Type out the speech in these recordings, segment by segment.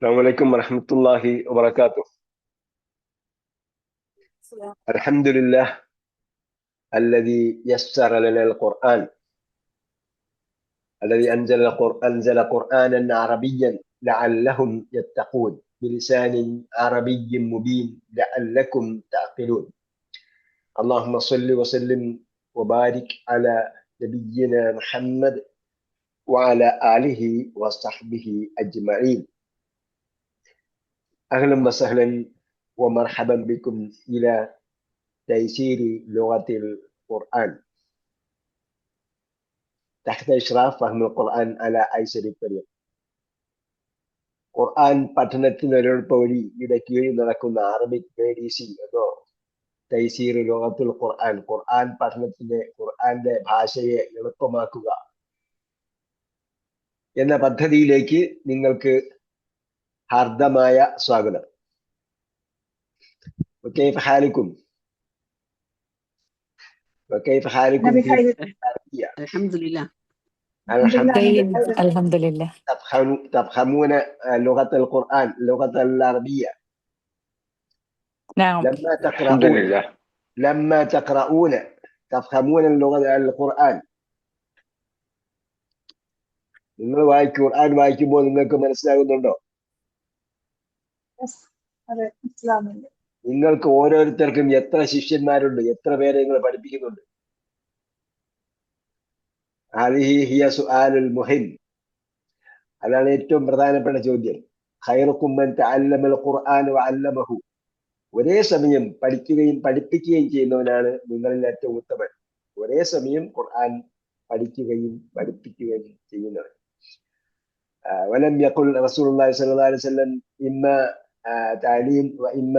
السلام عليكم ورحمة الله وبركاته. الحمد لله الذي يسر لنا القرآن، الذي أنزل قرآنا عربيا لعلهم يتقون بلسان عربي مبين لعلكم تعقلون. اللهم صل وسلم وبارك على نبينا محمد وعلى آله وصحبه أجمعين. أهلا وسهلا ومرحبا بكم إلى تيسير لغة القرآن تحت إشراف فهم القرآن على أيسر الطريق. ഖുർആൻ പഠനത്തിനൊരെളുപ്പ വഴിയുടെ കീഴിൽ നടക്കുന്ന അറബിക് ADC അതോ തൈസീർ ലോകത്തുൽ ഖുർആൻ, ഖുർആൻ പഠനത്തിന്റെ ഖുർആന്റെ ഭാഷയെ എളുപ്പമാക്കുക എന്ന പദ്ധതിയിലേക്ക് നിങ്ങൾക്ക് ഹാർദമായ സ്വാഗതം. وكيف حالكم؟ وكيف حالكم في العربية؟ الحمد لله. جيد الحمد لله. تفهمون لغة القرآن، اللغة العربية؟ نعم. لما تقرؤون تفهمون اللغة القرآن. നിങ്ങൾ ഖുർആൻ വായിക്കുമ്പോൾ നിങ്ങൾക്ക് മനസ്സിലാകുന്നുണ്ടോ? നിങ്ങൾക്ക് ഓരോരുത്തർക്കും എത്ര ശിഷ്യന്മാരുണ്ട്? എത്ര പേരെ നിങ്ങൾ പഠിപ്പിക്കുന്നുണ്ട്? അതാണ് ഏറ്റവും പ്രധാനപ്പെട്ട ചോദ്യം. ഖൈറുക്കും മൻ തഅല്ലമൽ ഖുർആന വഅല്ലമഹു. ഒരേ സമയം പഠിക്കുകയും പഠിപ്പിക്കുകയും ചെയ്യുന്നവനാണ് നിങ്ങളിൽ ഏറ്റവും ഉത്തമൻ. ഒരേ സമയം ഖുർആൻ പഠിക്കുകയും പഠിപ്പിക്കുകയും ചെയ്യുന്നവൻ. വലം യഖുൽ റസൂലുള്ളാഹി സ്വല്ലല്ലാഹു അലൈഹി വസല്ലം ഇമ്മ തഅലീം വഇമ്മ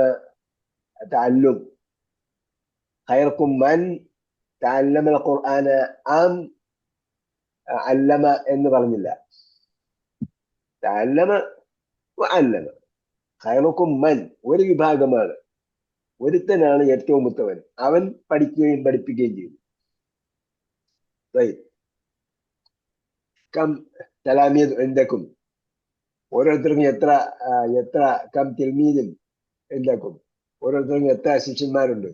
തഅല്ലും. ഖൈറുക്കും മൻ തഅല്ലമൽ ഖുർആന ആം അല്ലമ എന്ന് പറഞ്ഞില്ല. തഅല്ലമ വഅല്ലമ. ഖൈറുക്കും മൻ, ഒരു വിഭാഗമാണ്, ഒരുത്തനാണ് ഏറ്റവും ഉത്തമൻ, അവൻ പഠിക്കുകയും പഠിപ്പിക്കുകയും ചെയ്തു. കം തലാമീദ് ഇൻദകും. ഓരോരുത്തർക്കും എത്ര കം തിൽമീദുൻ ഇൻദകും, ഓരോരുത്തർക്കും എത്ര ശിഷ്യന്മാരുണ്ട്?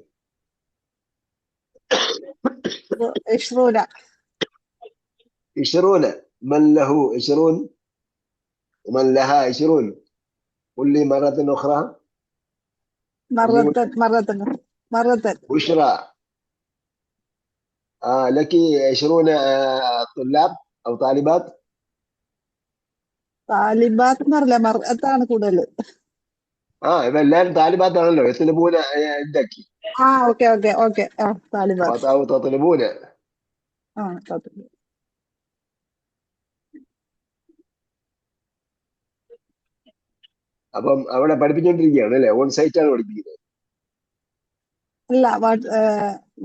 20. من له 20 ومن لها 20. قل لي مرة أخرى. مرة بشرى. لك 20 طلاب أو طالبات. എന്നറിയില്ല, മറത്താണ് കൂടുതൽ. ഇതെല്ലാരും താലിബാത്താണല്ലോ. يطلبون عندك. ഓക്കെ താലിബാത്ത്. أو تطلبون. അപ്പം അവിടെ പഠിപ്പിച്ചോണ്ടിരിക്കുകയാണ് അല്ലെ? ഓൺ സൈറ്റ് ആണ് പഠിപ്പിക്കുന്നത്? അല്ല,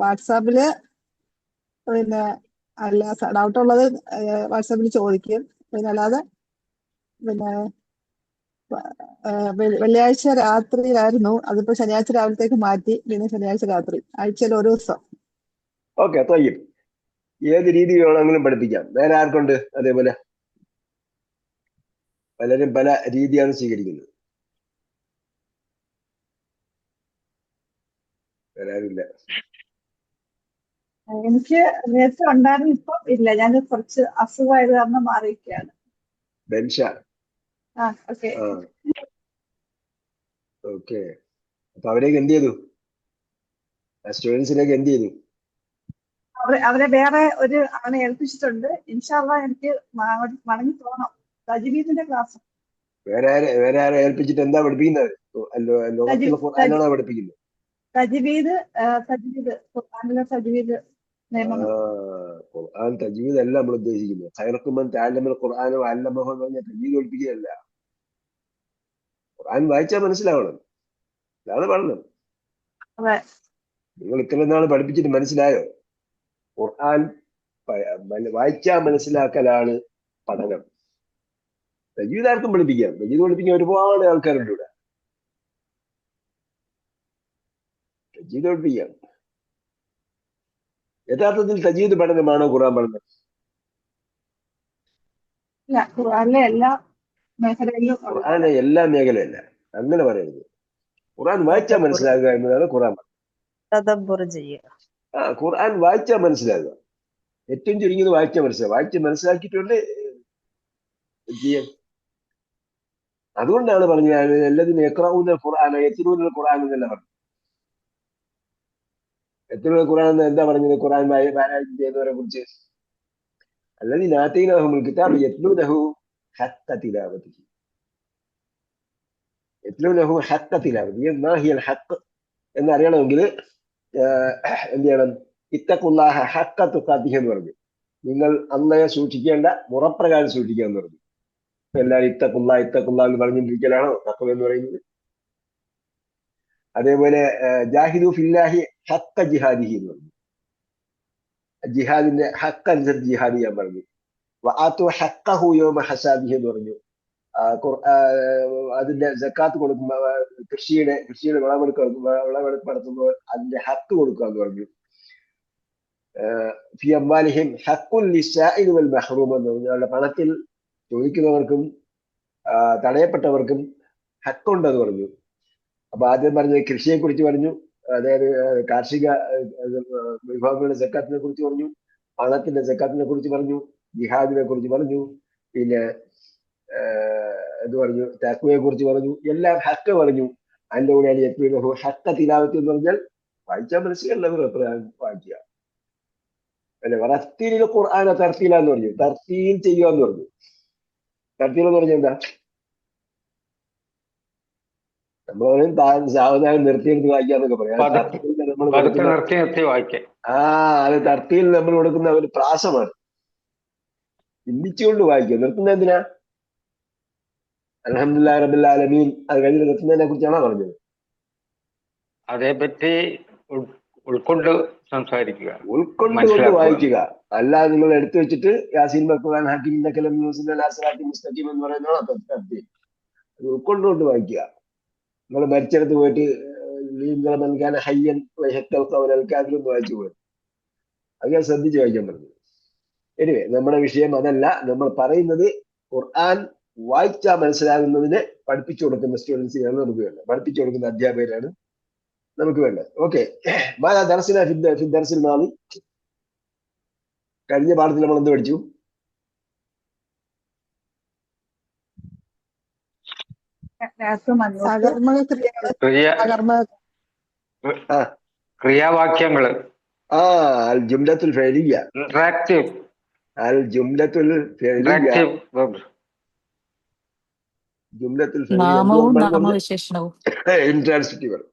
വാട്സാപ്പില് പിന്നെ അല്ല, ഡൗട്ട് ഉള്ളത് വാട്സാപ്പിൽ ചോദിക്കും. പിന്നെ അല്ലാതെ പിന്നെ വെള്ളിയാഴ്ച രാത്രിയിലായിരുന്നു, അതിപ്പോ ശനിയാഴ്ച രാവിലത്തേക്ക് മാറ്റി. പിന്നെ ശനിയാഴ്ച രാത്രി, ആഴ്ചയിൽ ഒരു ദിവസം. ഓക്കെ, തൊയ്യും. ഏത് രീതി വേണമെങ്കിലും പഠിപ്പിക്കാം. വേറെ ആർക്കുണ്ട് അതേപോലെ? പലരും പല രീതിയാണ് സ്വീകരിക്കുന്നത്. വേറെ ആരുമില്ല. എനിക്ക് നേരത്തെ ഉണ്ടായിരുന്നു, ഇപ്പൊ ഇല്ല. ഞാൻ കുറച്ച് അസുഖമായത് കാരണം മാറിയിരിക്കുകയാണ്. ബെൻഷ. ഓക്കെ. അപ്പൊ അവരേക്ക് എന്ത് ചെയ്തു? സ്റ്റുഡൻസിലേക്ക് എന്ത് ചെയ്തു? അവരെ വേറെ ഒരു അവനെ ഏൽപ്പിച്ചിട്ടുണ്ട്. ഇൻഷാ അല്ലാഹ് എനിക്ക് മടങ്ങി പോകണം. തജ്വീദിന്റെ ക്ലാസ്. വേറെ ആരെ ഏൽപ്പിച്ചിട്ട് എന്താ പഠിപ്പിക്കുന്നത്? ലോകത്തിലെ ഖുർആനാണോ പഠിപ്പിക്കുന്നത്? തജ്വീദ് ഖുർആനിലെ തജ്വീദ് നിയമങ്ങൾ. ഖുർആൻ തജ്വീദ് അല്ല നമ്മൾ ഉദ്ദേശിക്കുന്നത്. ഖൈറുക്കും മൻ തഅല്ലമൽ ഖുർആന വഅല്ലമഹു എന്ന് പറഞ്ഞാൽ തജ്വീദ് പഠിപ്പിക്കുകയല്ല. ഖുർആൻ വായിച്ചാൽ മനസ്സിലാവണം, അതാണ് പഠനം. നിങ്ങൾ ഇത്രയും നാൾ പഠിപ്പിച്ചിട്ട് മനസ്സിലായോ? ഖുർആൻ വായിച്ചാൽ മനസ്സിലാക്കലാണ് പഠനം. തജ്വീദ് ആർക്കും പഠിപ്പിക്കാം. തജ്വീദ് പഠിപ്പിക്കാൻ ഒരുപാട് ആൾക്കാരുണ്ട് ഇവിടെ. തജ്വീദ് പഠിപ്പിക്കാം. യഥാർത്ഥത്തിൽ തജ്വീദ് പഠനമാണോ ഖുർആൻ പഠനം? ഖുർആനിലെ എല്ലാ മേഖലയിലും ഉള്ളത്. ഖുർആന്റെ എല്ലാ മേഖലയല്ല, അങ്ങനെ പറയരുത്. ഖുർആൻ വായിച്ചാൽ മനസ്സിലാകുക എന്നതാണ് ഖുർആൻ. തദബ്ബുർ ചെയ്യുക. ഖുർആൻ വായിച്ചാൽ മനസ്സിലാകുക, ഏറ്റവും ചുരുങ്ങിയത് വായിച്ചാൽ മനസ്സിലാകുക. വായിച്ച് മനസ്സിലാക്കിയിട്ടുണ്ട് ചെയ്യാൻ. അതുകൊണ്ടാണ് പറഞ്ഞത് എല്ലാത്തിനും യഖ്റഊന ഖുർആന യത്ലൂന ഖുർആൻ എന്നല്ല പറഞ്ഞു. യത്ലൂന ഖുർആൻ എന്ന് എന്താ പറഞ്ഞത്? ഖുർആൻ പാരായണം ചെയ്യുന്നവരെ കുറിച്ച് الذين آتيناهم الكتاب يتلونه حق تلاوته. يتلونه حق تلاوته. ما هي الحق എന്ന് അറിയണമെങ്കിൽ എന്ത് ചെയ്യണം? ഇത്തഖുല്ലാഹ ഹഖ തുഖാതിഹി എന്ന് പറഞ്ഞു. നിങ്ങൾ അള്ളയെ സൂക്ഷിക്കേണ്ട മുറപ്രകാരം സൂക്ഷിക്കുക എന്ന് പറഞ്ഞു. എല്ലാവരും ഇത്തഖുല്ലാ ഇത്തഖുല്ലാ എന്ന് പറഞ്ഞുകൊണ്ടിരിക്കലാണോ തഖ്വ എന്ന് പറയുന്നത്? അതേപോലെ ജാഹിദു ഫില്ലാഹി ഹഖ ജിഹാദിഹി എന്ന് പറഞ്ഞു. ജിഹാദിന്റെ ഹക്ക് അനുസരിച്ച് ജിഹാദ് ചെയ്യാൻ പറഞ്ഞു. വആതു ഹഖഹു യൗമ ഹസാദിഹി എന്ന് പറഞ്ഞു. അതിന്റെ സക്കാത്ത് കൊടുക്കുമ്പോൾ കൃഷിയുടെ വിളവെടുപ്പ് നടത്തുമ്പോൾ അതിന്റെ ഹക്ക് കൊടുക്കുക എന്ന് പറഞ്ഞു. ഫി അംവാലിഹിം ഹഖുൻ ലിസ്സാഇൽ വൽ മഹ്റൂം എന്ന് പറഞ്ഞു. അവരുടെ പണത്തിൽ ചോദിക്കുന്നവർക്കും തടയപ്പെട്ടവർക്കും ഹക്കുണ്ടെന്ന് പറഞ്ഞു. അപ്പൊ ആദ്യം പറഞ്ഞത് കൃഷിയെ കുറിച്ച് പറഞ്ഞു, അതായത് കാർഷിക വിഭവങ്ങളുടെ സക്കാത്തിനെ കുറിച്ച് പറഞ്ഞു, പണത്തിന്റെ സക്കാത്തിനെ കുറിച്ച് പറഞ്ഞു, ജിഹാദിനെ കുറിച്ച് പറഞ്ഞു, പിന്നെ എന്ത് പറഞ്ഞു, തഖ്വയെ കുറിച്ച് പറഞ്ഞു, എല്ലാം ഹക്ക് പറഞ്ഞു. അതിന്റെ കൂടെയാണ് യത്ലൂനഹു ഹഖ തിലാവത്ത് എന്ന് പറഞ്ഞാൽ വായിച്ചാൽ മനസ്സിലുള്ളവർ എത്ര വായിക്കുക അല്ലെ. വറത്തീലിൽ ഖുർആന തർത്തീല എന്ന് പറഞ്ഞു. തർത്തീൽ ചെയ്യുക എന്ന് പറഞ്ഞു. തർത്തീൽ എന്ന് പറഞ്ഞാൽ എന്താ? നമ്മൾ സാവധാനം നിർത്തിയെടുത്ത് വായിക്കാന്നൊക്കെ പറയാം. അത് തർത്തീൽ നമ്മൾ കൊടുക്കുന്ന ഒരു പ്രാസമാണ്. ചിന്തിച്ചുകൊണ്ട് വായിക്കുക. നിർത്തുന്ന എന്തിനാ? അൽഹംദുലില്ലാഹി റബ്ബിൽ ആലമീൻ അത് കഴിഞ്ഞ് നിർത്തുന്നതിനെ കുറിച്ചാണോ പറഞ്ഞത്? അതേപറ്റി ഉൾക്കൊണ്ട് സംസാരിക്കുക, ഉൾക്കൊണ്ടുകൊണ്ട് വായിക്കുക. അല്ലാതെ നിങ്ങൾ എടുത്തു വെച്ചിട്ട് യാസീൻ ഖുർആൻ ഹക്കീം ഇന്നക ലമിനൽ മുസ്തഖീം എന്ന് പറയുന്നതാണോ തർത്തീൽ? അത് ഉൾക്കൊണ്ടുകൊണ്ട് വായിക്കുക. നിങ്ങൾ മരിച്ചെടുത്ത് പോയിട്ട് നിങ്ങളെ നൽകാൻ ഹയ്യൻ എന്ന് വായിച്ചു പോയി. അത് ഞാൻ ശ്രദ്ധിച്ച് വായിക്കാൻ പറഞ്ഞു. എനിവേ, നമ്മുടെ വിഷയം അതല്ല. നമ്മൾ പറയുന്നത് ഖുർആൻ വായിച്ചാൽ മനസ്സിലാകുന്നതിന് പഠിപ്പിച്ചു കൊടുക്കുന്ന സ്റ്റുഡൻസിനാണ് നമുക്ക് വേണ്ടത്, പഠിപ്പിച്ചു കൊടുക്കുന്ന അധ്യാപകരാണ് നമുക്ക് വേണ്ടത്. ഓക്കെ, ദർസിൽ മാറി കഴിഞ്ഞ പാഠത്തിൽ നമ്മൾ എന്ത് പഠിച്ചു? ക്രിയാവാക്യങ്ങള്, അൽ ജുംലത്തുൽ ഫഅലിയ്യ, അൽ ജുംലത്തുൽ ഫഅലിയ്യ, ജുംലത്തുൽ നാമവും നാമവിശേഷണവും, ഇൻട്രാൻസിറ്റീവ് വെർബ്.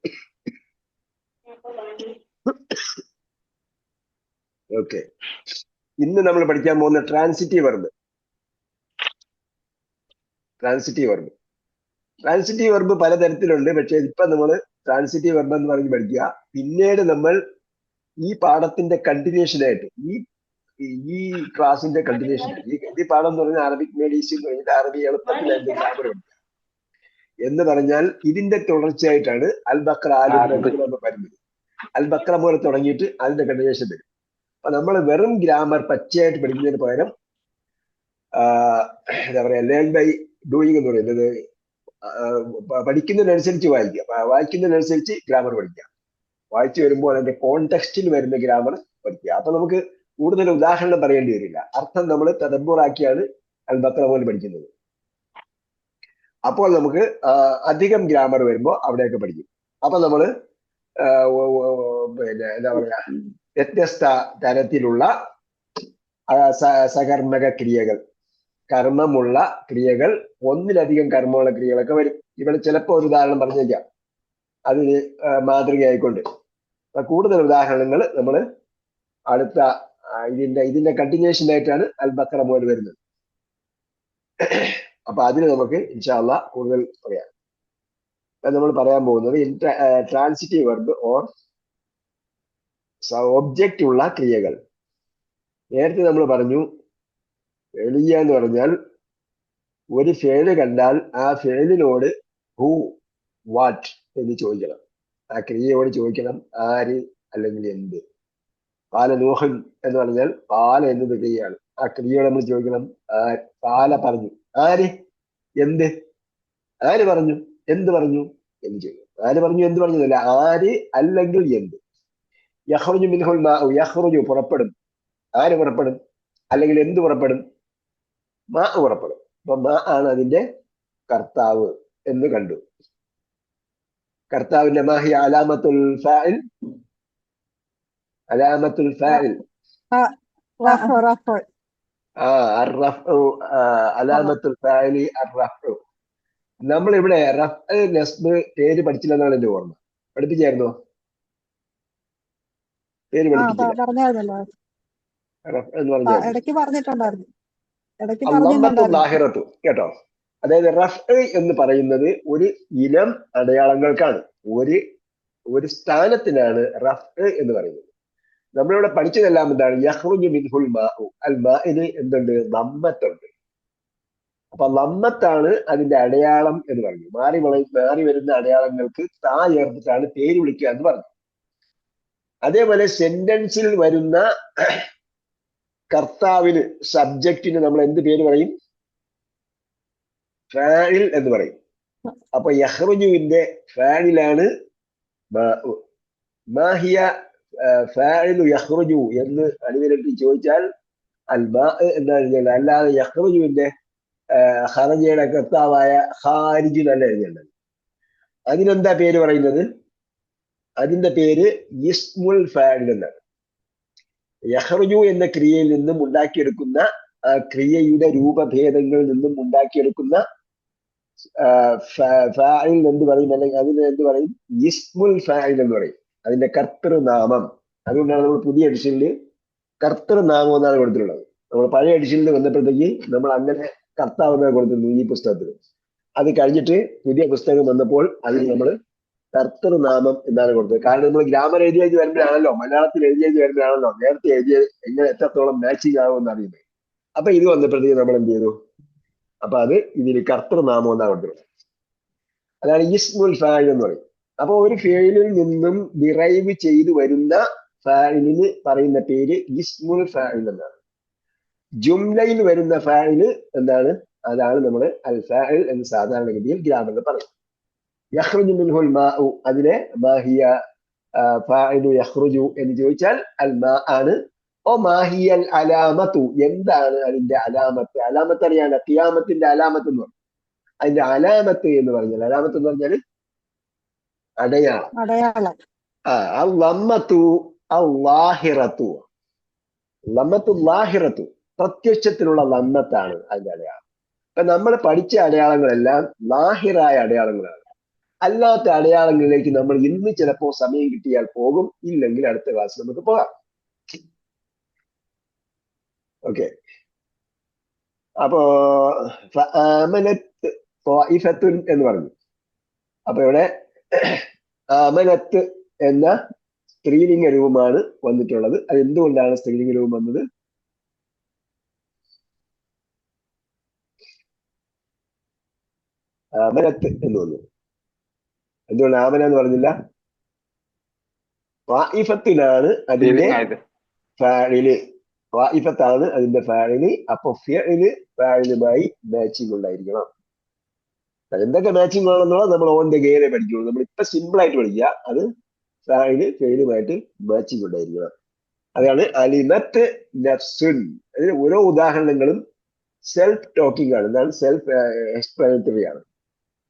ഓക്കെ, ഇന്ന് നമ്മൾ പഠിക്കാൻ പോകുന്ന transitive verb. Transitive verb transitive verb പലതരത്തിലുണ്ട്. പക്ഷെ ഇപ്പൊ നമ്മൾ ട്രാൻസിറ്റീവ് വെർബ് എന്ന് പറഞ്ഞ് പഠിക്കുക. പിന്നീട് നമ്മൾ ഈ പാഠത്തിന്റെ കണ്ടിന്യൂഷൻ ആയിട്ട് ഈ ക്ലാസിന്റെ കണ്ടിന്യൂഷൻ, ഈ പാഠം എന്ന് പറഞ്ഞാൽ അറബിക് മെഡീസിൻ കഴിഞ്ഞിട്ട് അറബി എളുപ്പത്തിൽ അതിന്റെ ഗ്രാമർ പഠിക്കുക എന്ന് പറഞ്ഞാൽ ഇതിന്റെ തുടർച്ചയായിട്ടാണ് അൽ ബക്ര നമ്മൾ വരുന്നത്. അൽ ബക്ര പോലെ തുടങ്ങിയിട്ട് അതിന്റെ കണ്ടിന്യൂഷൻ വരും. അപ്പൊ നമ്മൾ വെറും ഗ്രാമർ പച്ചയായിട്ട് പഠിക്കുന്നതിന് പകരം എന്താ പറയാ, ലേൺ ബൈ ഡൂയിങ് എന്ന് പറയുന്നത് പഠിക്കുന്നതിനനുസരിച്ച് വായിക്കുക, വായിക്കുന്നതിനനുസരിച്ച് ഗ്രാമർ പഠിക്കുക. വായിച്ചു വരുമ്പോൾ അതിന്റെ കോണ്ടെക്സ്റ്റിൽ വരുന്ന ഗ്രാമർ പഠിക്കുക. അപ്പൊ നമുക്ക് കൂടുതൽ ഉദാഹരണം പറയേണ്ടി വരില്ല. അർത്ഥം നമ്മൾ തദബ്ബുറാക്കിയാണ് അൽ ബക്ര പോലെ പഠിക്കുന്നത്. അപ്പോൾ നമുക്ക് അധികം ഗ്രാമർ വരുമ്പോൾ അവിടെയൊക്കെ പഠിക്കും. അപ്പൊ നമ്മള് പിന്നെ എന്താ പറയാ, വ്യത്യസ്ത തരത്തിലുള്ള സകർമ്മക ക്രിയകൾ, കർമ്മമുള്ള ക്രിയകൾ, ഒന്നിലധികം കർമ്മമുള്ള ക്രിയകളൊക്കെ വരും. ഇവിടെ ചിലപ്പോൾ ഒരു ഉദാഹരണം പറഞ്ഞേക്കാം, അതിന് മാതൃകയായിക്കൊണ്ട്. കൂടുതൽ ഉദാഹരണങ്ങൾ നമ്മൾ അടുത്ത ഇതിന്റെ കണ്ടിന്യൂഷൻ ആയിട്ടാണ് അൽ ബക്ര പോലെ വരുന്നത്. അപ്പൊ അതിന് നമുക്ക് ഇൻഷാ അല്ലാഹ് കൂടുതൽ പറയാം. നമ്മൾ പറയാൻ പോകുന്നത് ട്രാൻസിറ്റീവ് വെർബ് ഓർ ഒബ്ജക്റ്റ് ഉള്ള ക്രിയകൾ. നേരത്തെ നമ്മൾ പറഞ്ഞു ഫെലിയ എന്ന് പറഞ്ഞാൽ ഒരു ഫേല് കണ്ടാൽ ആ ഫേലിനോട് ഹു, വാട്ട് എന്ന് ചോദിക്കണം. ആ ക്രിയയോട് ചോദിക്കണം ആര് അല്ലെങ്കിൽ എന്ത്. പാല നൂഹൻ എന്ന് പറഞ്ഞാൽ പാല എന്നത് ക്രിയയാണ്. ആ ക്രിയയോട് നമ്മൾ ചോദിക്കണം പാല പറഞ്ഞു, ആര് എന്ത്? ആര് പറഞ്ഞു? എന്ത് പറഞ്ഞു എന്ന് ചോദിക്കും. ആര് പറഞ്ഞു എന്ത് പറഞ്ഞതല്ല, ആര് അല്ലെങ്കിൽ എന്ത്. യഖ്റുജു മിൻഹുൽ മാഉ, യഖ്റുജു പുറപ്പെടും. ആര് പുറപ്പെടും? അല്ലെങ്കിൽ എന്ത് പുറപ്പെടും? മാ പുറപ്പെടും. അപ്പൊ മാ ആണ് അതിന്റെ കർത്താവ് എന്ന് കണ്ടു. കർത്താവിന്റെ മാഹി അലാമത്തുൽ ഫാഇൽ, അലാമത്തുൽ ഫാഇൽ റഫ് റഫ് അർറഫ്ഉ, അലാമത്തുൽ ഫാഇലി അർറഫ്ഉ. നമ്മളിവിടെ റഫ് നസ്ബ് പേര് പഠിച്ചില്ലെന്നാണ് എന്റെ ഓർമ്മ. പഠിപ്പിച്ചായിരുന്നോ? പേര് പഠിപ്പിച്ചില്ല. പറഞ്ഞായിരുന്നല്ലോ, റഫ് എന്ന് പറഞ്ഞാൽ ഇടയ്ക്ക് പറഞ്ഞിട്ടുണ്ടായിരുന്നു, ഇടയ്ക്ക് അല്ലമ്മത്തു പറഞ്ഞിട്ടുണ്ടായിരുന്നു. ലാഹിറത്തു കേട്ടോ. അതായത് റഫ് എന്ന് പറയുന്നത് ഒരു ഇനം അടയാളങ്ങൾക്കാണ്, ഒരു സ്ഥാനത്തിനാണ് റഫ് എന്ന് പറയുന്നത്. നമ്മളിവിടെ പഠിച്ചതെല്ലാം എന്താണ്? യഖ്റുജു മിൻഹുൽ മാഉ, അൽ മാഇന് എന്തുണ്ട്? ലമ്മത്തുണ്ട്. അപ്പൊ ലമ്മത്താണ് അതിന്റെ അടയാളം എന്ന് പറഞ്ഞു. മാറി വരുന്ന അടയാളങ്ങൾക്ക് താ ചേർത്തിട്ടാണ് പേര് വിളിക്കുക എന്ന് പറഞ്ഞു. അതേപോലെ സെന്റൻസിൽ വരുന്ന കർത്താവിന്, സബ്ജക്റ്റിന് നമ്മൾ എന്ത് പേര് പറയും? ഫാഇൽ എന്ന് പറയും. അപ്പൊ യഖ്റുജുവിന്റെ ഫാഇലാണ് മാഹിയ ഫാഇലു യഖ്റുജു എന്ന് അടിവരട്ടി ചോദിച്ചാൽ അൽ മാ എന്നാണ് എഴുതേണ്ടത്. അല്ലാതെ യഖ്റുജുവിന്റെ ഖറജയുടെ കർത്താവായ ഖാരിജ് എന്നല്ല എഴുതേണ്ടത്. അതിനെന്താ പേര് പറയുന്നത്? അതിന്റെ പേര് ഇസ്മുൽ ഫാഇൽ എന്നാണ്. യഖ്റുജു എന്ന ക്രിയയിൽ നിന്നും ഉണ്ടാക്കിയെടുക്കുന്ന ക്രിയയുടെ രൂപഭേദങ്ങളിൽ നിന്നും ഉണ്ടാക്കിയെടുക്കുന്ന ഫാഇൽ എന്ന് പറയും, അല്ലെങ്കിൽ അതിന് എന്ത് പറയും? ഇസ്മുൽ ഫാഇൽ എന്ന് പറയും, അതിന്റെ കർത്തൃനാമം. അതുകൊണ്ടാണ് നമ്മൾ പുതിയ എഡിഷനിൽ കർത്തൃനാമം എന്നാണ് കൊടുത്തിട്ടുള്ളത്. നമ്മൾ പഴയ എഡിഷനിൽ വന്നപ്പോഴത്തേക്ക് നമ്മൾ അങ്ങനെ കർത്താവ് എന്നാണ് കൊടുത്തിരുന്നു ഈ പുസ്തകത്തിൽ. അത് കഴിഞ്ഞിട്ട് പുതിയ പുസ്തകം വന്നപ്പോൾ അതിൽ നമ്മൾ കർത്തൃനാമം എന്നാണ് കൊടുത്തത്. കാരണം നമ്മൾ ഗ്രാമർ എഴുതി വരുമ്പോഴാണല്ലോ, മലയാളത്തിൽ എഴുതി വരുമ്പോഴാണല്ലോ നേരത്തെ എഴുതിയത് എങ്ങനെ എത്രത്തോളം മാച്ചിങ് ആകുമെന്ന് അറിയുന്നത്. അപ്പൊ ഇത് വന്നപ്പോഴത്തേക്ക് നമ്മൾ എന്ത് ചെയ്തു? അപ്പൊ അത് ഇതിൽ കർത്തൃനാമം എന്നാണ് കൊടുത്തത്. അതാണ് ഇസ്മുൽ ഫാഇൽ എന്ന് പറയും. അപ്പൊ ഒരു ഫേലിൽ നിന്നും ഡിറൈവ് ചെയ്തു വരുന്ന ഫാഇലിന് പറയുന്ന പേര് ഇസ്മുൽ ഫാഇൽ എന്നാണ്. ജുംലയിൽ വരുന്ന ഫാഇല് എന്താണ്? അതാണ് നമ്മൾ അൽ ഫാഇൽ എന്ന് സാധാരണഗതിയിൽ ഗ്രാമറിൽ പറയും. യഖ്റുജു മിൻഹുൽ മാഉ, അതിനെ മാഹിയ ഫാഇലു യഖ്റുജു എന്ന് ചോദിച്ചാൽ അൽ മാ ആണ്. ഓ മാഹിയൽ അലാമത്തു, എന്താണ് അതിന്റെ അലാമത്ത്? അലാമത്ത് അറിയാന ഖിയാമത്തിന്റെ അലാമത്ത് എന്ന് പറയും. അതിന്റെ അലാമത്ത് എന്ന് പറഞ്ഞാൽ, അലാമത്ത് എന്ന് പറഞ്ഞാൽ അടയാളം. ലമ്മത്തു ലാഹിറത്തു, ലമ്മത്തു ലാഹിറത്തു, പ്രത്യക്ഷത്തിലുള്ള ലമ്മത്താണ് അതിന്റെ അടയാളം. അപ്പൊ നമ്മൾ പഠിച്ച അടയാളങ്ങളെല്ലാം ലാഹിറായ അടയാളങ്ങളാണ്. അല്ലാത്ത അടയാളങ്ങളിലേക്ക് നമ്മൾ ഇന്ന് ചിലപ്പോ സമയം കിട്ടിയാൽ പോകും, ഇല്ലെങ്കിൽ അടുത്ത ക്ലാസ്സിൽ നമുക്ക് പോകാം. ഓക്കെ. അപ്പോ ആമനത്ത് ത്വായിഫത്തുൻ എന്ന് പറഞ്ഞു. അപ്പൊ ഇവിടെ ആമനത്ത് എന്ന സ്ത്രീലിംഗ രൂപമാണ് വന്നിട്ടുള്ളത്. അത് എന്തുകൊണ്ടാണ് സ്ത്രീലിംഗ രൂപം വന്നത്? ആമനത്ത് എന്ന് വന്നു. എന്തുകൊണ്ട് ആമന എന്ന് പറഞ്ഞില്ല? ത്വായിഫത്തിനാണ് അതിന്റെ ഫാഇല്, ത്വായിഫത്താണ് അതിന്റെ ഫാഇല്. അപ്പൊ ഫിഅല് ഫാഇലുമായി മാച്ചിങ് ഉണ്ടായിരിക്കണം. എന്തൊക്കെ മാച്ചിങ് ആണെന്നുള്ളത് നമ്മൾ ഓൺ ദ ഗെയിലെ പഠിക്കുള്ളൂ. നമ്മൾ ഇപ്പൊ സിമ്പിൾ ആയിട്ട് പഠിക്കുക, അത് ഫാഇല് ഫെയിലുമായിട്ട് മാച്ചിങ് ഉണ്ടായിരിക്കണം. അതാണ് അലിമത്ത് നഫ്സുൻ. അതിന് ഓരോ ഉദാഹരണങ്ങളും സെൽഫ് ടോക്കിംഗ് ആണ്. എന്താണ്? സെൽഫ് എക്സ്പ്ലനറ്ററി ആണ്.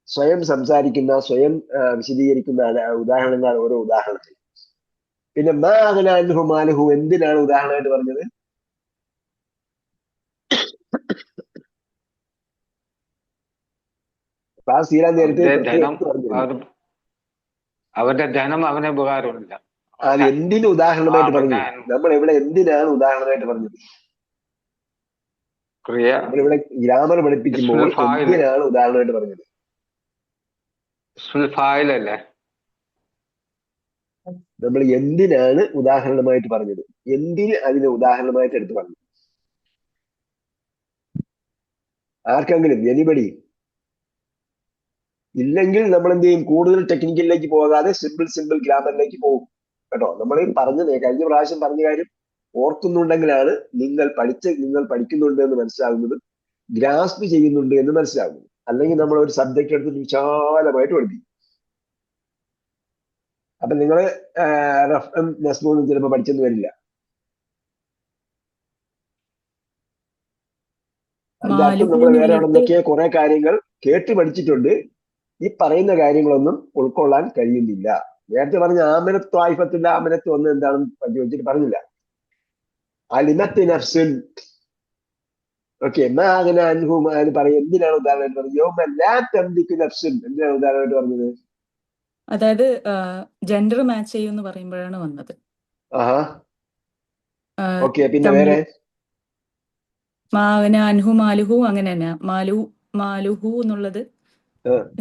സ്വയം സംസാരിക്കുന്ന, സ്വയം വിശദീകരിക്കുന്ന ഉദാഹരണങ്ങളാണ് ഓരോ ഉദാഹരണത്തിൽ. പിന്നെ മാ അഗ്നാ മാലുഹു എന്തിനാണ് ഉദാഹരണമായിട്ട് പറഞ്ഞത്? ക്ലാസ് തീരാൻ നേരത്തെ അവരുടെ ധനം അവനെ ഉപകാരമില്ല. അത് എന്തിന് ഉദാഹരണമായിട്ട് പറഞ്ഞു? നമ്മൾ ഇവിടെ എന്തിനാണ് ഉദാഹരണമായിട്ട് പറഞ്ഞത്? നമ്മളിവിടെ ഗ്രാമർ പഠിപ്പിക്കുമ്പോൾ എന്തിനാണ് ഉദാഹരണമായിട്ട് പറഞ്ഞത്? അല്ലേ? നമ്മൾ എന്തിനാണ് ഉദാഹരണമായിട്ട് പറഞ്ഞത്? എന്തിന് അതിനെ ഉദാഹരണമായിട്ട് എടുത്ത് പറഞ്ഞു? ആർക്കെങ്കിലും? എനിബഡി? ഇല്ലെങ്കിൽ നമ്മൾ എന്ത് ചെയ്യും? കൂടുതൽ ടെക്നിക്കലിലേക്ക് പോകാതെ സിമ്പിൾ ഗ്രാമറിലേക്ക് പോകും കേട്ടോ. നമ്മൾ പറഞ്ഞത് കഴിഞ്ഞ പ്രാവശ്യം പറഞ്ഞ കാര്യം ഓർക്കുന്നുണ്ടെങ്കിലാണ് നിങ്ങൾ പഠിക്കുന്നുണ്ട് എന്ന് മനസ്സിലാകുന്നത്, ഗ്രാസ്പ് ചെയ്യുന്നുണ്ട് എന്ന് മനസ്സിലാകുന്നത്. അല്ലെങ്കിൽ നമ്മൾ ഒരു സബ്ജക്ട് എടുത്തിട്ട് വിശാലമായിട്ട് പഠിപ്പിക്കും. അപ്പൊ നിങ്ങൾ റഫ്ഉം നസ്ബും ചിലപ്പോൾ പഠിച്ചെന്ന് വരില്ല. അതിന്റെ അർത്ഥം നമ്മൾ വേറെ അവിടെ നിന്നൊക്കെ കുറെ കാര്യങ്ങൾ കേട്ട് പഠിച്ചിട്ടുണ്ട്. ഈ പറയുന്ന കാര്യങ്ങളൊന്നും ഉൾക്കൊള്ളാൻ കഴിയുന്നില്ല. നേരത്തെ പറഞ്ഞ ആമനത്ത് വായ്പത്തിന്റെ ആമനത്ത് ഒന്ന് എന്താണെന്ന് ചോദിച്ചിട്ട് പറഞ്ഞില്ല. അലിമത്ത് നഫ്സുൻ, ഓക്കെ, മാഗന അൻഹു എന്ന് പറയും. എന്തിനാണ് ഉദാഹരണമായിട്ട് പറഞ്ഞത്? യൗമ ലാ തംലികു നഫ്സുൻ, എന്തിനാണ് ഉദാഹരണമായിട്ട് പറഞ്ഞത്? അതായത് ജെൻഡർ മാച്ച് ചെയ്യുമെന്ന് പറയുമ്പോഴാണ് വന്നത്. ആഹാ, ഓക്കെ. പിന്നെ വേറെ മാവന അൻഹു മാലുഹു അങ്ങനെ തന്നെ. മാലുഹു എന്നുള്ളത്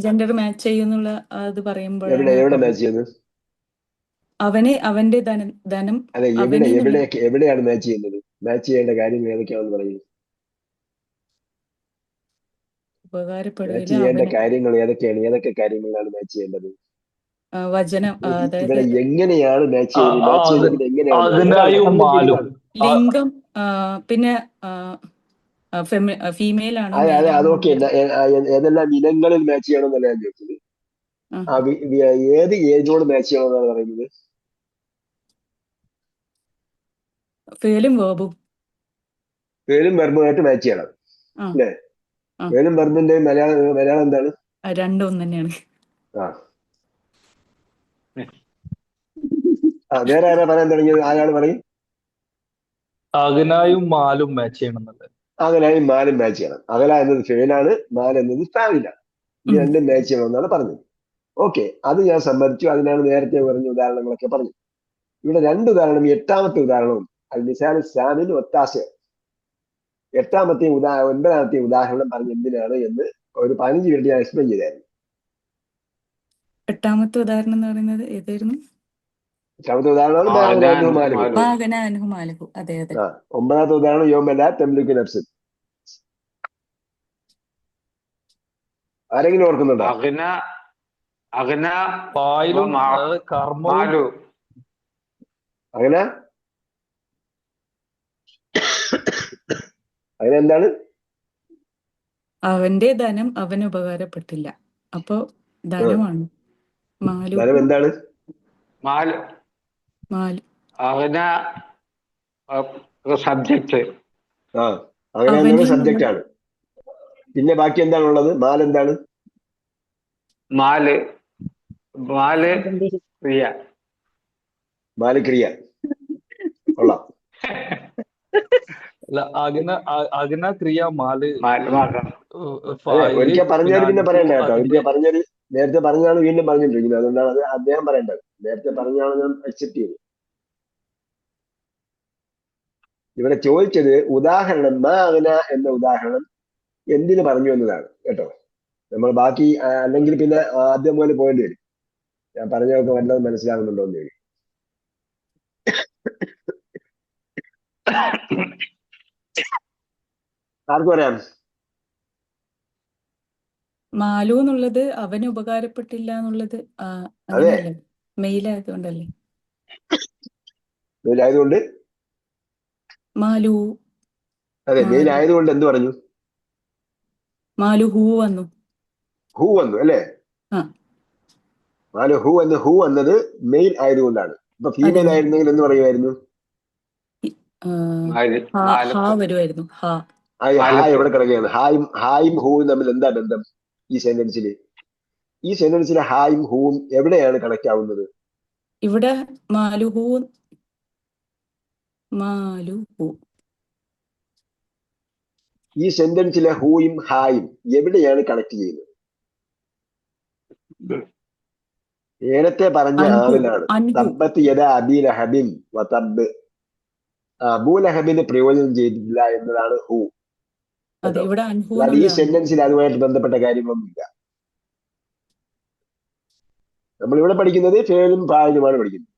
ജെൻഡർ മാച്ച് ചെയ്യുന്നുള്ള അത് എവിടെ പറയുമ്പോഴാണ് മാച്ച് ചെയ്യുന്നത്? അവന്റെ ധനം അതെ, എവിടെയാണ് മാച്ച് ചെയ്യുന്നത്? മാച്ച് ചെയ്യേണ്ട കാര്യങ്ങൾ ഏതൊക്കെയാണെന്ന് പറയുന്നത്? മാച്ച് ഉപകാരപ്പെടുകയില്ല. ചെയ്യേണ്ട കാര്യങ്ങൾ ഏതൊക്കെ കാര്യങ്ങളാണ് മാച്ച് ചെയ്യേണ്ടത്? വചനം, ഇവിടെ അതായത് എങ്ങനെയാണ് മാച്ച് ചെയ്യുന്നത്? മാച്ച് ചെയ്യുന്നത് എങ്ങനെയാണ്? ലിംഗം, പിന്നെ ഫീമെയിൽ ആണോ അതെ, മെയിൽ ആണോ? അതൊക്കെ ഏതെല്ലാം ഇനങ്ങളിൽ മാച്ച് ചെയ്യണമെന്നല്ല ഞാൻ ചോദിച്ചത്. ഏത് ഏജിനോട് മാച്ച് ചെയ്യണമെന്നാണ് പറയുന്നത്? ഫേലും വേർബും. പേരും വെർബുമായിട്ട് മാച്ച് ചെയ്യണം അല്ലേ? പേരും വെർബിന്റെ മലയാളം എന്താണ്? രണ്ടും ഒന്ന് തന്നെയാണ്. വേറെ ആരാ പറയാൻ തുടങ്ങിയത്? ആരാണ് പറയും? അകനായും മാലും മാച്ച് ചെയ്യണം. അകനായും മാലും മാച്ച് ചെയ്യണം. അകല എന്നത് ഫേലാണ്, മാൽ എന്നത് ഫാവിലാണ്. ഇത് രണ്ടും മാച്ച് ചെയ്യണമെന്നാണ് പറഞ്ഞത്. ഓക്കെ, അത് ഞാൻ സമ്മതിച്ചു. അതിനാണ് നേരത്തെ പറഞ്ഞ ഉദാഹരണങ്ങളൊക്കെ പറഞ്ഞു. ഇവിടെ രണ്ട് ഉദാഹരണം, എട്ടാമത്തെ ഉദാഹരണവും അൽ-മിസാൽ സാമിൻ ഒത്താശ, ഒൻപതാമത്തെ ഉദാഹരണം പറഞ്ഞ് എന്തിനാണ് എന്ന് ഒരു 15 മിനിറ്റ് ഞാൻ എക്സ്പ്ലെയിൻ ചെയ്തായിരുന്നു. എട്ടാമത്തെ ഉദാഹരണം എന്ന് പറയുന്നത് ഏതായിരുന്നു? എട്ടാമത്തെ ഉദാഹരണമാണ് മാലുഹു. അതെ അതെ. ഒമ്പതാമത്തെ ഉദാഹരണം യൗമ ലാ തംലികു നഫ്സുൻ. ആരെങ്കിലും ഓർക്കുന്നുണ്ടോ? അഗ്ന എന്താണ്? അവന്റെ ധനം അവന് ഉപകാരപ്പെട്ടില്ല. അപ്പൊ ധനമാണ്. ധനം എന്താണ്? സബ്ജക്ട്. അങ്ങനെ സബ്ജക്റ്റ് ആണ്. പിന്നെ ബാക്കി എന്താണുള്ളത്? മാൽ എന്താണ്? മാല് ക്രിയ. മാല് ക്രിയ. കൊള്ളാം. അഗ്ന ക്രിയ മാല്. ഒരിക്കൽ പറഞ്ഞാൽ പിന്നെ പറയണ്ട കേട്ടോ. ഒരിക്കൽ പറഞ്ഞാൽ നേരത്തെ പറഞ്ഞാണ് വീണ്ടും പറഞ്ഞിട്ടിരിക്കുന്നത്. അതുകൊണ്ടാണ് അത് അദ്ദേഹം പറയേണ്ടത്. നേരത്തെ പറഞ്ഞാണ് ഞാൻ അക്സെപ്റ്റ് ചെയ്തത്. ഇവിടെ ചോദിച്ചത് ഉദാഹരണം മാഅഗ്ന എന്ന ഉദാഹരണം എന്തിന് പറഞ്ഞു എന്നതാണ് കേട്ടോ. നമ്മൾ ബാക്കി അല്ലെങ്കിൽ പിന്നെ ആദ്യം പോലെ പോകേണ്ടി വരും. ഞാൻ പറഞ്ഞതൊക്കെ വല്ലതും മനസ്സിലാകുന്നുണ്ടോ എന്ന് ചോദിക്കും. ആർക്കും പറയാം? മാലു എന്നുള്ളത് അവന് ഉപകാരപ്പെട്ടില്ല എന്നുള്ളത് അങ്ങനെയല്ലേ? മെയിലായതുകൊണ്ടല്ലേ? മെയിലായതുകൊണ്ട് മാലു. അതെ, മെയിലായതുകൊണ്ട് എന്ത് പറഞ്ഞു? മാലു ഹൂ വന്നു. ഹൂ വന്നു അല്ലേ? മാലു ഹൂ എന്നത് മെയിൽ ആയതുകൊണ്ടാണ്. ഇപ്പൊ ഫീമെയിൽ ആയിരുന്നെങ്കിൽ എന്ന് പറയുമായിരുന്നു? വരുമായിരുന്നു. എവിടെ കിടക്കുകയാണ്? ഹായും ഹൂവും തമ്മിൽ എന്താ ബന്ധം ഈ സെന്റൻസിൽ? ഈ സെന്റൻസിലെ ഹായും ഹൂവും എവിടെയാണ് കണക്ട് ആവുന്നത്? ഇവിടെ മാലുഹു. ഈ സെന്റൻസിലെ ഹൂയും ഹായും എവിടെയാണ് കണക്ട് ചെയ്യുന്നത്? നേരത്തെ പറഞ്ഞ ആളിലാണ്. തബ്ബത്ത് യദാ അബീ ലഹബിൻ വതബ്ബ്. അബൂലഹബിന് പ്രയോജനം ചെയ്തിട്ടില്ല എന്നതാണ് ഹൂ. ഈ സെന്റൻസിൽ അതുമായിട്ട് ബന്ധപ്പെട്ട കാര്യങ്ങളൊന്നുമില്ല. നമ്മളിവിടെ പഠിക്കുന്നത് ഫേലും ഫായിലുമാണ് പഠിക്കുന്നത്.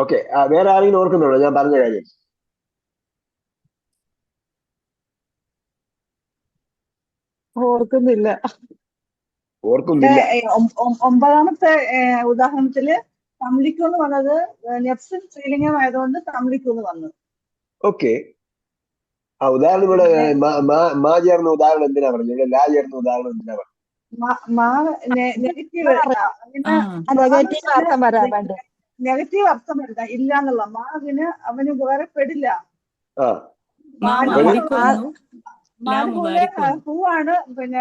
ഓക്കെ, വേറെ ആരെങ്കിലും ഓർക്കുന്നുണ്ടോ ഞാൻ പറഞ്ഞ കാര്യം? ഓർക്കുന്നില്ല. ഒമ്പതാമത്തെ ഉദാഹരണത്തില് തംലിക്കു എന്ന് പറഞ്ഞത് നെഫ്സിൻ സ്ത്രീലിംഗമായതുകൊണ്ട് തംലിക്കു എന്ന് വന്നു. ഓക്കെ, ആ ഉദാഹരണം ഇവിടെ പിന്നെ മാ ചേർന്ന ഉദാഹരണം എന്തിനാ പറഞ്ഞു? ഇവിടെ ലാ ചേർന്ന ഉദാഹരണം എന്തിനാ പറഞ്ഞു? നെഗറ്റീവ് ആ നെഗറ്റീവ് അർത്ഥം വരാൻ വേണ്ടി. നെഗറ്റീവ് അർത്ഥം വരുന്ന ഇല്ല എന്നുള്ള മാവിന് അവന് ഉപകാരപ്പെടില്ല. ആ മാ അപ്പോഴ് മാലിക് വന്നു ലാ മാലുഹൂല മുബാരിക് വന്നു. പൂവാണ്, പിന്നെ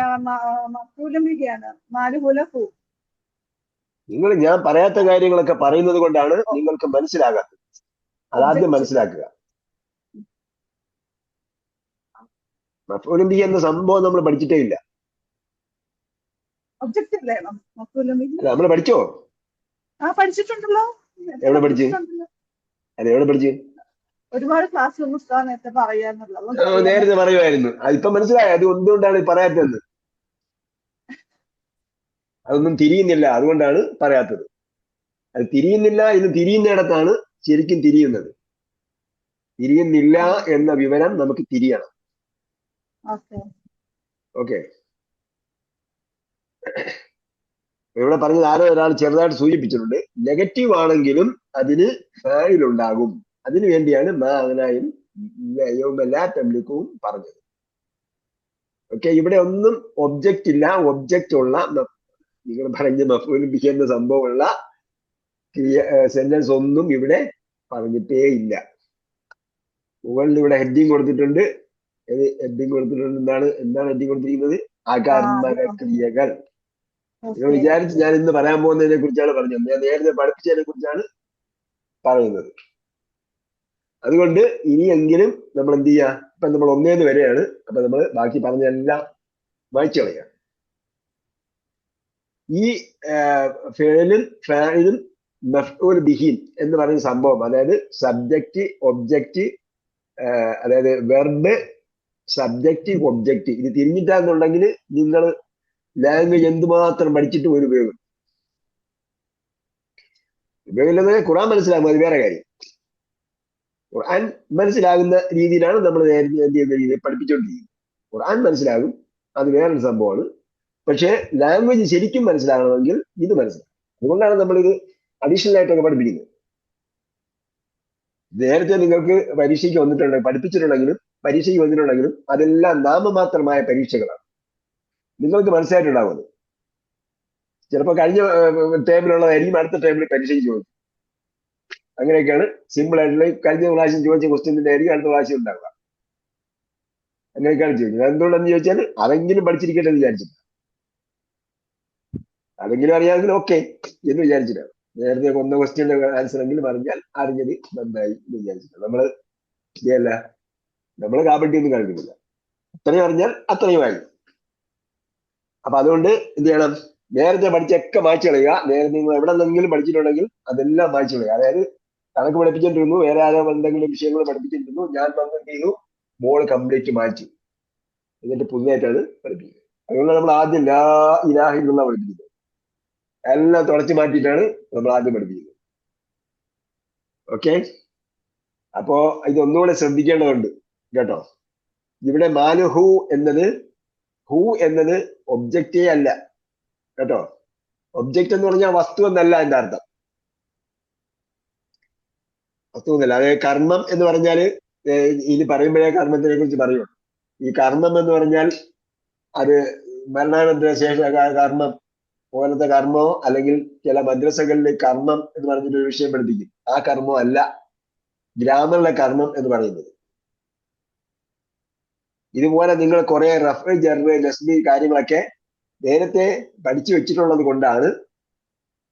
മക്കൂലമികയാണ് മാലുഹൂല പൂ. നിങ്ങൾ ഞാൻ പറയാത്ത കാര്യങ്ങളൊക്കെ പറയുന്നത് കൊണ്ടാണ് നിങ്ങൾക്ക് മനസ്സിലാകാത്തത്. അതാദ്യം ഒബ്ജക്റ്റ് മനസ്സിലാക്കുക. മഫ്ഊലുൻ ബിഹി എന്ന സംഭവം നമ്മൾ പഠിച്ചിട്ടേ ഇല്ല. ഒബ്ജക്റ്റ് അല്ലേ മക്കൂലമിക? അല്ല നമ്മൾ പഠിച്ചോ? പഠിച്ചിട്ടുണ്ടല്ലോ. എവിടെ പഠിച്ചു? അത് എവിടെ പഠിച്ചു? ഒരുപാട് ക്ലാസ് പുസ്തകം നേരത്തെ പറയാന്നുള്ളത്. നേരത്തെ പറയുമായിരുന്നു. അതിപ്പം മനസ്സിലായി അത് എന്തുകൊണ്ടാണ് പറയാത്തത്. അതൊന്നും തിരിയുന്നില്ല, അതുകൊണ്ടാണ് പറയാത്തത്. അത് തിരിയുന്നില്ല, ഇത് തിരിയുന്നിടത്താണ് ശരിക്കും തിരിയുന്നത്. തിരിയുന്നില്ല എന്ന വിവരം നമുക്ക് തിരിയണം. ഓക്കെ, ഇവിടെ പറഞ്ഞത് ആരോ ഒരാൾ ചെറുതായിട്ട് സൂചിപ്പിച്ചിട്ടുണ്ട്. നെഗറ്റീവ് ആണെങ്കിലും അതിന് ഫാഇൽ ഉണ്ടാകും. അതിനു വേണ്ടിയാണ് മാ അഗ്നായും യൗമ ലാ തംലികും പറഞ്ഞത്. ഓക്കെ, ഇവിടെ ഒന്നും ഒബ്ജക്റ്റ് ഇല്ല. ഒബ്ജക്റ്റ് ഉള്ള നിങ്ങൾ പറഞ്ഞ മഫ്ഊലുൻ ബിഹി എന്ന സംഭവമുള്ള സെന്റൻസ് ഒന്നും ഇവിടെ പറഞ്ഞിട്ടേ ഇല്ല. മുകളിൽ ഇവിടെ ഹെഡിങ് കൊടുത്തിട്ടുണ്ട്. ഹെഡിങ് കൊടുത്തിട്ടുണ്ട്. എന്താണ് ഹെഡിങ് കൊടുത്തിരിക്കുന്നത്? അകർമ്മക ക്രിയകൾ. നിങ്ങൾ വിചാരിച്ച് ഞാൻ ഇന്ന് പറയാൻ പോകുന്നതിനെ കുറിച്ചാണ് പറഞ്ഞത്. ഞാൻ നേരത്തെ പഠിപ്പിച്ചതിനെ കുറിച്ചാണ് പറയുന്നത്. അതുകൊണ്ട് ഇനിയെങ്കിലും നമ്മൾ എന്ത് ചെയ്യുക? ഇപ്പൊ നമ്മൾ 1 വരെയാണ്. അപ്പൊ നമ്മൾ ബാക്കി പറഞ്ഞെല്ലാം വായിച്ചു കളയാം. ഈ ഫേലും ഫായിലും മഫ്ഊൽ ബിഹി എന്ന് പറയുന്ന സംഭവം, അതായത് സബ്ജക്റ്റ് ഒബ്ജക്റ്റ്, അതായത് വെർബ് സബ്ജക്റ്റ് ഒബ്ജക്റ്റ്, ഇത് തിരിഞ്ഞിട്ടാന്നുണ്ടെങ്കിൽ നിങ്ങൾ ലാംഗ്വേജ് എന്തുമാത്രം പഠിച്ചിട്ട് ഒരു ഉപയോഗമില്ലെന്ന് ഖുർആൻ മനസ്സിലാകും. അത് വേറെ കാര്യം. ഖുർആൻ മനസ്സിലാകുന്ന രീതിയിലാണ് നമ്മൾ നേരത്തെ എന്ത് ചെയ്യുന്ന രീതിയിൽ പഠിപ്പിച്ചുകൊണ്ടിരിക്കുന്നത്. ഖുർആൻ മനസ്സിലാകും, അത് വേറൊരു സംഭവമാണ്. പക്ഷെ ലാംഗ്വേജ് ശരിക്കും മനസ്സിലാകണമെങ്കിൽ ഇത് മനസ്സിലാകും. അതുകൊണ്ടാണ് നമ്മളിത് അഡീഷണൽ ആയിട്ടൊക്കെ പഠിപ്പിക്കുന്നത്. നേരത്തെ നിങ്ങൾക്ക് പരീക്ഷയ്ക്ക് വന്നിട്ടുണ്ടെങ്കിൽ പഠിപ്പിച്ചിട്ടുണ്ടെങ്കിലും പരീക്ഷയ്ക്ക് വന്നിട്ടുണ്ടെങ്കിലും അതെല്ലാം നാമമാത്രമായ പരീക്ഷകളാണ്. നിങ്ങൾക്ക് മനസ്സിലായിട്ടുണ്ടാവുന്നത് ചിലപ്പോൾ കഴിഞ്ഞ ടേബിളുള്ളതായിരിക്കും അടുത്ത ടേബിളിൽ പരീക്ഷയ്ക്ക് ചോദിക്കും. അങ്ങനെയൊക്കെയാണ് സിമ്പിൾ ആയിട്ടുള്ള കഴിഞ്ഞ പ്രാവശ്യം ചോദിച്ച ക്വസ്റ്റ്യൻ്റെ ആയിരിക്കും അടുത്ത പ്രാവശ്യം ഉണ്ടാവുക. അങ്ങനെയൊക്കെയാണ് ചോദിക്കുന്നത്. എന്തുകൊണ്ടെന്ന് ചോദിച്ചാൽ അതെങ്കിലും പഠിച്ചിരിക്കട്ടെ എന്ന് വിചാരിച്ചിട്ട്, അതെങ്കിലും അറിയാമെങ്കിൽ ഓക്കെ എന്ന് വിചാരിച്ചിട്ടാണ്. നേരത്തെ ഒന്ന് ക്വസ്റ്റ്യന്റെ ആൻസർ എങ്കിലും അറിഞ്ഞാൽ അറിഞ്ഞത് നന്നായി എന്ന് വിചാരിച്ചിട്ടാണ്. നമ്മൾ കാബഡ്ഡിയൊന്നും കളിക്കുന്നില്ല. അത്രയും അറിഞ്ഞാൽ അത്രയും ആയി. അപ്പൊ അതുകൊണ്ട് എന്ത് ചെയ്യണം? നേരത്തെ പഠിച്ചൊക്കെ മായ്ച്ചു കളയുക. നേരത്തെ നിങ്ങൾ എവിടെ നിന്നെങ്കിലും പഠിച്ചിട്ടുണ്ടെങ്കിൽ അതെല്ലാം മായ്ച്ചു കളയുക. അതായത് കണക്ക് പഠിപ്പിച്ചിട്ടിരുന്നു, വേറെ ആരോ എന്തെങ്കിലും വിഷയങ്ങൾ പഠിപ്പിച്ചിട്ടിരുന്നു, ഞാൻ എന്ത് ചെയ്തു? മോള് കംപ്ലീറ്റ് മാറ്റി എന്നിട്ട് പുതുതായിട്ടാണ് പഠിപ്പിക്കുന്നത്. അതുകൊണ്ട് നമ്മൾ ആദ്യം ലാ ഇലാഹ ഇല്ലല്ലാഹ് പഠിപ്പിക്കുന്നത്. എല്ലാം തുടച്ചു മാറ്റിയിട്ടാണ് നമ്മൾ ആദ്യം പഠിപ്പിക്കുന്നത്. ഓക്കെ, അപ്പോ ഇതൊന്നുകൂടെ ശ്രദ്ധിക്കേണ്ടതുണ്ട് കേട്ടോ. ഇവിടെ മാലുഹു എന്നത്, ഹു എന്നത് ഒബ്ജക്റ്റേ അല്ല കേട്ടോ. ഒബ്ജക്റ്റ് എന്ന് പറഞ്ഞാൽ വസ്തു എന്നല്ല എന്റെ അർത്ഥം. വസ്തു എന്നല്ല. അതായത് കർമ്മം എന്ന് പറഞ്ഞാല് ഇനി പറയുമ്പോഴേ കർമ്മത്തിനെ കുറിച്ച് പറയുള്ളൂ. ഈ കർമ്മം എന്ന് പറഞ്ഞാൽ അത് മരണാനന്തര ശേഷ കർമ്മം പോലത്തെ കർമ്മമോ, അല്ലെങ്കിൽ ചില മദ്രസകളിൽ കർമ്മം എന്ന് പറഞ്ഞിട്ടൊരു വിഷയം പഠിപ്പിക്കും. ആ കർമ്മം അല്ല ഗ്രാമറിലെ കർമ്മം എന്ന് പറയുന്നത്. ഇതുപോലെ നിങ്ങൾ കുറെ റഫ്, ജർവ്, നസ്ബി കാര്യങ്ങളൊക്കെ നേരത്തെ പഠിച്ചു വെച്ചിട്ടുള്ളത് കൊണ്ടാണ്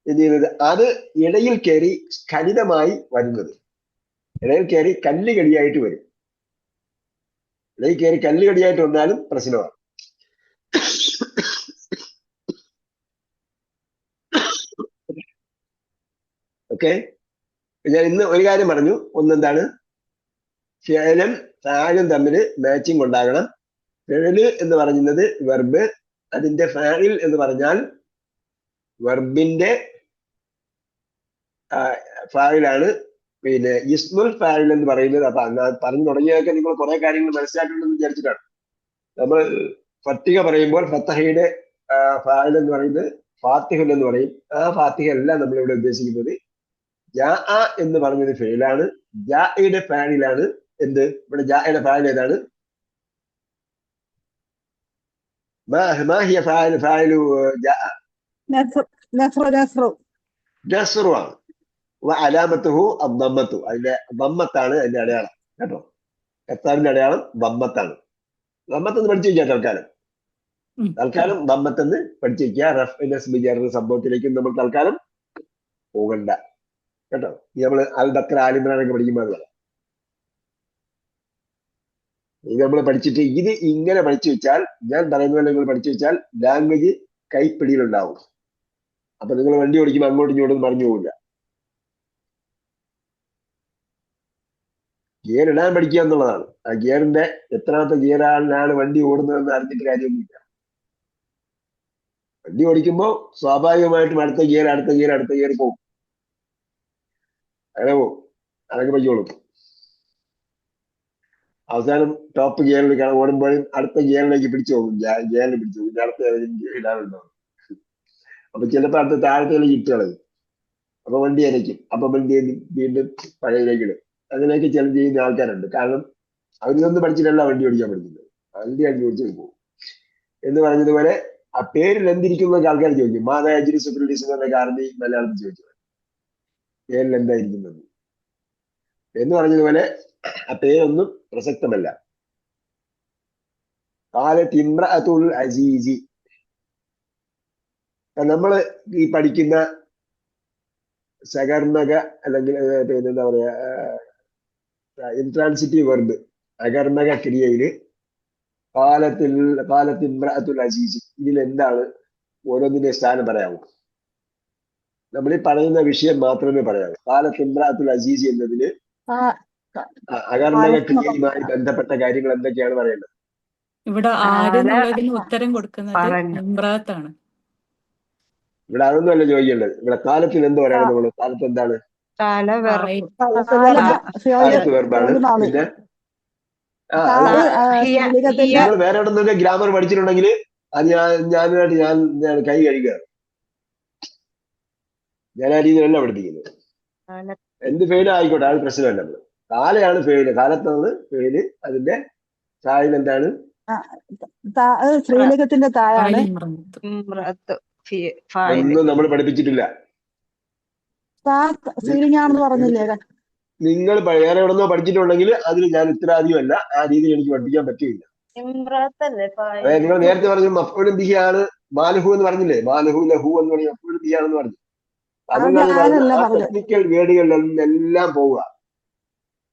എന്ത് ചെയ്യുന്നത്? അത് ഇടയിൽ കയറി സ്ഖലിതമായി വരുന്നത്. ഇടയിൽ കയറി കല്ലുകടിയായിട്ട് വരും. ഇടയിൽ കയറി കല്ലുകടിയായിട്ട് വന്നാലും പ്രശ്നമാണ്. ഓക്കെ, ഞാൻ ഇന്ന് ഒരു കാര്യം പറഞ്ഞു. ഒന്നെന്താണ്? ഫിഅലും ഫാഇലും തമ്മിൽ മാച്ചിങ് ഉണ്ടാകണം. ഫിഅല് എന്ന് പറയുന്നത് വെർബ്, അതിന്റെ ഫാഇൽ എന്ന് പറഞ്ഞാൽ വെർബിന്റെ ഫാഇലാണ്. പിന്നെ ഇസ്മുൽ ഫാഇൽ എന്ന് പറയുന്നത്. അപ്പൊ പറഞ്ഞു തുടങ്ങിയൊക്കെ നിങ്ങൾ കുറെ കാര്യങ്ങൾ മനസ്സിലാക്കുന്നുണ്ടെന്ന് വിചാരിച്ചിട്ടാണ്. നമ്മൾ ഫത്തിഹ പറയുമ്പോൾ ഫത്തഹയുടെ ഫാഇൽ എന്ന് പറയുന്നത് ഫാത്തിഹുൽ എന്ന് പറയും. ആ ഫാത്തിഹ അല്ല നമ്മളിവിടെ ഉദ്ദേശിക്കുന്നത്. ജാ എന്ന് പറഞ്ഞത് ഫെയിലാണ്. ജായുടെ ഫാഇലാണ് എന്ത്? ഇവിടെ ജായുടെ ഫാഇൽ ഏതാണ്? ما هي فاعل جاء നഫ്രു നസ്റുവാണ്. അലാമത്തുഹു അദ്ദമ്മത്തു, അതിന്റെ ദമ്മത്താണ് അതിന്റെ അടയാളം കേട്ടോ. കർത്താവിന്റെ അടയാളം ദമ്മത്താണ്. ദമ്മത്തെന്ന് പഠിച്ചു വയ്ക്കുക തൽക്കാലം ദമ്മത്തെന്ന് പഠിച്ചു വയ്ക്കുക. റഫ് നസ്ബ് ജർ സംഭവത്തിലേക്ക് നമ്മൾ തൽക്കാലം പോകണ്ട കേട്ടോ. നമ്മൾ അൽ ബക്കർ ആലിമ്രാനൊക്കെ പഠിക്കുമ്പോൾ അത് ഇത് നമ്മൾ പഠിച്ചിട്ട് ഇത് ഇങ്ങനെ പഠിച്ചു വെച്ചാൽ, ഞാൻ പറയുന്ന പോലെ നിങ്ങൾ പഠിച്ചു വെച്ചാൽ ലാംഗ്വേജ് കൈപ്പിടിയിലുണ്ടാവും. അപ്പൊ നിങ്ങൾ വണ്ടി ഓടിക്കുമ്പോൾ അങ്ങോട്ടും ഇങ്ങോട്ടും മറിഞ്ഞു പോകില്ല. ഗിയർ ഇടാൻ പഠിക്കുക എന്നുള്ളതാണ്. ആ ഗിയറിന്റെ എത്രാമത്തെ ഗിയറാണ് വണ്ടി ഓടുന്നതെന്ന് അറിഞ്ഞിട്ട് കാര്യമൊന്നുമില്ല. വണ്ടി ഓടിക്കുമ്പോൾ സ്വാഭാവികമായിട്ടും അടുത്ത ഗിയർ പോകും. അങ്ങനെ പോകും, അതൊക്കെ പഠിച്ചോളും. അവസാനം ടോപ്പ് ഗിയറിൽ ഓടുമ്പോഴും അടുത്ത ഗിയറിലേക്ക് പിടിച്ചു പോകും. ഗിയറിൽ പിടിച്ചു പോകും, അടുത്ത ഇടാനുണ്ടാവും. അപ്പൊ ചിലപ്പോൾ അടുത്ത താഴത്തേക്ക് ഇട്ടുകളയും. അപ്പൊ വണ്ടി അനയ്ക്കും. അപ്പൊ വണ്ടി വീണ്ടും പഴയതിലേക്ക് ഇടും. അങ്ങനെയൊക്കെ ചില ചെയ്യുന്ന ആൾക്കാരുണ്ട്. കാരണം അവരിതൊന്നും പഠിച്ചിട്ടല്ല വണ്ടി ഓടിക്കാൻ പഠിക്കുന്നത്. വണ്ടി ഓടിച്ചു പോകും എന്ന് പറഞ്ഞതുപോലെ ആ പേരിൽ എന്തിരിക്കുന്നതൊക്കെ ആൾക്കാർ ചോദിക്കും. മാതാജിരി സുപ്രീഡിസ് എന്ന കാരണി മലയാളത്തിൽ ചോദിച്ചു പേരിൽ എന്തായിരിക്കുന്നത് എന്ന് പറഞ്ഞതുപോലെ ആ പേരൊന്നും പ്രസക്തമല്ല. ഖാലത്ത് ഇംറഅത്തുൽ അസീസി, നമ്മള് ഈ പഠിക്കുന്ന സകർമക അല്ലെങ്കിൽ എന്താ പറയാ ഇൻട്രാൻസിറ്റീവ് വെർബ് അകർമക ക്രിയയില് ഖാലത്ത് ഇംറഅത്തുൽ അസീസി, ഇതിൽ എന്താണ് ഓരോന്നിന്റെ സ്ഥാനം പറയാമോ? നമ്മൾ ഈ പറയുന്ന വിഷയം മാത്രമേ പറയാവൂ. ഖാലത്ത് ഇംറഅത്തുൽ അസീസി എന്നതിന് അകർമക ക്രിയയുമായി ബന്ധപ്പെട്ട കാര്യങ്ങൾ എന്തൊക്കെയാണ് പറയേണ്ടത്? ഇവിടെ ആരെന്നുള്ളതിന് ഉത്തരം കൊടുക്കുന്നത് ഇമ്രാത്താണ്. ഇവിടെ അതൊന്നുമല്ല ചോദിക്കേണ്ടത്. ഇവിടെ കാലത്തിൽ എന്ത് പറയണം നമ്മള്? കാലത്ത് എന്താണ്? കാലത്ത് വെർബാണ്. പിന്നെ നിങ്ങൾ വേറെ എവിടെ നിന്നൊക്കെ ഗ്രാമർ പഠിച്ചിട്ടുണ്ടെങ്കിൽ അത് ഞാനുമായിട്ട് ഞാൻ കൈ കഴുകുകയാണ്. ഞാൻ ആ രീതിയിലല്ല പഠിപ്പിക്കുന്നത്. എന്ത് ഫെയിലും ആയിക്കോട്ടെ, അത് പ്രശ്നമല്ല. നമ്മള് കാലയാണ് ഫെയില്. കാലത്താണ് ഫെയില്. അതിന്റെ സായിൽ എന്താണ്? ശ്രീലേഖത്തിന്റെ തായാണ്. ഒന്നും നമ്മൾ പഠിപ്പിച്ചിട്ടില്ല. സ്ത്രീലിംഗാണെന്ന് പറഞ്ഞില്ലേ? നിങ്ങൾ വേറെ എവിടെന്നോ പഠിച്ചിട്ടുണ്ടെങ്കിൽ അതിൽ ഞാൻ ഉത്തരവാദിയുമല്ല. ആ രീതിയിൽ എനിക്ക് പഠിപ്പിക്കാൻ പറ്റില്ല. അതായത് നിങ്ങൾ നേരത്തെ പറഞ്ഞു മഫ്ഊലുൻ ബിഹിയാണ് മാലുഹു എന്ന് പറഞ്ഞില്ലേ? മാലുഹു ലഹു എന്ന് പറഞ്ഞ മഫ്ഊലുൻ ബിഹിയാണെന്ന് പറഞ്ഞു. അതുകൊണ്ടാണ് പറഞ്ഞത് ആ ടെക്നിക്കൽ വേർഡുകളിലെല്ലാം പോവുക.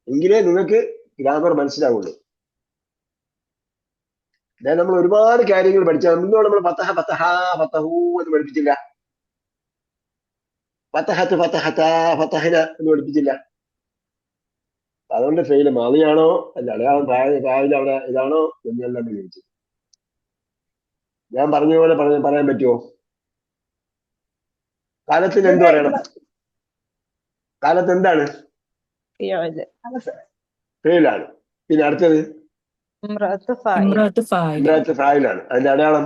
എങ്കിലേ നിങ്ങൾക്ക് ഗ്രാമർ മനസ്സിലാവുള്ളൂ. നമ്മൾ ഒരുപാട് കാര്യങ്ങൾ പഠിച്ചാൽ മുന്നോട്ട് നമ്മൾ ഫതഹു എന്ന് പഠിപ്പിച്ചില്ല. ഫതഹന എന്ന് പഠിപ്പിച്ചില്ല. അതുകൊണ്ട് ഫെയില് മാളിയാണോ അല്ല അടയാളം രാവിലെ അവിടെ ഇതാണോ എന്നെല്ലാം ചോദിച്ചത്. ഞാൻ പറഞ്ഞ പോലെ പറയാൻ പറ്റുമോ? കാലത്തിന് എന്ത് പറയണം? കാലത്ത് എന്താണ്? ഫെയിലാണ്. പിന്നെ അടുത്തത് ഫായിലാണ്. അതിന്റെ അടയാളം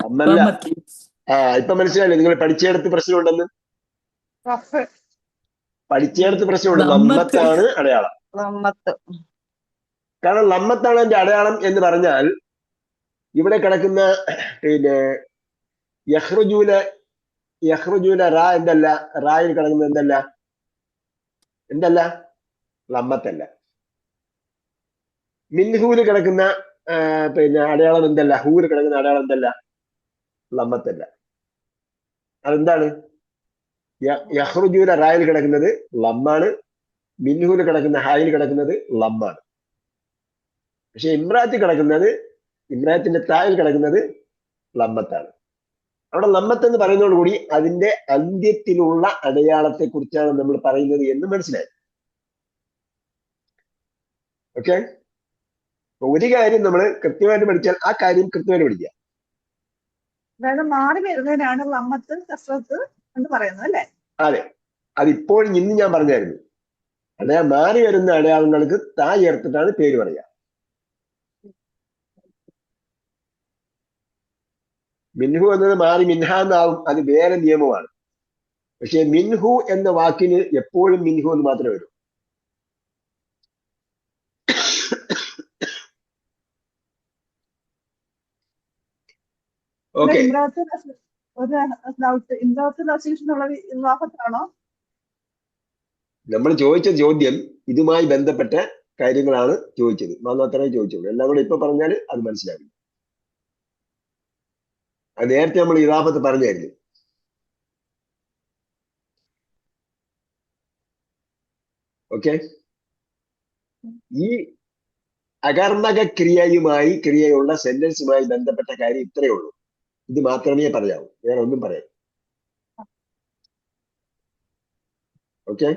അമ്മല്ല. ഇപ്പൊ മനസ്സിലായില്ലേ നിങ്ങൾ പഠിച്ചെടുത്ത് പ്രശ്നമുണ്ടെന്ന്? പഠിച്ചെടുത്ത് പ്രശ്നമുണ്ട്. ലമ്മത്താണ് അടയാളം. കാരണം ലമ്മത്താണ് അതിന്റെ അടയാളം എന്ന് പറഞ്ഞാൽ ഇവിടെ കിടക്കുന്ന പിന്നെ യഹ്റുജൂല റാ എന്തല്ല? റായിൽ കിടക്കുന്നത് എന്തല്ല? ലമ്മത്തല്ല. മിൻഹൂല് കിടക്കുന്ന പിന്നെ അടയാളം എന്തല്ല? ഹൂല് കിടക്കുന്ന അടയാളം എന്തല്ല? ലമ്മത്തല്ല. അതെന്താണ്? യഹ്റുജൂല റായിൽ കിടക്കുന്നത് ലമ്മാണ്. മിൻഹൂല് കിടക്കുന്ന ഹായിൽ കിടക്കുന്നത് ലമ്മാണ്. പക്ഷെ ഇമ്രാത്തിന്റെ തായിൽ കിടക്കുന്നത് ലമ്മത്താണ്. അവിടെ ലമ്മത്ത് എന്ന് പറയുന്നതോടുകൂടി അതിന്റെ അന്ത്യത്തിലുള്ള അടയാളത്തെ കുറിച്ചാണ് നമ്മൾ പറയുന്നത് എന്ന് മനസ്സിലായി. ഓക്കെ, ഒരു കാര്യം നമ്മൾ കൃത്യമായിട്ട് പഠിച്ചാൽ ആ കാര്യം കൃത്യമായിട്ട് പഠിക്കുക. അതായത് മാറി വരുന്നതിനാണ് ലമ്മത്ത് കസ്റത്ത് എന്ന് പറയുന്നത് അല്ലേ? അതെ, അതിപ്പോൾ ഇന്ന് ഞാൻ പറഞ്ഞായിരുന്നു. അതായത് മാറി വരുന്ന അടയാളങ്ങൾക്ക് താ ചേർത്തിട്ടാണ് പേര് പറയുക. മിൻഹു എന്നത് മാറി മിൻഹ എന്നാവും. അത് വേറെ നിയമമാണ്. പക്ഷെ മിൻഹു എന്ന വാക്കിന് എപ്പോഴും മിൻഹു എന്ന് മാത്രമേ വരൂ. ഓക്കെ. ഒരു ഡൗട്ട്, ഇംറാത്തുൽ അസീസ് എന്നുള്ളത് ഇലാഫത്താണോ? നമ്മൾ ചോദിച്ച ചോദ്യം ഇതുമായി ബന്ധപ്പെട്ട കാര്യങ്ങളാണ് ചോദിച്ചത്. മാത്രമേ ചോദിച്ചുള്ളൂ. എല്ലാം കൂടെ ഇപ്പൊ പറഞ്ഞാൽ അത് മനസ്സിലാകും. അത് നേരത്തെ നമ്മൾ ഇലാഫത്ത് പറഞ്ഞായിരുന്നു. ഓക്കെ. ഈ അകർമ്മക ക്രിയയുള്ള സെന്റൻസുമായി ബന്ധപ്പെട്ട കാര്യം ഇത്രയേ ഉള്ളൂ. ഇത് മാത്രമേ പറയാവൂ, വേറെ ഒന്നും പറയാം. ഓക്കെ.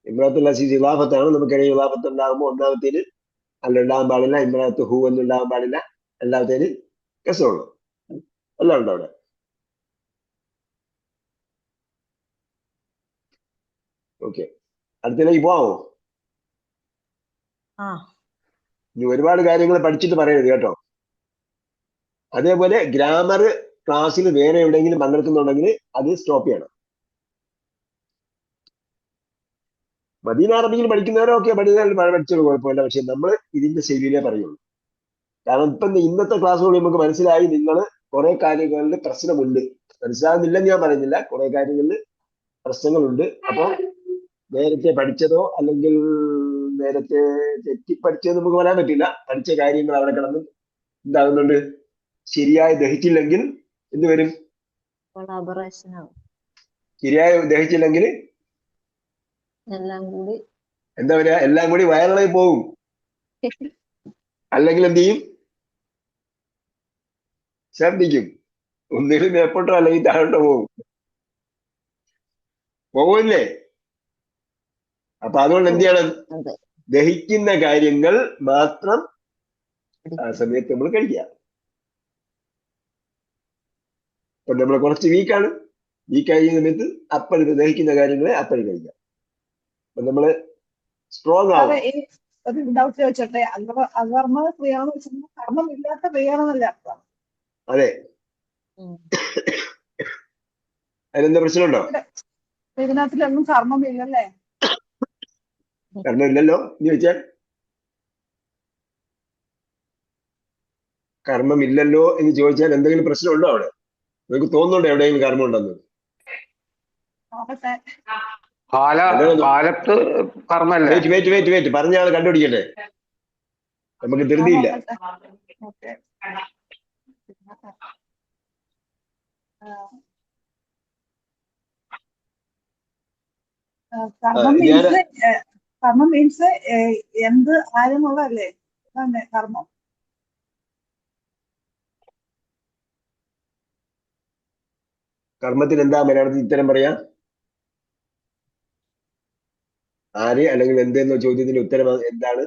ഇമ്രാത്തുൽ അസീസ് ഇലാഫത്താണ്. നമുക്കറിയാം ഇലാഫത്ത് ഉണ്ടാകുമ്പോൾ ഒന്നാമത്തേന് അല്ല ഉണ്ടാകാൻ പാടില്ല, ഇമ്രാത്ത് ഹു എന്ന് ഉണ്ടാകാൻ പാടില്ല. രണ്ടാമത്തേന് കസറുള്ളൂ. എല്ലാം ഉണ്ടോ അവിടെ? ഓക്കെ. അടുത്തതിലേക്ക് പോവാമോ? ആ ഇനി ഒരുപാട് കാര്യങ്ങൾ പഠിച്ചിട്ട് പറയരുത് കേട്ടോ. അതേപോലെ ഗ്രാമർ ക്ലാസ്സിൽ വേറെ എവിടെയെങ്കിലും പങ്കെടുക്കുന്നുണ്ടെങ്കിൽ അത് സ്റ്റോപ്പ് ചെയ്യണം. മദീന അറബിയിൽ പഠിക്കുന്നവരൊക്കെ പഠിച്ചത് കുഴപ്പമില്ല. പക്ഷെ നമ്മൾ ഇതിന്റെ ശൈലിയിലേ പറയുള്ളൂ. കാരണം ഇപ്പം ഇന്നത്തെ ക്ലാസ്സുകളിൽ നമുക്ക് മനസ്സിലായി നിങ്ങൾ കുറെ കാര്യങ്ങളിൽ പ്രശ്നമുണ്ട്. മനസ്സിലാകുന്നില്ലെന്ന് ഞാൻ പറയുന്നില്ല, കുറെ കാര്യങ്ങളിൽ പ്രശ്നങ്ങളുണ്ട്. അപ്പോൾ നേരത്തെ പഠിച്ചതോ അല്ലെങ്കിൽ നേരത്തെ തെറ്റി പഠിച്ചതോ നമുക്ക് പറയാൻ പറ്റില്ല. പഠിച്ച കാര്യങ്ങൾ അവിടെ കിടന്ന് എന്താകുന്നുണ്ട്, ശരിയായി ദഹിച്ചില്ലെങ്കിൽ എന്ത് വരും? കൊളാബറേഷൻ ആവും. ശരിയായി ദഹിച്ചില്ലെങ്കിൽ എല്ലാം കൂടി എന്താ പറയാ, എല്ലാം കൂടി വയറിളകി പോകും. അല്ലെങ്കിൽ എന്ത് ചെയ്യും? ഛർദിക്കും. ഒന്നിനും മേപ്പോട്ടോ അല്ലെങ്കിൽ താഴോട്ടോ പോകില്ലേ? അപ്പൊ അതുകൊണ്ട് എന്ത് ചെയ്യണം? അതെ ദഹിക്കുന്ന കാര്യങ്ങൾ മാത്രം ആ സമയത്ത് നമ്മൾ കഴിക്കുക. അപ്പൊ നമ്മൾ കുറച്ച് വീക്കാണ്. വീക്കായ സമയത്ത് അപ്പഴ് ദഹിക്കുന്ന കാര്യങ്ങളെ അപ്പഴ് കഴിക്കുക. അപ്പൊ നമ്മള് സ്ട്രോങ് ആവും. ഒരു ഡൗട്ട് ചോദിച്ചോട്ടെ, അകർമ്മ ക്രിയാന്ന് വെച്ചാൽ കർമ്മം ഇല്ലാത്ത ക്രിയാണെന്നല്ല അർത്ഥം. അതെ. അതിനെന്താ പ്രശ്നമുണ്ടോ? ഇതിനകത്തിലൊന്നും കർമ്മം ഇല്ലല്ലേ? കർമ്മം ഇല്ലല്ലോ എന്ന് ചോദിച്ചാൽ കർമ്മം ഇല്ലല്ലോ എന്ന് ചോദിച്ചാൽ എന്തെങ്കിലും പ്രശ്നമുണ്ടോ അവിടെ? നിങ്ങൾക്ക് തോന്നുന്നുണ്ടോ എവിടെയെങ്കിലും കർമ്മം ഉണ്ടെന്ന്? കാലത്ത് കർമ്മല്ലേ? വെയിറ്റ് പറഞ്ഞ ആൾ കണ്ടുപിടിക്കട്ടെ. നമുക്ക് ധൃതിയില്ല. കർമ്മം മീൻസ് എന്ത് ആരെന്നുള്ളതല്ലേ കർമ്മം? കർമ്മത്തിന് എന്താ മലയാളത്തിൽ ഉത്തരം പറയാ? ആര് അല്ലെങ്കിൽ എന്തെന്ന ചോദ്യത്തിന്റെ ഉത്തരം എന്താണ്?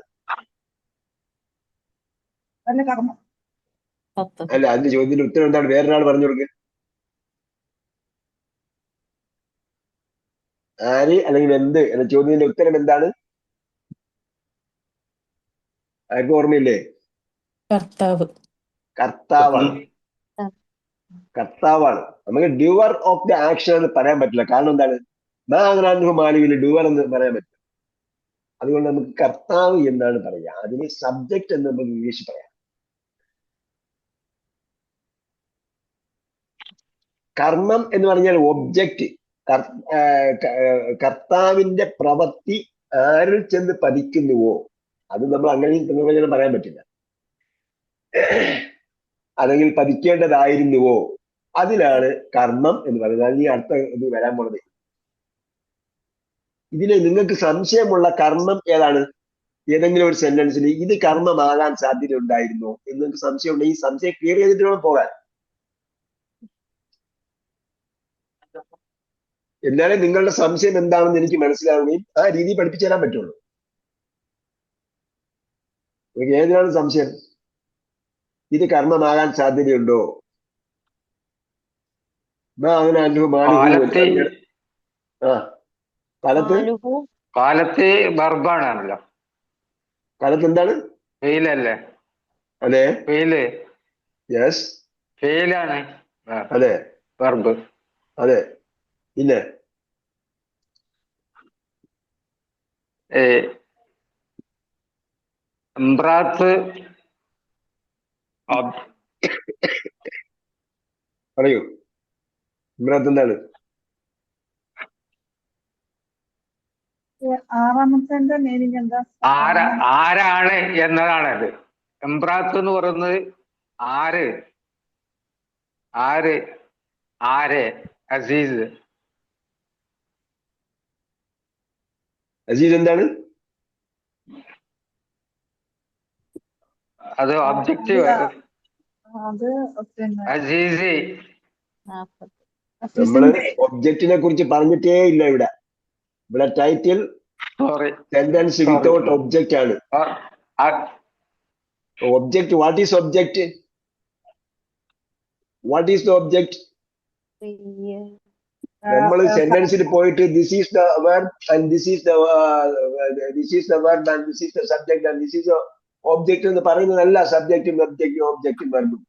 കർമ്മം അല്ല, അതിന്റെ ചോദ്യത്തിന്റെ ഉത്തരം എന്താണ്? വേറൊരാൾ പറഞ്ഞു കൊടുക്കുക. ആര് അല്ലെങ്കിൽ എന്ത് എന്ന ചോദ്യത്തിന്റെ ഉത്തരം എന്താണ്? ആർക്കും ഓർമ്മയില്ലേ? കർത്താവാണ്. നമുക്ക് ഡ്യൂവർ ഓഫ് ദ ആക്ഷൻ എന്ന് പറയാൻ പറ്റില്ല. കാരണം എന്താണ്? മാലിവില് ഡ്യൂവർ എന്ന് പറയാൻ പറ്റില്ല. അതുകൊണ്ട് നമുക്ക് കർത്താവ് എന്നാണ് പറയുക. അതിന് സബ്ജക്റ്റ് എന്ന് നമുക്ക് ഇംഗ്ലീഷ് പറയാം. കർമ്മം എന്ന് പറഞ്ഞാൽ ഒബ്ജക്റ്റ്. കർത്താവിന്റെ പ്രവൃത്തി ആരിൽ ചെന്ന് പതിക്കുന്നുവോ അത് നമ്മൾ അങ്ങനെ നിർവചനം പറയാൻ പറ്റില്ല. അല്ലെങ്കിൽ പതിക്കേണ്ടതായിരുന്നുവോ അതിലാണ് കർമ്മം എന്ന് പറയുന്നത്. ഈ അടുത്ത ഇത് വരാൻ പോണത്. ഇതിൽ നിങ്ങൾക്ക് സംശയമുള്ള കർമ്മം ഏതാണ്? ഏതെങ്കിലും ഒരു സെന്റൻസിൽ ഇത് കർമ്മമാകാൻ സാധ്യത ഉണ്ടായിരുന്നോ എന്ന് നിങ്ങൾക്ക് സംശയം ഉണ്ടെങ്കിൽ ഈ സംശയം ക്ലിയർ ചെയ്തിട്ട് വേണം പോകാൻ. എന്നാലേ നിങ്ങളുടെ സംശയം എന്താണെന്ന് എനിക്ക് മനസ്സിലാവുകയും ആ രീതി പഠിപ്പിച്ചു തരാൻ പറ്റുള്ളൂ. നിങ്ങൾക്ക് ഏതിനാണ് സംശയം? ഇത് കർമ്മമാകാൻ സാധ്യതയുണ്ടോ? കാലത്ത് ബർബാണല്ലോ. കാലത്ത് എന്താണ്? ഫെയിലല്ലേ? അതെ. ഫെയില്. യെസ്, ഫെയിലാണ്. അതെ. ബർബ്. അതെ. പിന്നെ ഇംറാത്ത് പറയൂ. ഇമ്രാത്ത് എന്താണ്? ആറാമത്തെ മീനിങ് എന്താ? ആരാണ് എന്നതാണത്. എംബ്രാത്ത് എന്ന് പറയുന്നത് ആര് ആര് ആരെ അസീസ്. അസീസ് എന്താണ്? അത് ഒബ്ജക്റ്റീവ്. അത് പിന്നെ അസീസി. 40. നമ്മള് അസീസിന്റെ ഒബ്ജക്റ്റിനെ കുറിച്ച് പറഞ്ഞിട്ടേ ഇല്ല ഇവിടെ. ഇവിടെ title sorry. Sentence without object ആണ്. Object, what is object? What is the object? ക്രിയ. നമ്മൾ സെന്റൻസിൽ പോയിട്ട് this is the verb and this is the verb and this is the subject and this is the object എന്ന് പറയുന്നതല്ല സബ്ജക്റ്റും ഒബ്ജക്റ്റും വെർബും.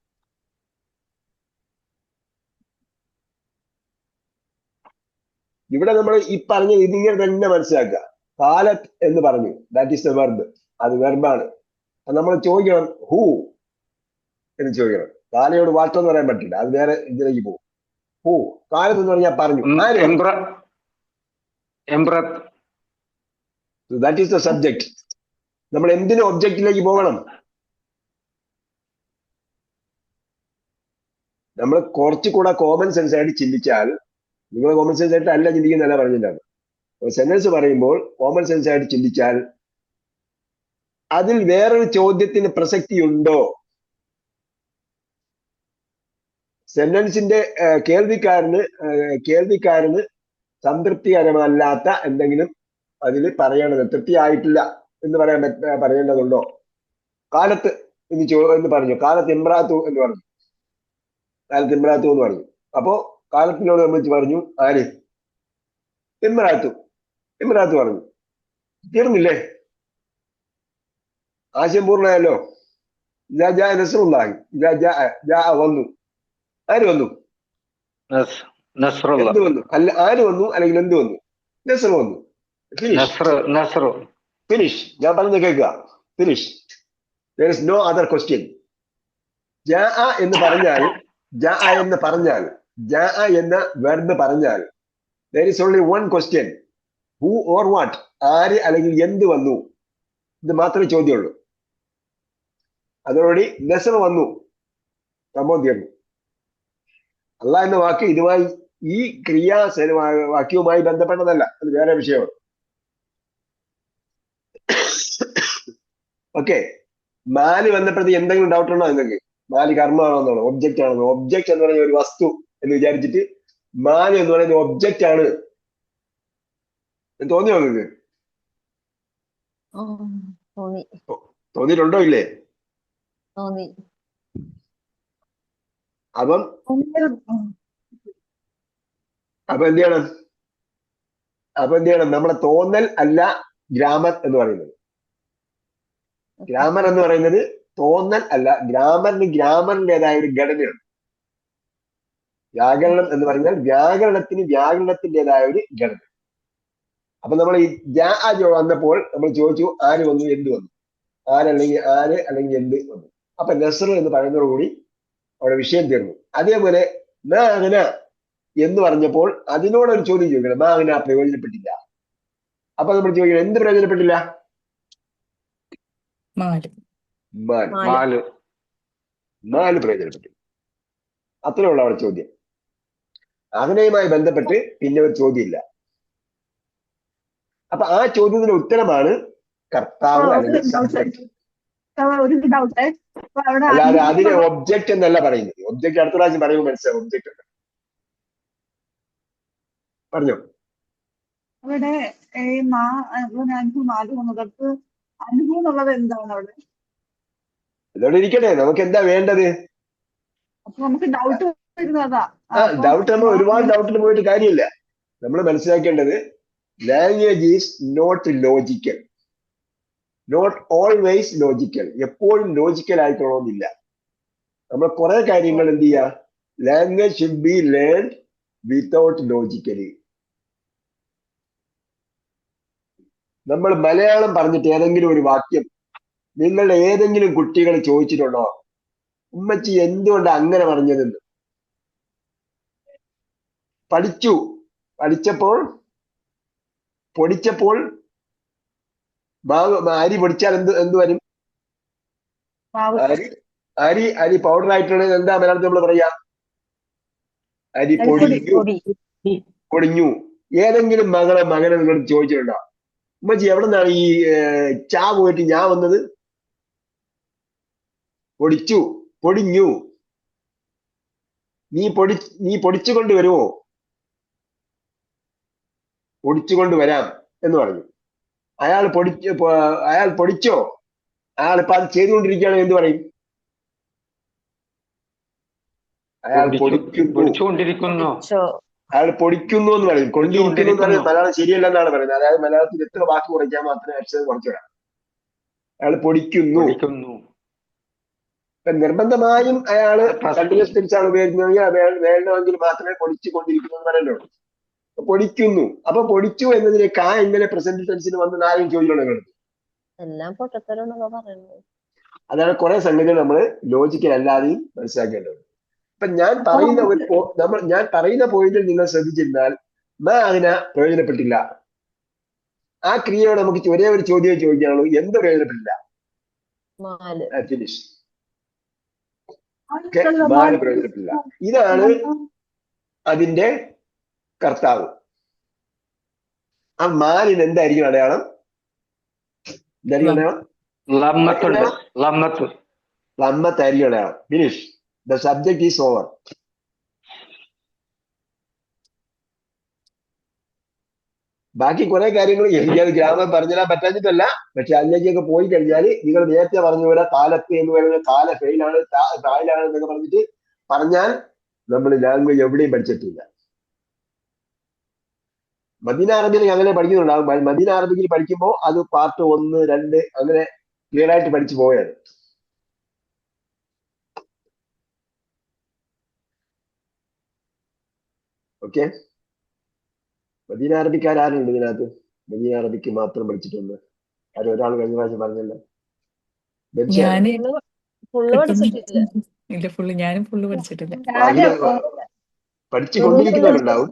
ഇവിടെ നമ്മൾ ഈ പറഞ്ഞത് ഇതിങ്ങനെ തന്നെ മനസ്സിലാക്കുക. കാലത്ത് എന്ന് പറഞ്ഞു, ദാറ്റ് ഈസ് ദ വെർബ്, അത് വെർബാണ്. നമ്മൾ ചോദിക്കണം ഹൂ എന്ന് ചോദിക്കണം. കാലയോട് വാട്ട് എന്ന് പറയാൻ പറ്റില്ല, അത് വേറെ ഇതിലേക്ക് പോകും. ഹൂ, കാലത്ത് എന്ന് പറഞ്ഞാൽ പറഞ്ഞു. That is the subject. നമ്മൾ എന്തിനും ഒബ്ജക്റ്റിലേക്ക് പോകണം. നമ്മൾ കുറച്ചുകൂടെ കോമൺ സെൻസ് ആയിട്ട് ചിന്തിച്ചാൽ, നിങ്ങൾ കോമൺ സെൻസ് ആയിട്ട് അല്ല ചിന്തിക്കുന്നതല്ല പറഞ്ഞിട്ടാണ്. സെന്റൻസ് പറയുമ്പോൾ കോമൺ സെൻസ് ആയിട്ട് ചിന്തിച്ചാൽ അതിൽ വേറൊരു ചോദ്യത്തിന് പ്രസക്തി ഉണ്ടോ? സെന്റൻസിന്റെ കേൾവിക്കാരന് സംതൃപ്തികരമല്ലാത്ത എന്തെങ്കിലും അതിൽ പറയേണ്ടത്, തൃപ്തിയായിട്ടില്ല എന്ന് പറയേണ്ടതുണ്ടോ? കാലത്ത് എന്ന് പറഞ്ഞു, കാലത്ത് ഇമ്രാത്തു എന്ന് പറഞ്ഞു, കാലത്ത് ഇമ്രാത്തു എന്ന് പറഞ്ഞു. അപ്പോ കാലത്തിനോട് നമ്മൾ പറഞ്ഞു ആര്? ഇമ്രാത്തു പറഞ്ഞു. തീർന്നില്ലേ? ആശയം പൂർണ്ണമായല്ലോ. ഇതാ ജാ നസ്റുല്ലാഹി, ഇതാ വന്നു. ആര് വന്നു? എന്ത് വന്നു? അല്ല, ആര് വന്നു അല്ലെങ്കിൽ എന്ത് വന്നു? നസ്ർ വന്നു. ഫിനിഷ്. ഞാൻ പറഞ്ഞു കേൾക്കുക. Finish. there is no other question. ജാ എന്ന് പറഞ്ഞാൽ, ജാ എന്ന വെർബ് പറഞ്ഞാൽ there is only one question, who or what. ആര് അല്ലെങ്കിൽ എന്ത് വന്നു, ഇത് മാത്രമേ ചോദ്യമുള്ളൂ. അതോടുകൂടി നസ്ർ വന്നു, സംഭവം തീർന്നു. അല്ലാഹ് എന്ന വാക്ക് ഇതുമായി ഈ വാക്യവുമായി ബന്ധപ്പെട്ടതല്ല, അത് വേറെ വിഷയമാണ്. ഓക്കെ. മാല് വന്നപ്പോഴത്തേക്ക് എന്തെങ്കിലും ഡൗട്ട് ഉണ്ടോ നിങ്ങൾക്ക്? മാല് കർമ്മമാണെന്നാണോ, ഒബ്ജക്റ്റ് ആണെന്നോ? ഒബ്ജക്റ്റ് എന്ന് പറയുന്ന ഒരു വസ്തു എന്ന് വിചാരിച്ചിട്ട് മാല് എന്ന് പറയുന്നത് ഒബ്ജക്റ്റ് ആണ് തോന്നിയോ നിങ്ങൾക്ക്? തോന്നിയിട്ടുണ്ടോ ഇല്ലേ? തോന്നി. അപ്പം എന്ത് ചെയ്യണം? നമ്മുടെ തോന്നൽ അല്ല ഗ്രാമർ എന്ന് പറയുന്നത്. ഗ്രാമർ എന്ന് പറയുന്നത് തോന്നൽ അല്ല. ഗ്രാമറിന്റേതായ ഒരു ഘടനയുണ്ട്. വ്യാകരണം എന്ന് പറഞ്ഞാൽ വ്യാകരണത്തിന്റേതായ ഒരു ഘടന. അപ്പൊ നമ്മൾ ഈ വന്നപ്പോൾ നമ്മൾ ചോദിച്ചു ആര് വന്നു, എന്ത് വന്നു. ആര് അല്ലെങ്കിൽ എന്ത് വന്നു. അപ്പൊ നസ്ർ എന്ന് പറയുന്നതോടുകൂടി അവിടെ വിഷയം തീർന്നു. അതേപോലെ മാഗ്ന എന്ന് പറഞ്ഞപ്പോൾ അതിനോടൊരു ചോദ്യം ചോദിക്കണം. മാഗ്ന പ്രയോജനപ്പെട്ടില്ല. അപ്പൊ നമ്മൾ ചോദിക്കണം എന്ത് പ്രയോജനപ്പെട്ടില്ല? മാല് പ്രയോജനപ്പെട്ടില്ല. അത്രേ ഉള്ള അവിടെ ചോദ്യം. അഗ്നയുമായി ബന്ധപ്പെട്ട് പിന്നെ ഒരു ചോദ്യമില്ല. അപ്പൊ ആ ചോദ്യത്തിന്റെ ഉത്തരമാണ് കർത്താവ് അല്ലെങ്കിൽ സബ്ജക്ട്. അല്ലാതെ അതിനെ ഒബ്ജക്റ്റ് എന്നല്ല പറയുന്നത്. ഒബ്ജക്റ്റ് അടുത്ത പ്രാവശ്യം പറയുമ്പോൾ മനസ്സിലാവും ഒബ്ജക്റ്റ് എന്ന്. പറഞ്ഞോ. അവിടെ ഈ അനുഭവം എന്നുള്ളത് എന്താണ് അവിടെ? ഇതോടെ ഇരിക്കട്ടെ, നമുക്ക് എന്താ വേണ്ടത്? അപ്പൊ നമുക്ക് ഡൗട്ട് വരുന്നതാ. ഡൗട്ട് നമ്മൾ ഒരുപാട് ഡൗട്ടിന് പോയിട്ട് കാര്യമില്ല. നമ്മൾ മനസ്സിലാക്കേണ്ടത് language is not logical, not always logical. എപ്പോഴും ലോജിക്കൽ ആയിട്ടൊന്നുമില്ല. നമ്മൾ കുറെ കാര്യങ്ങൾ എന്ത് ചെയ്യുക? Language should be learned without logically. നമ്മൾ മലയാളം പറഞ്ഞിട്ട് ഏതെങ്കിലും ഒരു വാക്യം നിങ്ങളുടെ ഏതെങ്കിലും കുട്ടികൾ ചോദിച്ചിട്ടുണ്ടോ, ഉമ്മച്ചി എന്തുകൊണ്ട് അങ്ങനെ പറഞ്ഞതെന്ന്? പഠിച്ചപ്പോൾ പൊടിച്ചപ്പോൾ അരി പൊടിച്ചാൽ എന്ത് വരും? മാവ് അരി പൗഡർ ആയിട്ടുള്ളത് എന്താ മലയാളത്തിൽ നമ്മൾ പറയാ? അരി അരിപ്പൊടി. പൊടിഞ്ഞു. ഏതെങ്കിലും മകനെ നിങ്ങൾ ചോദിച്ചിട്ടുണ്ടോ, ഉമ്മച്ചി എവിടെ നിന്നാണ് ഈ ചാ പോയിട്ട് ഞാൻ വന്നത്? പൊടിഞ്ഞു. നീ പൊടിച്ചുകൊണ്ട് വരുമോ? പൊടിച്ചുകൊണ്ട് വരാം എന്ന് പറഞ്ഞു. അയാൾ പൊടിച്ചോ? അയാൾ ഇപ്പൊ അത് ചെയ്തുകൊണ്ടിരിക്കുകയാണ്, എന്ത് പറയും? അയാൾ പൊടിച്ചുകൊണ്ടിരിക്കുന്നു. അയാൾ പൊടിക്കുന്നു എന്ന് പറയും. കൊണ്ടിരിക്കുന്നു എന്ന് പറയുന്നത് മലയാളം ശരിയല്ല എന്നാണ് പറയുന്നത്. അതായത് മലയാളത്തിൽ എത്ര വാക്ക് കുറയ്ക്കാൻ മാത്രമേ അക്ഷരം കുറച്ചിടാം. അയാൾ പൊടിക്കുന്നു. ഇപ്പൊ നിർബന്ധമായും അയാള് കണ്ടിന്യൂസ് ടെൻസാണ് ഉപയോഗിക്കുന്നതെങ്കിൽ വേണമെങ്കിൽ മാത്രമേ പൊടിച്ചുകൊണ്ടിരിക്കുന്നു എന്ന് പറയുന്നുള്ളൂ. പൊടിക്കുന്നു. അപ്പൊ പൊടിച്ചു എന്നതിന് എങ്ങനെ പ്രസന്റ് ടെൻസിന് വന്ന് ആരും ചോദിക്കണം. എല്ലാം പൊട്ടത്തരം പറയുന്നത്. അതാണ് കുറെ സംഗതികൾ നമ്മൾ ലോജിക്കൽ അല്ലാതെയും മനസ്സിലാക്കേണ്ടത്. ഇപ്പൊ ഞാൻ പറയുന്ന പോയിന്റിൽ നിങ്ങൾ ശ്രദ്ധിച്ചിരുന്നാൽ അതിനെ പ്രയോജനപ്പെട്ടില്ല. ആ ക്രിയയോട് നമുക്ക് ഒരേ ഒരു ചോദ്യം ചോദിക്കാനുള്ളൂ, എന്ത് പ്രയോജനപ്പെട്ടില്ല? ഫിനിഷ്. പ്രയോജനപ്പെട്ടില്ല. ഇതാണ് അതിന്റെ കർത്താവ്. ആ മാലിന് എന്തായിരിക്കും അടയാളം? ലമ്മത്തായിരിക്കും അടയാളം. Finish. The subject is over. ബാക്കി കുറെ കാര്യങ്ങൾ എനിക്കത് ഗ്രാമർ പറഞ്ഞുതരാൻ പറ്റാഞ്ഞിട്ടല്ല, പക്ഷെ അതിലേക്കൊക്കെ പോയി കഴിഞ്ഞാൽ നിങ്ങൾ നേരത്തെ പറഞ്ഞ പോലെ കാലത്ത് എന്ന് പറയുന്നത് കാല ഫെയിലാണ്, തായിലാണ് എന്നൊക്കെ പറഞ്ഞിട്ട് പറഞ്ഞാൽ നമ്മൾ ലാംഗ്വേജ് എവിടെയും പഠിച്ചിട്ടില്ല. മദീന അറബിയിൽ അങ്ങനെ പഠിക്കുന്നുണ്ടാകും. മദീന അറബിയിൽ പഠിക്കുമ്പോൾ അത് പാർട്ട് 1, 2 അങ്ങനെ ക്ലിയർ ആയിട്ട് പഠിച്ചു പോയാണ്. ഓക്കെ. മദീന അറബിക്കാരുണ്ട് ഇതിനകത്ത്? മദീന അറബിക്ക് മാത്രം പഠിച്ചിട്ടുണ്ട് ഒരാൾ കഴിഞ്ഞ പ്രാവശ്യം പറഞ്ഞല്ലോ. ഞാനും ഫുള്ള് പഠിച്ചിട്ടില്ല. പഠിച്ചുകൊണ്ടിരിക്കുന്നവരുണ്ടാവും.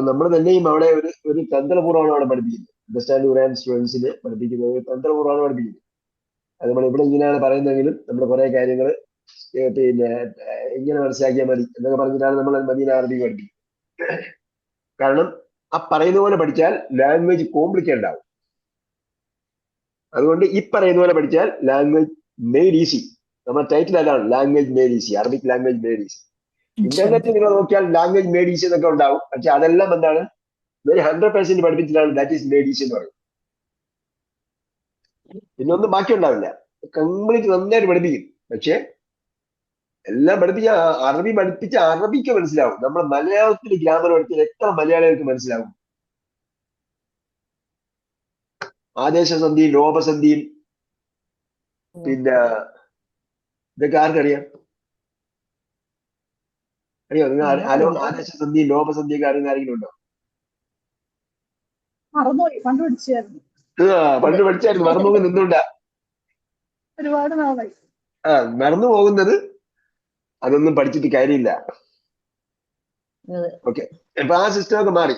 നമ്മൾ തന്നെയും അവിടെ ഒരു തന്ത്രപൂർവ്വമാണ് അവിടെ പഠിപ്പിക്കുന്നത്. അണ്ടർസ്റ്റാൻഡ് ഖുർആൻ സ്റ്റുഡൻസിന് പഠിപ്പിക്കുന്നത് തന്ത്രപൂർവ്വമാണ് പഠിപ്പിക്കുന്നത്. അത് നമ്മൾ ഇവിടെ ഇങ്ങനെയാണ് പറയുന്നതെങ്കിലും നമ്മൾ കുറെ കാര്യങ്ങൾ പിന്നെ ഇങ്ങനെ മനസ്സിലാക്കിയാൽ മതി എന്നൊക്കെ പറഞ്ഞിട്ടാണ് നമ്മൾ മദീന അറബി പഠിപ്പിക്കുന്നത്. കാരണം ആ പറയുന്ന പോലെ പഠിച്ചാൽ ലാംഗ്വേജ് കോംപ്ലിക്കേറ്റഡ് ആവും. അതുകൊണ്ട് ഈ പറയുന്ന പോലെ പഠിച്ചാൽ ലാംഗ്വേജ് മെയ്ഡ് ഈസി. നമ്മുടെ ടൈറ്റിൽ അതാണ്, language made easy, Arabic language made easy. ഇന്റർനെറ്റിൽ നിങ്ങൾ നോക്കിയാൽ ലാംഗ്വേജ് മെയ്ഡ് ഈസി എന്നൊക്കെ ഉണ്ടാവും. പക്ഷെ അതെല്ലാം എന്താണ്, വെരി 100% പഠിപ്പിച്ചിട്ടാണ് ദാറ്റ് ഈസ് മെയ്ഡ് ഈസി എന്ന് പറയും. പിന്നെ ഒന്നും ബാക്കി ഉണ്ടാവില്ല, കംപ്ലീറ്റ് നന്നായിട്ട് പഠിപ്പിക്കും. പക്ഷെ എല്ലാം പഠിപ്പിച്ച അറബിക്ക് മനസ്സിലാവും. നമ്മൾ മലയാളത്തിൽ ഗ്രാമർ പഠിച്ചാൽ എത്ര മലയാളികൾക്ക് മനസ്സിലാവും? ആദേശസന്ധിയും ലോപസന്ധിയും പിന്നെ ഇതൊക്കെ ആർക്കറിയാം? അറിയോ? ആദേശസന്ധിയും ലോപസന്ധിയൊക്കെ ആരെങ്കിലും ഉണ്ടോ? പണ്ട് പഠിച്ചായിരുന്നു. പണ്ട് പഠിച്ചായിരുന്നു. മറന്നുപോകും നിന്നുണ്ടാ. ഒരുപാട് നാളായി. മറന്നു പോകുന്നത് അതൊന്നും പഠിച്ചിട്ട് കാര്യമില്ല. ഓക്കെ. അപ്പൊ ആ സിസ്റ്റം ഒക്കെ മാറി.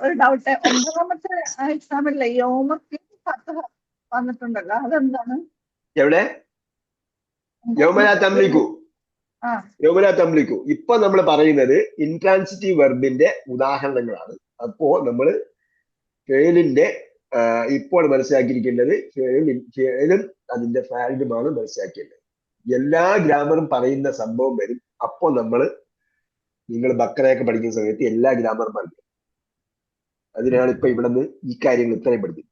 ഒരു ഡൗട്ട്, 9ാമത്തെ എക്സാമിലെ വന്നിട്ടുണ്ടല്ലോ, അതെന്താണ്? എവിടെ? യൗമലാ തംലിക്കു. ഇപ്പൊ നമ്മൾ പറയുന്നത് ഇൻട്രാൻസിറ്റീവ് വെർബിന്റെ ഉദാഹരണങ്ങളാണ്. അപ്പോ നമ്മൾ ഫെയിലിന്റെ ഇപ്പോൾ മനസ്സിലാക്കിയിരിക്കേണ്ടത് ഫെയിലും അതിന്റെ ഫായിലുമാണ് മനസ്സിലാക്കേണ്ടത്. എല്ലാ ഗ്രാമറും പറയുന്ന സംഭവം വരും. അപ്പോ നിങ്ങൾ ബക്കറയൊക്കെ പഠിക്കുന്ന സമയത്ത് എല്ലാ ഗ്രാമറും പഠിക്കും. അതിനാണ് ഇപ്പൊ ഇവിടെ നിന്ന് ഈ കാര്യങ്ങൾ ഇത്രയും പഠിക്കും.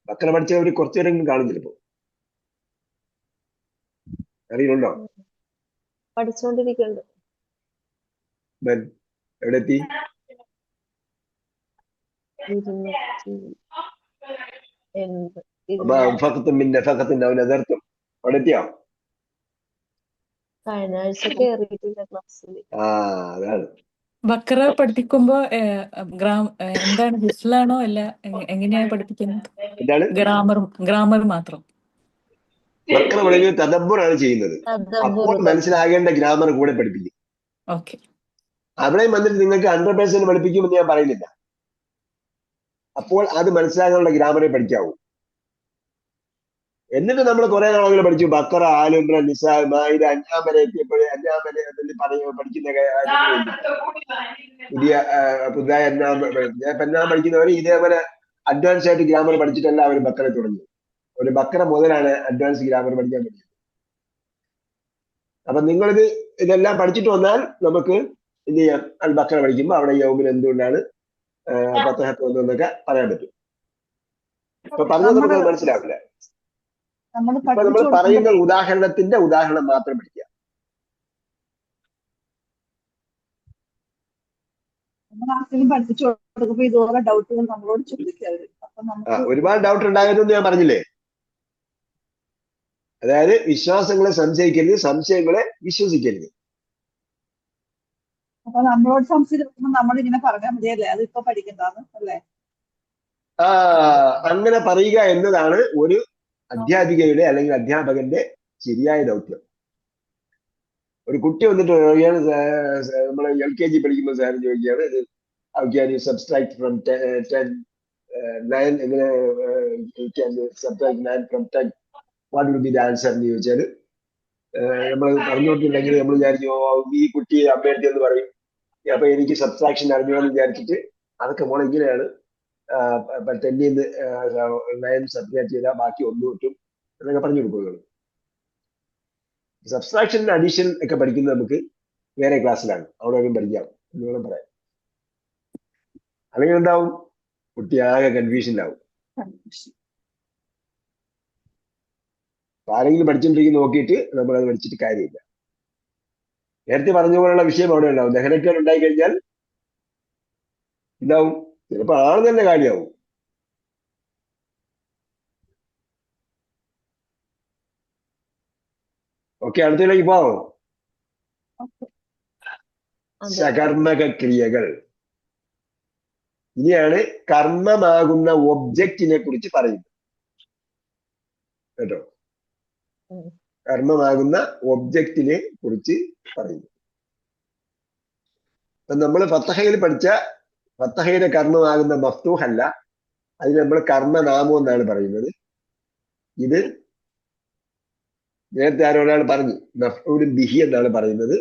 ബക്കറ പഠിച്ചവർ കുറച്ചുപേരെങ്കിലും കാണും ചിലപ്പോ. അറിയുന്നുണ്ടോ? പഠിച്ചുകൊണ്ടിരിക്കുന്നുണ്ട്. എവിടെ എത്തി? അവിടെ എത്തിയോ? കഴിഞ്ഞ ആഴ്ച കേറിയിട്ടില്ല ക്ലാസ്സിൽ. അതാണ്. ബക്കറ പഠിപ്പിക്കുമ്പോ എന്താണ് ഹിസ്ലാണോ അല്ല എങ്ങനെയാണ് പഠിപ്പിക്കുന്നത്? ഗ്രാമർ മാത്രം. ബക്കറ പഠിക്കുന്നത് തദബ്ബുറാണ് ചെയ്യുന്നത്. അപ്പോൾ മനസ്സിലാകേണ്ട ഗ്രാമർ കൂടെ പഠിപ്പിക്കും. ഓക്കെ. അവിടെയും വന്നിട്ട് നിങ്ങൾക്ക് 100% പഠിപ്പിക്കുമെന്ന് ഞാൻ പറയുന്നില്ല. അപ്പോൾ അത് മനസ്സിലാകാനുള്ള ഗ്രാമറെ പഠിക്കാവൂ. എന്നിട്ട് നമ്മൾ കുറെ നാളുകൾ പഠിച്ചു. ബക്കറ, ആലു ഇമ്രാൻ, നിസാ, മാഇദ, അൻആം വരെ എത്തിയപ്പോഴേ പഠിക്കുന്ന പുതിയ അൻആം പഠിക്കുന്നവർ ഇതേപോലെ അഡ്വാൻസ് ആയിട്ട് ഗ്രാമർ പഠിച്ചിട്ടല്ല അവർ ബക്കറ തുടങ്ങി. ഒരു ബക്കറ മുതലാണ് അഡ്വാൻസ് ഗ്രാമർ പഠിക്കാൻ പറ്റുന്നത്. അപ്പൊ നിങ്ങളിത് ഇതെല്ലാം പഠിച്ചിട്ട് വന്നാൽ നമുക്ക് എന്ത് ചെയ്യാം, അൽ ബക്കറ പഠിക്കുമ്പോൾ അവിടെ യൗമിന് എന്തുകൊണ്ടാണ് ഫതഹത്ത് വന്നതെന്നൊക്കെ പറയാൻ പറ്റും. ഇപ്പൊ പറഞ്ഞത് നമുക്ക് മനസ്സിലാവില്ല. ഇപ്പൊ നമ്മൾ പറയുന്ന ഉദാഹരണത്തിന്റെ ഉദാഹരണം മാത്രം പഠിക്കുക. പഠിപ്പിച്ചു കൊടുക്കുമ്പോ ഇതുപോലെ ഡൗട്ടുകൾ നമ്മളോട് ചോദിക്കരുത്. ഒരുപാട് ഡൗട്ട് ഉണ്ടായതെന്ന് ഞാൻ പറഞ്ഞില്ലേ. അതായത് വിശ്വാസങ്ങളെ സംശയിക്കരുത്, സംശയങ്ങളെ വിശ്വസിക്കരുത്. അപ്പൊ നമ്മളോട് സംശയിക്കുമ്പോ നമ്മളിങ്ങനെ പറഞ്ഞാൽ മതിയല്ലേ, അതിപ്പോ പഠിക്കണ്ടാന്ന് അല്ലേ? അങ്ങനെ പറയുക എന്നതാണ് ഒരു അധ്യാപികയുടെ അല്ലെങ്കിൽ അധ്യാപകന്റെ ശരിയായ ദൗത്യം. ഒരു കുട്ടി വന്നിട്ട് പറയുകയാണ്, നമ്മൾ LKG പഠിക്കുമ്പോൾ സാർ ചോദിക്കുകയാണ്, how can you subtract from 10 9 എങ്ങനെ subtract 9 from 10, what will be the answer എന്ന് ചോദിച്ചാൽ നമ്മൾ പറഞ്ഞുകൊണ്ടിട്ടുണ്ടെങ്കിൽ നമ്മൾ വിചാരിക്കും ഈ കുട്ടി അമ്മയെടുത്ത് എന്ന് പറയും. അപ്പൊ എനിക്ക് സബ്സ്ട്രാക്ഷൻ അറിഞ്ഞോന്ന് വിചാരിച്ചിട്ട് അതൊക്കെ മോളെ ഇങ്ങനെയാണ്, 10 9 സബ്ട്രാക്ട് ചെയ്താൽ ബാക്കി 1 കിട്ടും എന്നൊക്കെ പറഞ്ഞു കൊടുക്കുന്നത്. സബ്സ്ട്രാക്ഷൻ അഡീഷൻ ഒക്കെ പഠിക്കുന്നത് നമുക്ക് വേറെ ക്ലാസ്സിലാണ്, അവിടെ ഒന്നും പഠിക്കാം എന്ന് വേണം പറയാം. അല്ലെങ്കിൽ എന്താവും, കുട്ടി ആകെ കൺഫ്യൂഷനിലാവും. ആരെങ്കിലും പഠിച്ചുകൊണ്ടിരിക്കുന്ന നോക്കിയിട്ട് നമ്മളത് പഠിച്ചിട്ട് കാര്യമില്ല. നേരത്തെ പറഞ്ഞ പോലുള്ള വിഷയം അവിടെ ഉണ്ടാവും. ദഹനക്കേട് ഉണ്ടായി കഴിഞ്ഞാൽ ഉണ്ടാവും, ചിലപ്പോൾ ആള് തന്നെ കാര്യമാവും. ഓക്കെ, അടുത്തതിലേക്ക് പോവാമോ? സകർമ്മക ക്രിയകൾ. ഇനിയാണ് കർമ്മമാകുന്ന ഒബ്ജക്റ്റിനെ കുറിച്ച് പറയുന്നത് കേട്ടോ. കർമ്മമാകുന്ന ഒബ്ജക്റ്റിനെ കുറിച്ച് പറയുന്നു. അപ്പൊ നമ്മൾ ഫത്തഹയിൽ പഠിച്ച ഫത്തഹയുടെ കർമ്മമാകുന്ന മഫ്തൂഹ് അല്ല, അതിന് നമ്മൾ കർമ്മനാമം എന്നാണ് പറയുന്നത്. ഇത് നേരത്തെ ഒരാൾ പറഞ്ഞു മഫ്ഊലുൻ ബിഹി എന്നാണ് പറയുന്നത്.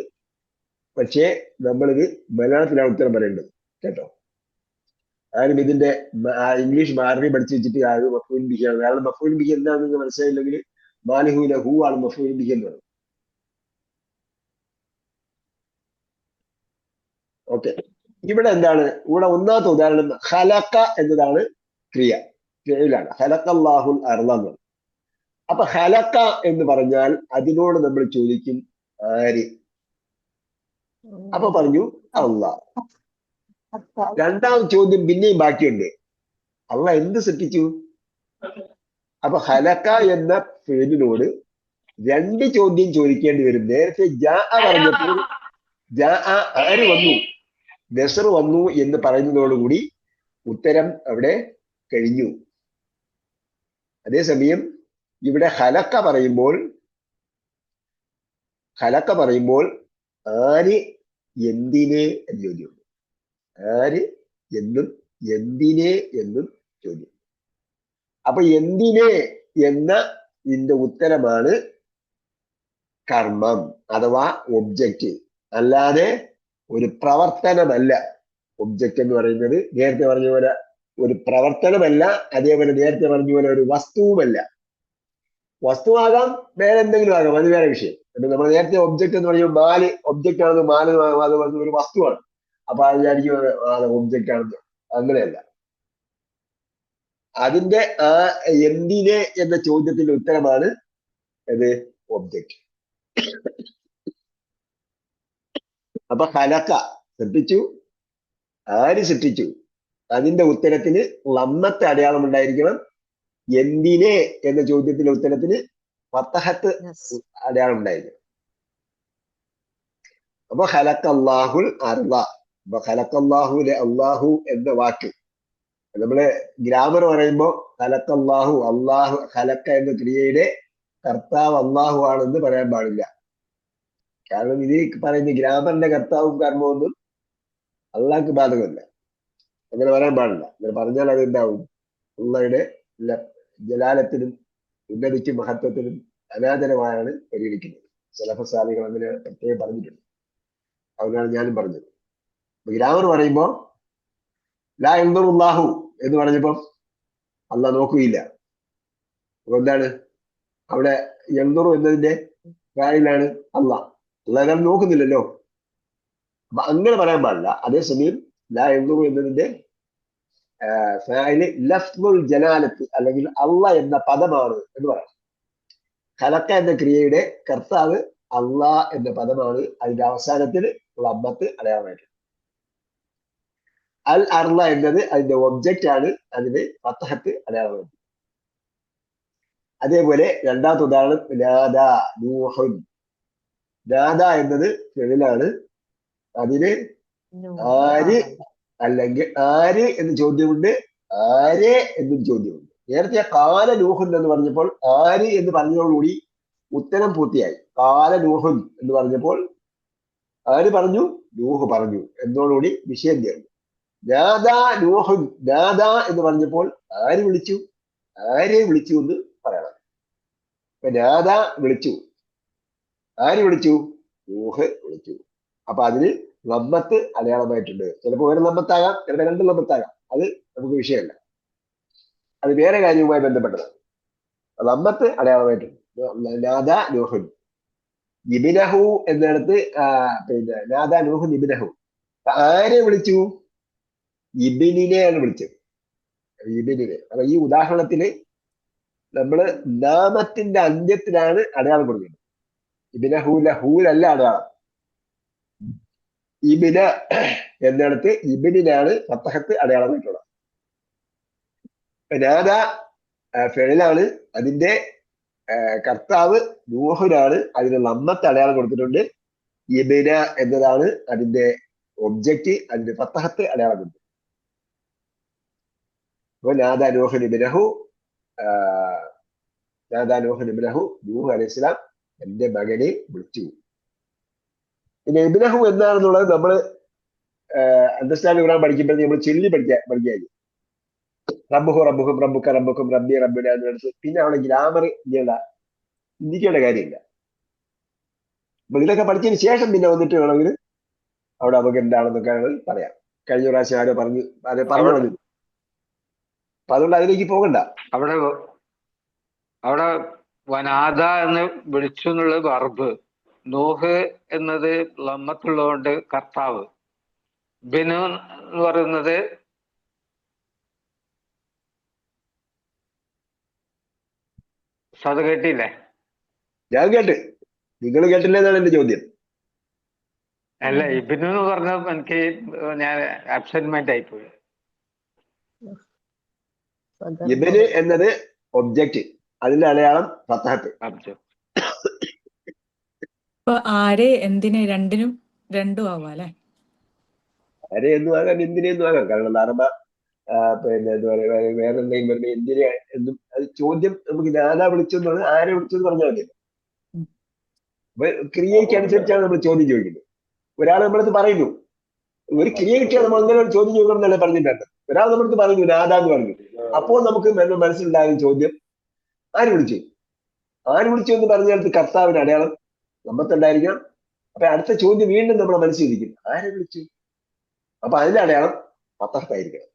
പക്ഷേ നമ്മളിത് മലയാളത്തിലാണ് ഉത്തരം പറയേണ്ടത് കേട്ടോ. ആരും ഇതിന്റെ ഇംഗ്ലീഷ് മാറി പഠിച്ചു വെച്ചിട്ട് ആരും മഫ്ഊലുൻ ബിഹിയാണ്. കാരണം മഫ്ഊലുൻ ബിഹി എന്താണെന്ന് നിങ്ങൾ മനസ്സിലായില്ലെങ്കിൽ മാലിഹു ലഹു ആണ് മഫ്ഊലുൻ ബിഹി എന്ന് പറയുന്നത്. ഓക്കെ, ഇവിടെ എന്താണ്, ഇവിടെ ഒന്നാമത്തെ ഉദാഹരണം ഖലഖ എന്നതാണ് ക്രിയയിലാണ്. ഖലഖല്ലാഹുൽ അർള എന്നാണ്. അപ്പൊ ഖലഖ എന്ന് പറഞ്ഞാൽ അതിനോട് നമ്മൾ ചോദിക്കും ആര്? അപ്പൊ പറഞ്ഞു അള്ളാഹ്. രണ്ടാം ചോദ്യം പിന്നെയും ബാക്കിയുണ്ട്, അള്ളാഹ് എന്ത് സൃഷ്ടിച്ചു? അപ്പൊ ഖലഖ എന്ന പേരിനോട് 2 ചോദ്യം ചോദിക്കേണ്ടി വരും. നേരത്തെ ജാ പറഞ്ഞപ്പോൾ ജാ ആര് വന്നു, നസർ വന്നു എന്ന് പറയുന്നതോടുകൂടി ഉത്തരം അവിടെ കഴിഞ്ഞു. അതേസമയം ഇവിടെ ഖലഖ പറയുമ്പോൾ ആര് എന്തിനെ എന്ന് ചോദ്യമുണ്ട്. ആര് എന്നും എന്തിനെ എന്നും ചോദ്യം. അപ്പൊ എന്തിനെ എന്ന ഇതിന്റെ ഉത്തരമാണ് കർമ്മം അഥവാ ഒബ്ജക്റ്റ്, അല്ലാതെ ഒരു പ്രവർത്തനമല്ല. ഒബ്ജക്റ്റ് എന്ന് പറയുന്നത് നേരത്തെ പറഞ്ഞ പോലെ ഒരു പ്രവർത്തനമല്ല, അതേപോലെ നേരത്തെ പറഞ്ഞ പോലെ ഒരു വസ്തുവുമല്ല. വസ്തുവാകാം, വേറെ എന്തെങ്കിലും ആകാം, അത് വേറെ വിഷയം. അപ്പൊ നമ്മൾ നേരത്തെ ഒബ്ജക്റ്റ് എന്ന് പറയുമ്പോൾ മാല് ഒബ്ജക്റ്റ് ആണെന്ന്, മാല് അത് ഒരു വസ്തുവാണ്. അപ്പൊ അത് വിചാരിക്കും ഒബ്ജക്റ്റ് ആണെന്ന്. അങ്ങനെയല്ല. അതിന്റെ ആ എന്തിനെ എന്ന ചോദ്യത്തിന്റെ ഉത്തരമാണ് അത് ഒബ്ജക്റ്റ്. അപ്പൊ ഖലഖ സൃഷ്ടിച്ചു, ആര് സൃഷ്ടിച്ചു? അതിന്റെ ഉത്തരത്തിന് ലമ്മത്തെ അടയാളം ഉണ്ടായിരിക്കണം. എന്തിനെ എന്ന ചോദ്യത്തിന്റെ ഉത്തരത്തിന് ഫതഹത്ത് അടയാളം ഉണ്ടായിരിക്കണം. അപ്പൊ ഖലഖല്ലാഹുൽ അർള. അപ്പൊ ഖലഖല്ലാഹുലെ അള്ളാഹു എന്ന വാക്ക് നമ്മള് ഗ്രാമർ പറയുമ്പോ ഖലഖല്ലാഹു, അള്ളാഹു ഖലഖ എന്ന ക്രിയയുടെ കർത്താവ് അള്ളാഹു ആണെന്ന് പറയാൻ പാടില്ല. കാരണം ഇത് പറയുന്ന ഗ്രാമറിന്റെ കർത്താവും കർമ്മമൊന്നും അള്ളാഹ്ക്ക് ബാധകമല്ല. അങ്ങനെ പറയാൻ പാടില്ല. അങ്ങനെ പറഞ്ഞാൽ അത് എന്താവും? അള്ളാഹയുടെ ജലാലത്തിനും ഉന്നതിക്കും മഹത്വത്തിനും അനാദരമായാണ് പരിഗണിക്കുന്നത്. സലഫസാലികൾ അങ്ങനെ പ്രത്യേകം പറഞ്ഞിട്ടുണ്ട്. അതുകൊണ്ടാണ് ഞാനും പറഞ്ഞത്. ഗ്രാമർ പറയുമ്പോ ലാ യൻദുറുല്ലാഹു എന്ന് പറഞ്ഞപ്പോ അള്ളാഹ് നോക്കുകയില്ല. അപ്പൊ എന്താണ് അവിടെ യൻദുറു എന്നതിന്റെ കാര്യമാണ് അള്ളാഹ്. അള്ളാഹ് നോക്കുന്നില്ലല്ലോ. അപ്പൊ അങ്ങനെ പറയാൻ പാടില്ല. അതേസമയം ലാ യൻദുറു എന്നതിന്റെ ഫായില് ലഫ്ദുൽ ജലാലത്ത് അല്ലെങ്കിൽ അള്ളാഹ് എന്ന പദമാണ് എന്ന് പറയാം. ഖലഖ എന്ന ക്രിയയുടെ കർത്താവ് അള്ളാഹ് എന്ന പദമാണ്. അതിന്റെ അവസാനത്തിൽ ലമ്മത്ത് അടയാളമായിട്ട്. അൽ അർള എന്നത് അതിന്റെ ഒബ്ജക്റ്റ് ആണ്. അതിന് ഫത്ഹത്ത് അടയാളമായിട്ട്. അതേപോലെ രണ്ടാമത്തെ ഉദാഹരണം നാദ നൂഹുൻ. നാദ എന്നത് ഫിഇലാണ്. അതിന് ആര് അല്ലെങ്കിൽ ആര് എന്ന് ചോദ്യമുണ്ട്, ആരെ എന്നും ചോദ്യമുണ്ട്. നേരത്തെ കാല നൂഹുൻ എന്ന് പറഞ്ഞപ്പോൾ ആര് എന്ന് പറഞ്ഞതോടുകൂടി ഉത്തരം പൂർത്തിയായി. കാല നൂഹുൻ എന്ന് പറഞ്ഞപ്പോൾ ആര് പറഞ്ഞു? നൂഹ് പറഞ്ഞു എന്നോടുകൂടി വിഷയം തീർന്നു. നാദ നൂഹുൻ, നാദ എന്ന് പറഞ്ഞപ്പോൾ ആര് വിളിച്ചു, ആരെ വിളിച്ചു എന്ന് പറയണം. ഇപ്പൊ നാദ വിളിച്ചു, ആര് വിളിച്ചു? നൂഹ് വിളിച്ചു. അപ്പൊ അതിന് ലമ്മത്ത് അടയാളമായിട്ടുണ്ട്. ചിലപ്പോൾ ഒരു ലമ്മത്താകാം, ചിലപ്പോൾ രണ്ട് ലമ്മത്താകാം. അത് നമുക്ക് വിഷയമല്ല. അത് വേറെ കാര്യവുമായി ബന്ധപ്പെട്ടതാണ്. ലമ്മത്ത് അടയാളമായിട്ടുണ്ട്. നാദ നൂഹുൻ ഇബ്നഹു എന്നിടത്ത് പിന്നെ നാദ നൂഹുൻ ഇബ്നഹു. ആരെ വിളിച്ചു? ഇബിനിനെയാണ് വിളിച്ചത്. ഇബിനിനെ. അപ്പൊ ഈ ഉദാഹരണത്തില് നമ്മള് നാമത്തിന്റെ അന്ത്യത്തിലാണ് അടയാളം കൊടുക്കുന്നത്. ഇബിനഹൂല, ഹൂലല്ല അടയാളം. ഇബിന എന്നിടത്ത് ഇബിനാണ് ഫത്തഹത്ത് അടയാളമായിട്ടുള്ളത്. നാദ ഫിഇലാണ്. അതിന്റെ കർത്താവ് നൂഹുനാണ്. അതിന് ലമ്മത്ത് അടയാളം കൊടുത്തിട്ടുണ്ട്. ഇബിന എന്നതാണ് അതിന്റെ ഒബ്ജക്റ്റ്. അതിന്റെ ഫത്തഹത്ത് അടയാളം കൊടുത്തു. അപ്പൊ നാദ നൂഹുൻ ഇബ്നഹു, നാദ നൂഹുൻ ഇബ്നഹു, നൂഹ് അലൈഹിസ്സലാം എന്റെ മകനെ വിളിച്ചു. പിന്നെ ഇബ്നഹു എന്താണെന്നുള്ളത് നമ്മള് അണ്ടർസ്റ്റാൻഡ് ഖുർആൻ പഠിക്കുമ്പോൾ നമ്മൾ ചൊല്ലി പഠിക്കാതെ റബ്ബുഹു റബ്ബുഹും റബ്ബുക റബ്ബുക്കും റബ്ബി റബ്ബുന എന്ന്. പിന്നെ അവിടെ ഗ്രാമർ ചിന്തിക്കേണ്ട കാര്യമില്ല. അപ്പൊ ഇതൊക്കെ പഠിച്ചതിന് ശേഷം പിന്നെ വന്നിട്ട് വേണമെങ്കിൽ അവിടെ നമുക്ക് എന്താണെന്നൊക്കെ പറയാം. കഴിഞ്ഞ പ്രാവശ്യം ആരോ പറഞ്ഞു പറഞ്ഞു. അപ്പൊ അതുകൊണ്ട് അതിലേക്ക് പോകണ്ട. അവിടെ വനാദ എന്ന് വിളിച്ചു എന്നുള്ളത് വർബ്. നൂഹ് എന്നത് ലമ്മത്തുള്ളതുകൊണ്ട് കർത്താവ്. ബിനു എന്ന് പറയുന്നത് അത് കേട്ടില്ലേ? ഞാൻ കേട്ട്, നിങ്ങൾ കേട്ടില്ല എന്നാണ് എന്റെ ചോദ്യം. അല്ല, ഇബിനു എന്ന് പറഞ്ഞത് എനിക്ക് ഞാൻ അബ്സെന്റ്മെന്റ് ആയിപ്പോയി. ഇബിന് എന്നത് ഒബ്ജക്റ്റ്, അതിന്റെ അടയാളം ഫത്തഹത്ത്. അപ്പൊ ആരെ എന്തിനെ രണ്ടിനും രണ്ടും ആവാം അല്ലെ? ആരെ എന്നും ആകാം, എന്തിനെന്നും ആകാം. കാരണം അറബ പിന്നെ എന്താ പറയുക, വേറെ എന്തെങ്കിലും വരുമ്പോ എന്തിനെ എന്നും അത് ചോദ്യം നമുക്ക് നാദാ വിളിച്ചു എന്ന് പറഞ്ഞാൽ ആരെ വിളിച്ചു എന്ന് പറഞ്ഞാൽ മതി. അപ്പൊ ക്രിയയ്ക്ക് അനുസരിച്ചാണ് നമ്മൾ ചോദ്യം ചോദിക്കുന്നത്. ഒരാൾ നമ്മളടുത്ത് പറയുന്നു, ഒരു ക്രിയ കിട്ടിയാൽ നമ്മൾ അങ്ങനെ ഒരു ചോദ്യം ചോദിക്കണം എന്നല്ലേ പറഞ്ഞിട്ടുണ്ട്. ഒരാൾ നമ്മളടുത്ത് പറഞ്ഞു നാദാ എന്ന് പറഞ്ഞു. അപ്പോൾ നമുക്ക് മനസ്സിലുണ്ടാകുന്ന ചോദ്യം ആര് വിളിച്ചു, ആര് വിളിച്ചു എന്ന് പറഞ്ഞാൽ കർത്താവിന് അടയാളം നമ്മത്തുണ്ടായിരിക്കണം. അപ്പൊ അടുത്ത ചോദ്യം വീണ്ടും നമ്മളെ മനസ്സിലിരിക്കും, ആരെ വിളിച്ചു. അപ്പൊ അതിന്റെ അടയാളം ഫത്തഹത്തായിരിക്കണം.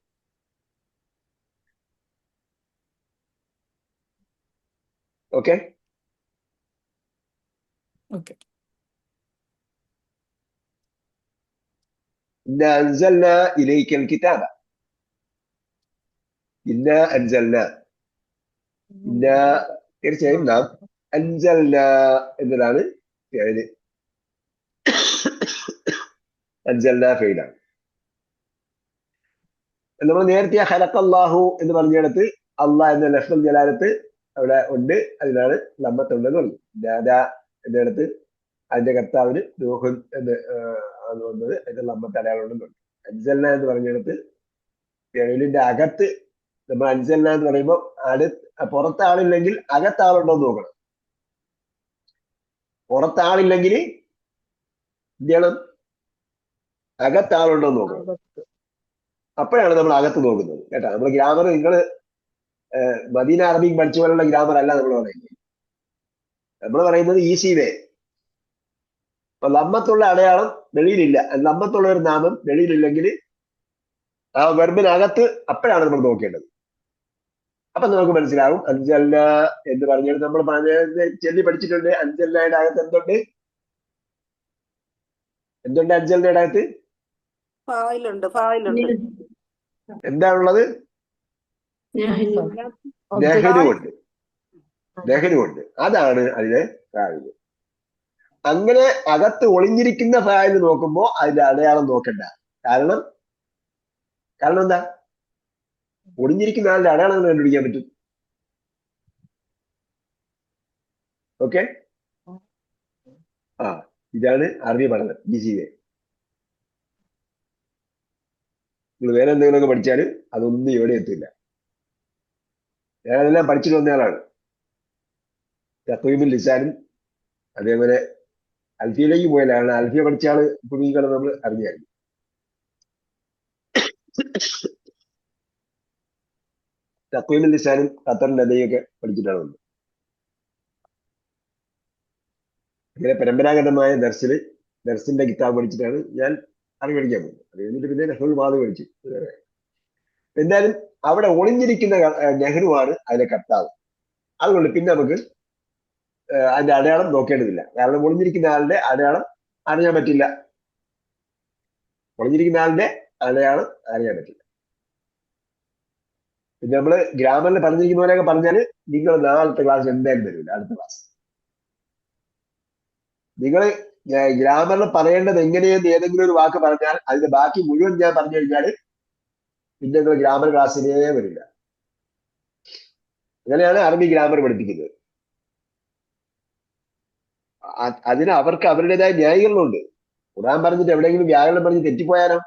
Okay okay. ഇന്നാ അൻസൽനാ ഇലൈക്കൽ കിതാബ. ഇന്നാ അൻസൽനാ, ഇന്നാ തീർച്ചയായും നാം, അൻസൽനാ എന്നതാണ് ഫിഅല്. അൻസൽനാ ഫിഅലാണ്. നമ്മൾ നേരത്തെ ഖലഖല്ലാഹു എന്ന് പറഞ്ഞിടത്ത് അള്ളാഹ് എന്ന ലഫ്ദുൽ ജലാലത്ത് അവിടെ ഉണ്ട്. അതിനാണ് ലമ്മത്തുണ്ടെന്ന് പറഞ്ഞു. നാദ എന്നിടത്ത് അതിന്റെ കർത്താവിന് നൂഹുൻ എന്ന് ആണ് വന്നത്. അതിന്റെ ലമ്മത്ത് അടയാളം ഉണ്ടെന്ന് പറഞ്ഞു. അൻസൽന എന്ന് പറഞ്ഞിടത്ത് ഫിഅലിന്റെ അകത്ത് നമ്മൾ അൻസൽന എന്ന് പറയുമ്പോൾ പുറത്ത് ആളില്ലെങ്കിൽ അകത്ത് ആളുണ്ടോ എന്ന് നോക്കണം. പുറത്താളില്ലെങ്കിൽ എന്ത് ചെയ്യണം? അകത്താളുണ്ടോ എന്ന് നോക്കണം. അകത്ത്. അപ്പോഴാണ് നമ്മൾ അകത്ത് നോക്കുന്നത് കേട്ടോ. നമ്മൾ ഗ്രാമർ നിങ്ങൾ മദീന അറബിക് പഠിച്ച പോലുള്ള ഗ്രാമർ അല്ല നമ്മൾ പറയുന്നത്. നമ്മൾ പറയുന്നത് ഈസി വേ. അപ്പൊ നമ്മത്തുള്ള അടയാളം വെളിയിലില്ല, നമ്മത്തുള്ള ഒരു നാമം വെളിയിലില്ലെങ്കിൽ ആ വെർബിനകത്ത് അപ്പോഴാണ് നമ്മൾ നോക്കേണ്ടത്. അപ്പൊ നമുക്ക് മനസ്സിലാവും. അൻജൽന എന്ന് പറഞ്ഞാൽ നമ്മൾ ചെല്ലി പഠിച്ചിട്ടുണ്ട്. അൻജൽനയുടെ അകത്ത് എന്തുണ്ട്? എന്തുണ്ട് അൻജൽനയുടെ അകത്ത്? എന്താണുള്ളത്? നെഹ്റുണ്ട്. നെഹ്റുണ്ട്. അതാണ് അതിലെ ഫായില്. അങ്ങനെ അകത്ത് ഒളിഞ്ഞിരിക്കുന്ന ഫായില് നോക്കുമ്പോ അതിന്റെ അടയാളം നോക്കണ്ട. കാരണം എന്താ? ഒളിഞ്ഞിരിക്കുന്ന ആളുടെ അടയാളം കണ്ടുപിടിക്കാൻ പറ്റും. ഓക്കെ, ഇതാണ് അറബി പഠനം. Easy way. നിങ്ങൾ വേറെ എന്തെങ്കിലുമൊക്കെ പഠിച്ചാൽ അതൊന്നും എവിടെ എത്തില്ല. ഞാനതെല്ലാം പഠിച്ചിട്ട് വന്നയാളാണ്. തഖ്വീമുൽ ലിസാനും അതേപോലെ അൽഫിയയിലേക്ക് പോയാലാണ്. അൽഫിയ പഠിച്ച ആള് കുടുങ്ങിക്കളെ നമ്മൾ അറിഞ്ഞായിരുന്നു. തഖ്വീമുൽ ലിസാനും ഖത്തറിന്റെ അതയൊക്കെ പഠിച്ചിട്ടാണ് വന്നത്. അങ്ങനെ പരമ്പരാഗതമായ ദർസിന്റെ കിതാബ് പഠിച്ചിട്ടാണ് ഞാൻ അറിവ് പഠിക്കാൻ പോകുന്നത്. അത് കഴിഞ്ഞിട്ട് പിന്നെ നെഹ്റു വാദ് പഠിച്ചു. എന്തായാലും അവിടെ ഒളിഞ്ഞിരിക്കുന്ന നെഹ്റുവാണ് അതിലെ കർത്താവ്. അതുകൊണ്ട് പിന്നെ നമുക്ക് അതിന്റെ അടയാളം നോക്കേണ്ടതില്ല. കാരണം ഒളിഞ്ഞിരിക്കുന്ന ആളുടെ അടയാളം അറിയാൻ പറ്റില്ല. ഒളിഞ്ഞിരിക്കുന്ന ആളുടെ അടയാളം അറിയാൻ പറ്റില്ല. പിന്നെ നമ്മള് ഗ്രാമറിൽ പറഞ്ഞിരിക്കുന്ന പോലെയൊക്കെ പറഞ്ഞാല് നിങ്ങൾ നാളത്തെ ക്ലാസ് എന്തായാലും വരില്ല. അടുത്ത ക്ലാസ് നിങ്ങൾ ഗ്രാമറിൽ പറയേണ്ടത് എങ്ങനെയെന്ന് ഏതെങ്കിലും ഒരു വാക്ക് പറഞ്ഞാൽ അതിന്റെ ബാക്കി മുഴുവൻ ഞാൻ പറഞ്ഞു കഴിഞ്ഞാൽ പിന്നെ നിങ്ങൾ ഗ്രാമർ ക്ലാസ്സിലേ വരില്ല. അങ്ങനെയാണ് അറബി ഗ്രാമർ പഠിപ്പിക്കുന്നത്. അതിന് അവർക്ക് അവരുടേതായ ന്യായീകരണമുണ്ട്. ഖുർആൻ പറഞ്ഞിട്ട് എവിടെയെങ്കിലും വ്യാകരണം പറഞ്ഞ് തെറ്റിപ്പോയാലോ?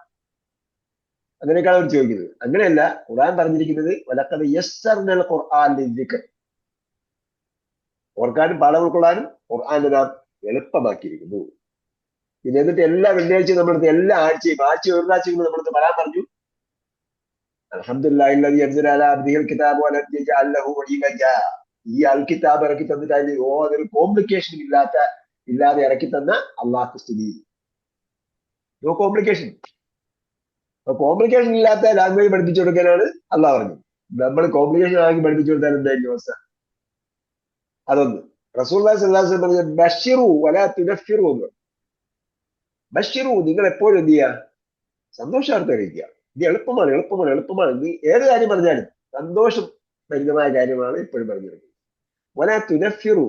അങ്ങനെയൊക്കെയാണ് അവർ ചോദിക്കുന്നത്. അങ്ങനെയല്ല, ഖുർആൻ പറഞ്ഞിരിക്കുന്നത് വലഖദ് യസ്സർനൽ ഖുർആൻ ലിദ്ദിക്ർ. ഓർക്കാനും പാഠം ഉൾക്കൊള്ളാനും ഖുർആൻ നാം എളുപ്പമാക്കിയിരിക്കുന്നു. പിന്നെ എന്നിട്ട് എല്ലാ വെള്ളിയാഴ്ചയും നമ്മളടുത്ത് എല്ലാ ആഴ്ചയും ഒരു പ്രാവശ്യം നമ്മളടുത്ത് പറയാൻ പറഞ്ഞു. അൽഹംദുലില്ലാഹി അല്ലദീ അൻസല അലാ അബ്ദിഹിൽ കിതാബ വലം യജഅൽ ലഹു ഇവജ. ഈ അൽ കിതാബ് ഇറക്കി തന്നിട്ട് അതിന് യാതൊരു കോംപ്ലിക്കേഷനും ഇല്ലാതെ ഇറക്കി തന്ന അള്ളാഹു സ്തുതി. No complication. അപ്പൊ കോംപ്ലിക്കേഷൻ ഇല്ലാത്ത ലാംഗ്വേജ് പഠിപ്പിച്ചു കൊടുക്കാനാണ് അള്ളാഹ് പറഞ്ഞത്. നമ്മൾ കോംപ്ലിക്കേഷൻ ആക്കി പഠിപ്പിച്ചു കൊടുത്താൽ എന്തായിരിക്കും അവസ്ഥ? അതൊന്ന്. റസൂലുള്ളാഹി സ്വല്ലല്ലാഹു അലൈഹി വസല്ലം പറഞ്ഞ ബശ്ശിറു വലാ തുനഫിറു എന്ന് പറഞ്ഞു. ബശ്ശിറു, നിങ്ങൾ എപ്പോഴും എന്ത് ചെയ്യുക? സന്തോഷാർത്ഥം അറിയിക്കുക. ഇത് എളുപ്പമാണ്. നീ ഏത് കാര്യം പറഞ്ഞാലും സന്തോഷം ഭരിതമായ കാര്യമാണ് എപ്പോഴും പറഞ്ഞിരിക്കുന്നത്. വലാ തുനഫിറു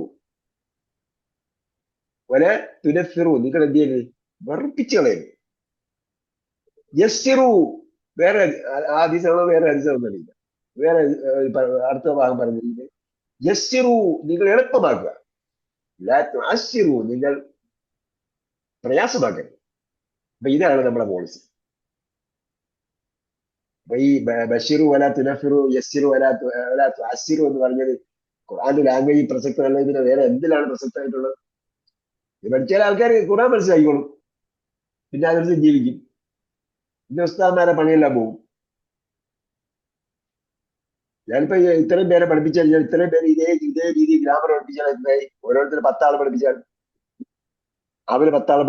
നിങ്ങൾ എന്ത് ചെയ്യരുത്? വെറുപ്പിച്ച് കളയരുത്. യസ്സിറു, വേറെ ഹദീസാണോ വേറെ ഹദീസാണോ അറിയില്ല, വേറെ അടുത്ത ഭാഗം പറഞ്ഞിരിക്കുന്നത് യസ്സിറു, നിങ്ങൾ എളുപ്പമാക്കുക. ലാ തുഅസ്സിറു, നിങ്ങൾ പ്രയാസമാക്കരുത്. അപ്പൊ ഇതാണ് നമ്മുടെ പോളിസി. അപ്പൊ ഈ ബഷീറു വലാ തുനഫിറു യസ്സിറു വലാ തുഅസ്സിറു എന്ന് പറഞ്ഞത് ഖുർആന്റെ ലാംഗ്വേജ് പ്രസക്തമല്ല. ഇതിന് വേറെ എന്തിലാണ് പ്രസക്തമായിട്ടുള്ളത്? ഇത് പഠിച്ചാൽ ആൾക്കാർ ഖുർആൻ മനസ്സിലാക്കിക്കോളും. പിന്നെ അതനുസരിച്ച് ജീവിക്കും. പിന്നെ ഉസ്താദ്മാരെ പണിയെല്ലാം പോകും. ഞാനിപ്പോ ഇത്രയും പേരെ പഠിപ്പിച്ചു കഴിഞ്ഞാൽ, ഇത്രയും പേര് ഇതേ രീതി ഗ്രാമർ പഠിപ്പിച്ചാൽ എന്തായി? ഓരോരുത്തർ 10 ആളെ പഠിപ്പിച്ചാൽ, അവര് 10 ആളെ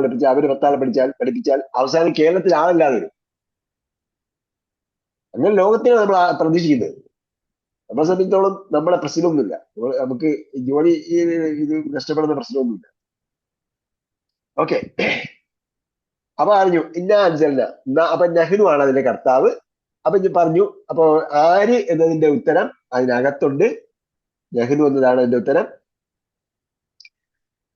പഠിപ്പിച്ചാൽ അവസാനം കേരളത്തിൽ ആളില്ലാതെ വരും. അങ്ങനെ ലോകത്തിലാണ് നമ്മൾ പ്രതീക്ഷിക്കുന്നത്. നമ്മളെ സംബന്ധിച്ചോളം നമ്മുടെ പ്രശ്നമൊന്നുമില്ല. നമുക്ക് ജോലി ഇത് നഷ്ടപ്പെടുന്ന പ്രശ്നമൊന്നുമില്ല. ഓക്കെ, അപ്പൊ അറിഞ്ഞു ഇന്ന അൻസൽന. അപ്പൊ നഹ്നു ആണ് അതിന്റെ കർത്താവ്. അപ്പൊ ഞാൻ പറഞ്ഞു, അപ്പൊ ആര് എന്നതിന്റെ ഉത്തരം അതിനകത്തുണ്ട്. നഹ്നു എന്നതാണ് അതിന്റെ ഉത്തരം.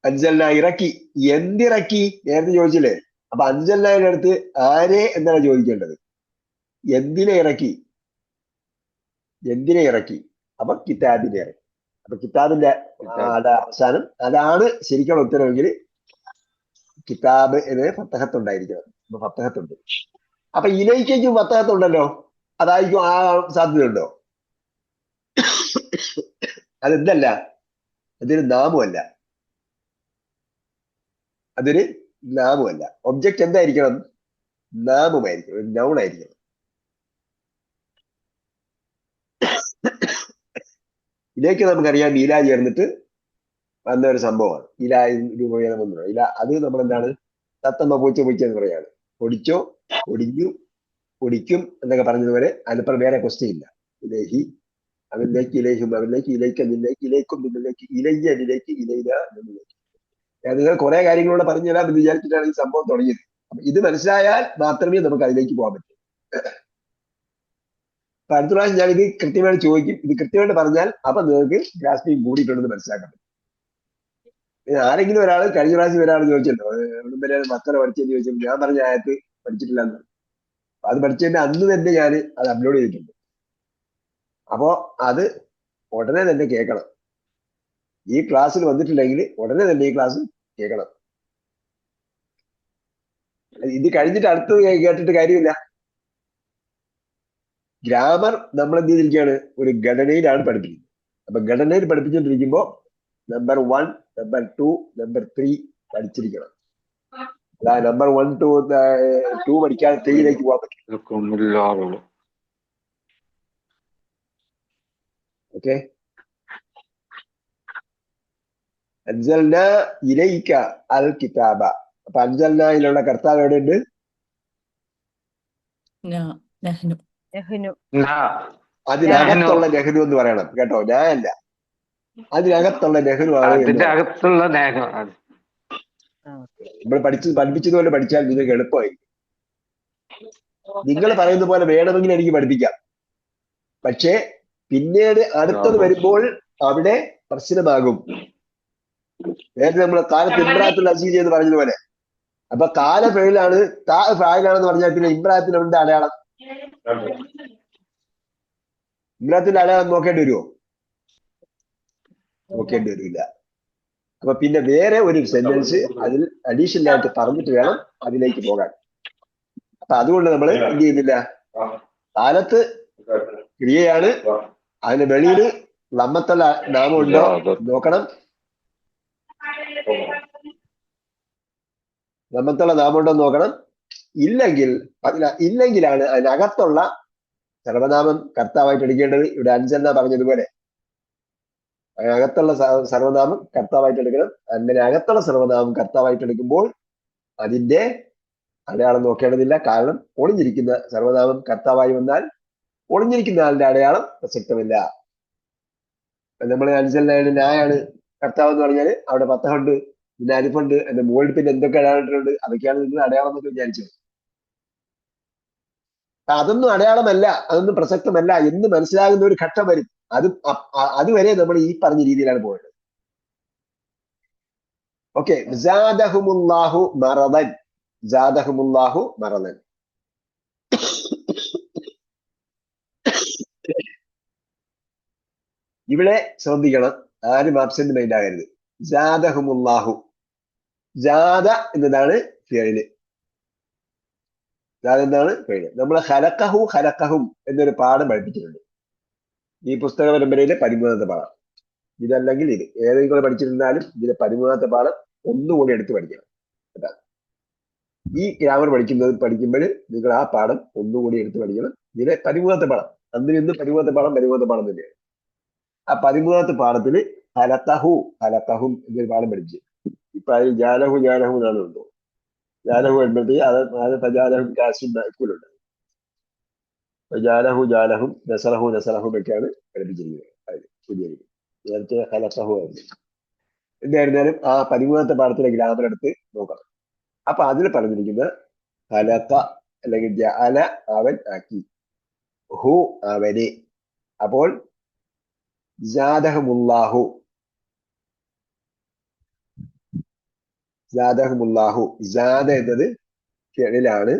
അൻസൽന ഇറക്കി. എന്തിറക്കി? നേരത്തെ ചോദിച്ചില്ലേ? അപ്പൊ അൻസൽനയുടെ അടുത്ത് ആരെ എന്നാണ് ചോദിക്കേണ്ടത്. എന്തിനെ ഇറക്കി? അപ്പൊ കിതാബിനെ ഇറക്കി. അപ്പൊ കിതാബിന്റെ അവസാനം അതാണ് ശരിക്കുള്ള ഉത്തരവെങ്കിൽ കിതാബ് എന്ന് ഫത്തഹത്തുണ്ടായിരിക്കണം. അപ്പൊ ഫത്തഹത്തുണ്ട്. അപ്പൊ ഇലയിക്കും ഫത്തഹത്തുണ്ടല്ലോ, അതായിരിക്കും ആ സാധ്യതയുണ്ടോ? അതെന്തല്ല, അതൊരു നാമമല്ല. അതൊരു നാമമല്ല. ഒബ്ജക്റ്റ് എന്തായിരിക്കണം? നാമമായിരിക്കണം, ഒരു നൗൺ ആയിരിക്കണം. ഇതിലേക്ക് നമുക്കറിയാം ഇല ചേർന്നിട്ട് വന്ന ഒരു സംഭവമാണ്. ഇല രൂപഭേദമെന്ന് ഇല. അത് നമ്മളെന്താണ് തത്തമ്മ പൂച്ച പൂച്ച എന്ന് പറയാണ്. പൊടിച്ചോ, പൊടിഞ്ഞു, പൊടിക്കും എന്നൊക്കെ പറഞ്ഞതുപോലെ അതിനപ്പുറം വേറെ ക്വസ്റ്റ്യൻ ഇല്ല. ഇലേഹി, അവനിലേക്ക്, ഇലേഹും അവനിലേക്ക്, ഇലേക്ക് എന്നിലേക്ക്, ഇലേക്കും നിന്നിലേക്ക്, ഇലയ്യ എന്നിലേക്ക്, ഇലയില എന്നിലേക്ക്. നിങ്ങൾ കുറെ കാര്യങ്ങളൂടെ പറഞ്ഞു തരാം എന്ന് വിചാരിച്ചിട്ടാണ് ഈ സംഭവം തുടങ്ങിയത്. അപ്പൊ ഇത് മനസ്സിലായാൽ മാത്രമേ നമുക്ക് അതിലേക്ക് പോകാൻ പറ്റൂ. അപ്പൊ അടുത്ത പ്രാവശ്യം ഞാൻ ഇത് കൃത്യമായിട്ട് ചോദിക്കും. ഇത് കൃത്യമായിട്ട് പറഞ്ഞാൽ അപ്പൊ നിങ്ങൾക്ക് ഗ്രാസ്പിംഗ് കൂടിയിട്ടുണ്ടെന്ന് മനസ്സിലാക്കാൻ പറ്റും. ആരെങ്കിലും ഒരാൾ കഴിഞ്ഞ പ്രാവശ്യം ഒരാൾ ചോദിച്ചല്ലോ, മക്കളെ പഠിച്ചെന്ന് ചോദിച്ചപ്പോൾ ഞാൻ പറഞ്ഞ ആയത്ത് പഠിച്ചിട്ടില്ല എന്ന്. അത് പഠിച്ചതിന്റെ അന്ന് തന്നെ ഞാൻ അത് അപ്ലോഡ് ചെയ്തിട്ടുണ്ട്. അപ്പോ അത് ഉടനെ തന്നെ കേൾക്കണം. ഈ ക്ലാസ്സിൽ വന്നിട്ടില്ലെങ്കിൽ ഉടനെ തന്നെ ഈ ക്ലാസ് കേൾക്കണം. ഇത് കഴിഞ്ഞിട്ട് അടുത്തത് കേട്ടിട്ട് കാര്യമില്ല. ഗ്രാമർ നമ്മൾ എന്ത് ചെയ്തിരിക്കുകയാണ്? ഒരു ഘടനയിലാണ് പഠിപ്പിക്കുന്നത്. അപ്പൊ ഘടനയിൽ പഠിപ്പിച്ചുകൊണ്ടിരിക്കുമ്പോൾ നമ്പർ 1, നമ്പർ 2, നമ്പർ 3 പഠിച്ചിരിക്കണം. അതായത് നമ്പർ 1 to 2 പഠിക്കാതെ 3ലേക്ക് പോകാൻ പറ്റും. ഓക്കെ. അൻസൽന ഇലൈക അൽ കിതാബ. അപ്പൊ അൻസൽനയിലുള്ള കർത്താവ് എവിടെയുണ്ട്? നഹ്നു. അതിനകത്തുള്ള നെഹ്നു എന്ന് പറയണം കേട്ടോ, ഞാനല്ല. അതിനകത്തുള്ള നെഹ്നു ആണ്. നമ്മൾ പഠിപ്പിച്ചതുപോലെ പഠിച്ചാൽ നിങ്ങൾക്ക് എളുപ്പമായി. നിങ്ങൾ പറയുന്ന പോലെ വേണമെങ്കിൽ എനിക്ക് പഠിപ്പിക്കാം. പക്ഷേ പിന്നീട് അടുത്തത് വരുമ്പോൾ അവിടെ പ്രശ്നമാകും. നേരത്തെ നമ്മൾ കാലത്ത് ഇമ്രാത്തുൽ അസീസ് എന്ന് പറഞ്ഞതുപോലെ. അപ്പൊ കാല ഫെയിലാണ്, താ ഫായിലാണെന്ന് പറഞ്ഞാൽ പിന്നെ ഇമ്രാത്തിനുണ്ട് അടയാളം. ഇമ്രാത്തിന്റെ അടയാളം നോക്കേണ്ടി വരുമോ? നോക്കേണ്ടി വരില്ല. അപ്പൊ പിന്നെ വേറെ ഒരു സെന്റൻസ് അതിൽ അഡീഷണൽ ആയിട്ട് പറഞ്ഞിട്ട് വേണം അതിലേക്ക് പോകാൻ. അപ്പൊ അതുകൊണ്ട് നമ്മൾ എന്ത് ചെയ്യുന്നില്ല, കാലത്ത് ക്രിയയാണ്, അതിന് വെളിയിൽ ലമ്മത്തുള്ള നാമം ഉണ്ടോ നോക്കണം. ലമ്മത്തുള്ള നാമം ഉണ്ടോ നോക്കണം. ഇല്ലെങ്കിലാണ് അതിനകത്തുള്ള സർവനാമം കർത്താവായിട്ട് എടുക്കേണ്ടത്. ഇവിടെ അൻസന്ന പറഞ്ഞതുപോലെ അകത്തുള്ള സർവനാമം കർത്താവായിട്ട് എടുക്കണം. അങ്ങനെ അകത്തുള്ള സർവനാമം കർത്താവായിട്ട് എടുക്കുമ്പോൾ അതിന്റെ അടയാളം നോക്കേണ്ടതില്ല. കാരണം ഒളിഞ്ഞിരിക്കുന്ന സർവനാമം കർത്താവായി വന്നാൽ ഒളിഞ്ഞിരിക്കുന്ന ആളുടെ അടയാളം പ്രസക്തമില്ല. നമ്മൾ അൻസലിനാണ് നായാണ് കർത്താവ് എന്ന് പറഞ്ഞാൽ അവിടെ പത്തഹുണ്ട്, പിന്നെ അരിഫുണ്ട്, എന്റെ മുകളിൽ പിന്നെ എന്തൊക്കെ അടയാളങ്ങളുണ്ട്, അതൊക്കെയാണ് നിങ്ങൾ അടയാളം എന്നൊക്കെ വിചാരിച്ചത്. അതൊന്നും അടയാളമല്ല, അതൊന്നും പ്രസക്തമല്ല എന്ന് മനസ്സിലാകുന്ന ഒരു ഘട്ടം വരും. അതുവരെ നമ്മൾ ഈ പറഞ്ഞ രീതിയിലാണ് പോയത്. ഓക്കെ. സാദഹുമുല്ലാഹു മറദൻ. സാദഹുമുല്ലാഹു മറദൻ. ഇവിടെ ശ്രദ്ധിക്കണം, ആരും ആബ്സെന്റ് മൈൻഡ് ആകരുത്. സാദഹുമുല്ലാഹു. ജാദ എന്നതാണ് ഫിഅല്. എന്താണ് ഫിഅല്. നമ്മൾ ഖലഖഹു ഖലഖഹും എന്നൊരു പാഠം പഠിപ്പിച്ചിട്ടുണ്ട് ഈ പുസ്തക പരമ്പരയിലെ 13ാമത്തെ പാഠം. ഇതല്ലെങ്കിൽ ഇത് ഏതെങ്കിലും പഠിച്ചിരുന്നാലും ഇതിലെ 13ാമത്തെ പാഠം ഒന്നുകൂടി എടുത്ത് പഠിക്കണം. കേട്ടാ, ഈ ഗ്രാമർ പഠിക്കുമ്പോൾ നിങ്ങൾ ആ പാഠം ഒന്നുകൂടി എടുത്ത് പഠിക്കണം. ഇതിലെ 13ാമത്തെ പാഠം, അന്ന് ഇന്ന് 13ാമത്തെ പാഠം തന്നെയാണ്. ആ 13ാമത്തെ പാഠത്തിന് ഹലക്കഹും എന്നൊരു പാഠം പഠിച്ചു. ഇപ്പൊ അതിൽ ജാലഹു എന്നാണ് ഉണ്ടോ? ജാലഹു വരുമ്പോഴത്തേക്ക് അത് പജാലഹും കാശും ബാക്കുലുണ്ട്. ജാലഹും നസറഹും ഒക്കെയാണ് പഠിപ്പിച്ചിരിക്കുന്നത്. അതിൽ പുതിയ നേരത്തെ ഹലക്കഹു ആയിരുന്നു. എന്തായിരുന്നാലും ആ 13ാമത്തെ പാഠത്തിലെ ഗ്രാമർ എടുത്ത് നോക്കണം. അപ്പൊ അതിൽ പറഞ്ഞിരിക്കുന്ന ഹലക്ക അല്ലെങ്കിൽ ജഅല അവൻ ആക്കി, ഹു അവനെ. അപ്പോൾ സാദഹുമുല്ലാഹു സാദ എന്നത് ഫിഅലാണ്.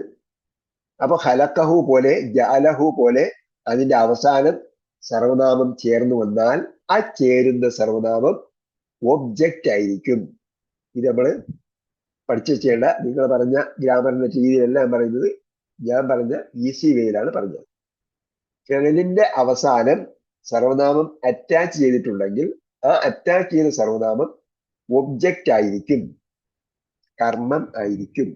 അപ്പൊ ഖലഖഹു പോലെ ജഅലഹു പോലെ അതിന്റെ അവസാനം സർവനാമം ചേർന്ന് വന്നാൽ ആ ചേരുന്ന സർവനാമം ഒബ്ജക്റ്റ് ആയിരിക്കും. ഇത് നമ്മള് പഠിച്ചു വെച്ചേണ്ട. നിങ്ങൾ പറഞ്ഞ ഗ്രാമറിന്റെ രീതിയിലല്ല ഞാൻ പറയുന്നത്, ഞാൻ പറഞ്ഞ ഈസി വേയിലാണ് പറഞ്ഞത്. ഫിഅലിന്റെ അവസാനം സർവനാമം അറ്റാച്ച് ചെയ്തിട്ടുണ്ടെങ്കിൽ ആ അറ്റാച്ച് ചെയ്ത സർവനാമം ഒബ്ജക്റ്റ് ആയിരിക്കും. കർമ്മം ആയിരിക്കും.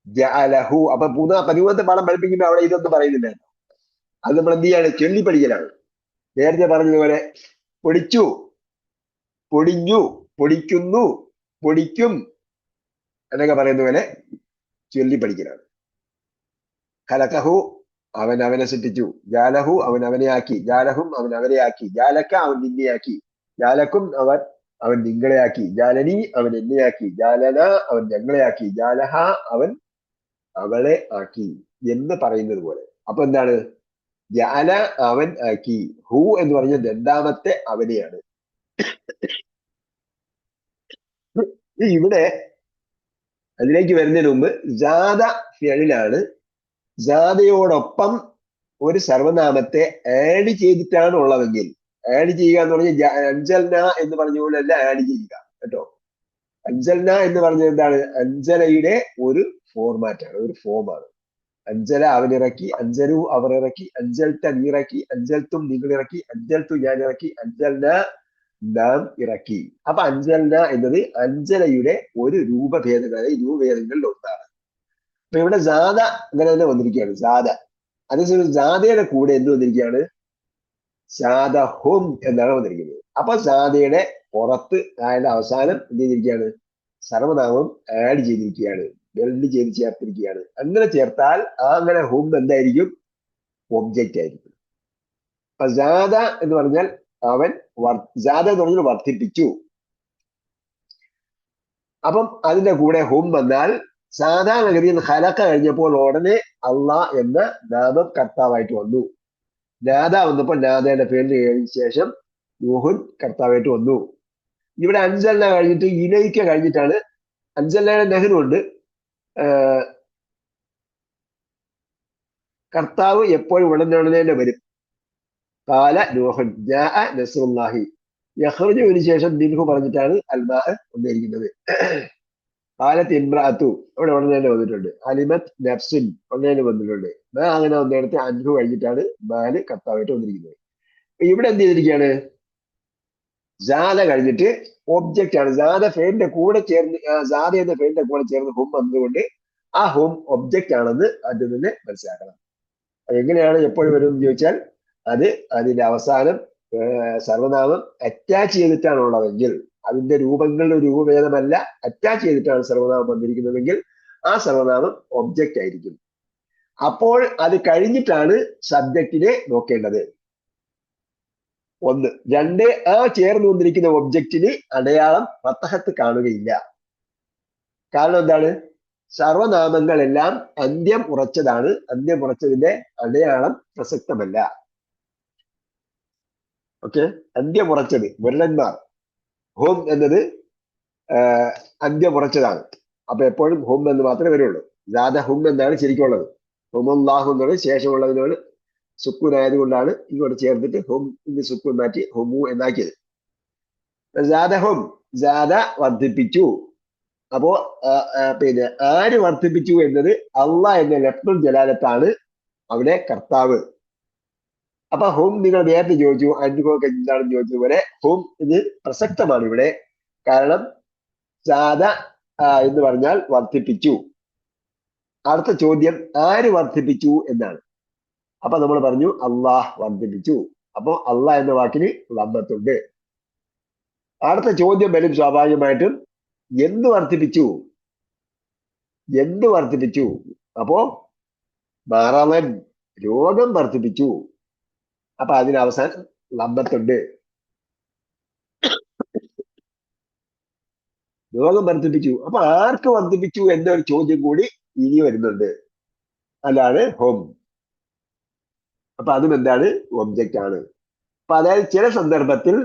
ജഅലഹു. അപ്പൊ 13ാമത്തെ പാഠം പഠിപ്പിക്കുമ്പോ അവിടെ ഇതൊന്നും പറയുന്നില്ല. അത് നമ്മൾ എന്ത് ചെയ്യാണ്? ചൊല്ലി പഠിക്കലാണ്. നേരത്തെ പറഞ്ഞതുപോലെ പൊടിച്ചു, പൊടിഞ്ഞു, പൊടിക്കുന്നു, പൊടിക്കും എന്നൊക്കെ പറയുന്ന പോലെ ചൊല്ലി പഠിക്കലാണ്. ഖലഖഹു അവൻ അവനെ സൃഷ്ടിച്ചു, ജാലഹു അവൻ അവനെ ആക്കി, ജാലഹും അവൻ അവരെ ആക്കി, ജാലക്ക അവൻ നിന്നെയാക്കി, ജാലക്കും അവൻ നിങ്ങളെയാക്കി, ജാലനി അവൻ എന്നെയാക്കി, ജാലന അവൻ ഞങ്ങളെയാക്കി, ജാലഹ അവൻ അവളെ ആക്കി എന്ന് പറയുന്നത് പോലെ. അപ്പൊ എന്താണ്? ജാല അവൻ ആക്കി, ഹു എന്ന് പറഞ്ഞ രണ്ടാമത്തെ അവനെയാണ്. ഇവിടെ അതിലേക്ക് വരുന്നതിന് മുമ്പ് ജാത ഫിഅലിലാണ്. ജാതയോടൊപ്പം ഒരു സർവനാമത്തെ ആഡ് ചെയ്തിട്ടാണ് ഉള്ളതെങ്കിൽ, ആഡ് ചെയ്യുക എന്ന് പറഞ്ഞാൽ അഞ്ചൽന എന്ന് പറഞ്ഞുകൊണ്ടല്ല ആഡ് ചെയ്യുക കേട്ടോ. അഞ്ചൽന എന്ന് പറഞ്ഞത് എന്താണ്? അഞ്ചലയുടെ ഒരു ഫോർമാറ്റാണ്, ഒരു ഫോമാണ്. അഞ്ചല അവനിറക്കി, അഞ്ചലു അവർ ഇറക്കി, അഞ്ചൽത്ത നീറക്കി, അഞ്ചൽത്തും നിങ്ങൾ ഇറക്കി, അഞ്ചൽത്തു ഞാൻ ഇറക്കി, അഞ്ചൽന നാം ഇറക്കി. അപ്പൊ അഞ്ചൽന എന്നത് അഞ്ചലയുടെ ഒരു രൂപഭേദങ്ങളിൽ ഒന്നാണ്. അപ്പൊ ഇവിടെ ജാത അങ്ങനെ തന്നെ വന്നിരിക്കുകയാണ്. ജാത അതേസമയം ജാതയുടെ കൂടെ എന്ത് വന്നിരിക്കുകയാണ്? ജാതഹും എന്നാണ് വന്നിരിക്കുന്നത്. അപ്പൊ ജാതയുടെ പുറത്ത് അതായത് അവസാനം എന്ത് ചെയ്തിരിക്കുകയാണ്? സർവനാമം ആഡ് ചെയ്തിരിക്കുകയാണ്, വെൽഡ് ചെയ്ത് ചേർത്തിരിക്കുകയാണ്. അങ്ങനെ ചേർത്താൽ അങ്ങനെ ഹും എന്തായിരിക്കും? ഒബ്ജക്റ്റ് ആയിരിക്കും. അപ്പൊ ജാത എന്ന് പറഞ്ഞാൽ അവൻ ജാത എന്ന് പറഞ്ഞാൽ വർദ്ധിപ്പിച്ചു. അപ്പം അതിന്റെ കൂടെ ഹും വന്നാൽ സാധാരണഗതിയിൽ ഖലഖ കഴിഞ്ഞപ്പോൾ ഉടനെ അള്ളാഹ് എന്ന നാമം കർത്താവായിട്ട് വന്നു. നാദ വന്നപ്പോൾ നാദയുടെ പേരിന് കഴിഞ്ഞ ശേഷം യൂഹുൻ കർത്താവായിട്ട് വന്നു. ഇവിടെ അഞ്ചല്ല കഴിഞ്ഞിട്ട് ഇലയിക്ക കഴിഞ്ഞിട്ടാണ്. അഞ്ചല്ലയുടെ നെഹ്റുണ്ട്. കർത്താവ് എപ്പോഴും ഉടനെ വരും. കാല നൂഹൻ ജാഅ നസ്റുല്ലാഹി യഖ്റുജുവിന് ശേഷം മിൻഹു പറഞ്ഞിട്ടാണ് അൽമാ വന്നിരിക്കുന്നത്. കാലത്ത് ഇമ്രാത്തു അവിടെ ഉടനെ വന്നിട്ടുണ്ട്. അലിമത് നഫ്സുൻ ഉടനെ വന്നിട്ടുണ്ട്. അങ്ങനെ നേരത്തെ അൻഹു കഴിഞ്ഞിട്ടാണ് മാല് കർത്താവായിട്ട് വന്നിരിക്കുന്നത്. ഇവിടെ എന്ത് ചെയ്തിരിക്കുകയാണ്? ജാത കഴിഞ്ഞിട്ട് ഒബ്ജക്റ്റ് ആണ്. ജാത ഫേലിന്റെ കൂടെ ചേർന്ന്, ജാത എന്ന ഫേലിന്റെ കൂടെ ചേർന്ന് ഹും വന്നുകൊണ്ട് ആ ഹും ഒബ്ജക്റ്റ് ആണെന്ന് ആദ്യം തന്നെ മനസ്സിലാക്കണം. എങ്ങനെയാണ് എപ്പോഴും വരും എന്ന് ചോദിച്ചാൽ അത് അതിന്റെ അവസാനം സർവനാമം അറ്റാച്ച് ചെയ്തിട്ടാണ് ഉള്ളതെങ്കിൽ, അതിന്റെ രൂപങ്ങളുടെ രൂപഭേദമല്ല, അറ്റാച്ച് ചെയ്തിട്ടാണ് സർവനാമം വന്നിരിക്കുന്നതെങ്കിൽ ആ സർവനാമം ഒബ്ജക്റ്റ് ആയിരിക്കും. അപ്പോൾ അത് കഴിഞ്ഞിട്ടാണ് സബ്ജക്റ്റിനെ നോക്കേണ്ടത്. ഒന്ന്. രണ്ട്, ആ ചേർന്ന് വന്നിരിക്കുന്ന ഒബ്ജക്റ്റിന് അടയാളം ഫതഹത്ത് കാണുകയില്ല. കാരണം എന്താണ്? സർവനാമങ്ങളെല്ലാം അന്ത്യം ഉറച്ചതാണ്. അന്ത്യം ഉറച്ചതിന്റെ അടയാളം പ്രസക്തമല്ല. ഓക്കെ, അന്ത്യം ഉറച്ചത് മുരളന്മാർ. ഹോം എന്നത് അന്ത്യം ഉറച്ചതാണ്. അപ്പൊ എപ്പോഴും ഹും എന്ന് മാത്രമേ വരുള്ളൂ. ജാത ഹും എന്നാണ് ശരിക്കുള്ളത്. ഹുമുല്ലാഹു എന്നത് ശേഷമുള്ളതിനോട് സുക്കൂൻ ആയതുകൊണ്ടാണ് ഇങ്ങോട്ട് ചേർത്തിട്ട് ഹും ഇന്ന് സുക്കൂൻ മാറ്റി ഹുമു എന്നാക്കിയത്. ജാത ഹും, ജാത വർദ്ധിപ്പിച്ചു. അപ്പോ പിന്നെ ആര് വർദ്ധിപ്പിച്ചു എന്നത് അള്ളാഹ് എന്ന ലഫ്ദുൽ ജലാലത്താണ് അവിടെ കർത്താവ്. അപ്പൊ ഹും നിങ്ങൾ നേരത്തെ ചോദിച്ചു അൻഹുവൊക്കെ എന്താണെന്ന് ചോദിച്ചതുപോലെ ഹും ഇത് പ്രസക്തമാണ് ഇവിടെ. കാരണം ജാത എന്ന് പറഞ്ഞാൽ വർദ്ധിപ്പിച്ചു. അടുത്ത ചോദ്യം ആര് വർദ്ധിപ്പിച്ചു എന്നാണ്. അപ്പൊ നമ്മൾ പറഞ്ഞു അള്ളാഹ് വർദ്ധിപ്പിച്ചു. അപ്പോ അള്ളാഹ് എന്ന വാക്കിന് ലംബത്തുണ്ട്. അടുത്ത ചോദ്യം വരും സ്വാഭാവികമായിട്ടും എന്ത് വർദ്ധിപ്പിച്ചു? എന്ത് വർദ്ധിപ്പിച്ചു? അപ്പോ മറവൻ, രോഗം വർദ്ധിപ്പിച്ചു. അപ്പൊ അതിന് അവസാനം ലംബത്തുണ്ട്. രോഗം വർദ്ധിപ്പിച്ചു. അപ്പൊ ആർക്ക് വർദ്ധിപ്പിച്ചു എന്നൊരു ചോദ്യം കൂടി ഇനി വരുന്നുണ്ട്. അതാണ് ഹോം. അപ്പൊ അതും എന്താണ്? ഒബ്ജക്റ്റ് ആണ്. അപ്പൊ അതായത് ചില സന്ദർഭത്തിൽ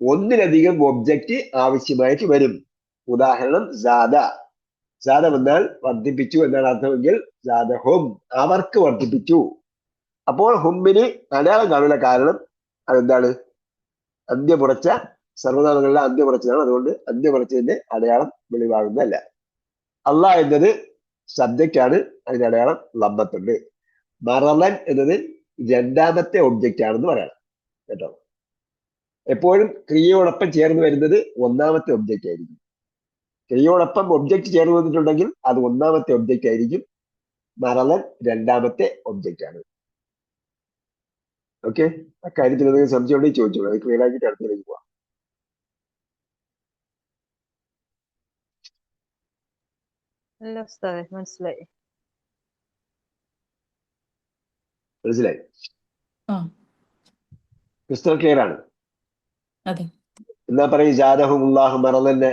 ഒന്നിലധികം ഒബ്ജക്റ്റ് ആവശ്യമായിട്ട് വരും. ഉദാഹരണം ജാത. ജാത വന്നാൽ വർദ്ധിപ്പിച്ചു എന്നാണ് അർത്ഥമെങ്കിൽ ജാത ഹും, അവർക്ക് വർദ്ധിപ്പിച്ചു. അപ്പോൾ ഹുമ്മിന് അടയാളം കാണുന്ന കാരണം അതെന്താണ്? അന്ത്യമുറച്ച സർവനാമങ്ങളിലെ അന്ത്യമുറച്ചതാണ്. അതുകൊണ്ട് അന്ത്യമുറച്ചതിന്റെ അടയാളം വെളിവാകുന്നതല്ല. അള്ളാഹ് എന്നത് സബ്ജക്റ്റ് ആണ്, അതിന്റെ അടയാളം ലംബത്തുണ്ട്. മറലൻ എന്നത് രണ്ടാമത്തെ ഒബ്ജക്റ്റ് ആണെന്ന് പറയണം കേട്ടോ. എപ്പോഴും ക്രിയയോടൊപ്പം ചേർന്ന് വരുന്നത് ഒന്നാമത്തെ ഒബ്ജക്റ്റ് ആയിരിക്കും. ക്രിയയോടൊപ്പം ഒബ്ജക്റ്റ് ചേർന്ന് വന്നിട്ടുണ്ടെങ്കിൽ അത് ഒന്നാമത്തെ ഒബ്ജക്റ്റ് ആയിരിക്കും. മറലൻ രണ്ടാമത്തെ ഒബ്ജക്റ്റ് ആണ്. ഓക്കെ, അക്കാര്യത്തിൽ എന്തെങ്കിലും സംശയം ഉണ്ടെങ്കിൽ ചോദിച്ചോളൂ. അത് ക്ലിയർ ആക്കിയിട്ട് അടുത്തതിലേക്ക് പോവാം. അല്ല ഉസ്താദെ മനസ്സിലായി. മനസ്സിലായി? ആ ക്രിസ്റ്റൽ ക്ലിയർ ആണ്. അതെ. എന്നാ പറയും ജാദഹുമുല്ലാഹു മറലന്റെ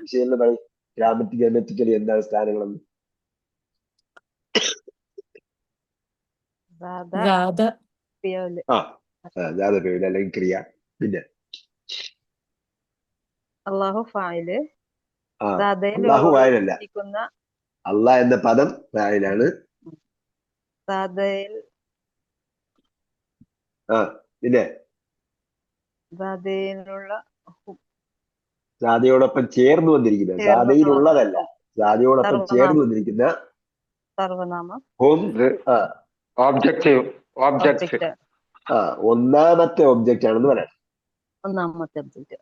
വിഷയം പറയും. ഗ്രാമറ്റിക്കലി എന്താണ് സ്ഥാനങ്ങളെന്ന്? ഗാഥ ജാദ പേര് അല്ലെങ്കിൽ ക്രിയ. പിന്നെ അള്ളാഹു ഫായില് അള്ളാഹു വായനല്ല, അള്ളാഹ് എന്ന പദം വായനാണ്. പിന്നെ ജാതയോടൊപ്പം ചേർന്ന് വന്നിരിക്കുന്ന, ജാതയിലുള്ളതല്ല, ജാതയോടൊപ്പം ചേർന്ന് വന്നിരിക്കുന്ന സർവനാമം ഓബ്ജക്റ്റീവ് ഒന്നാമത്തെ ഒബ്ജക്റ്റ് ആണെന്ന് പറയാം. ഒന്നാമത്തെ ഒബ്ജക്റ്റ്,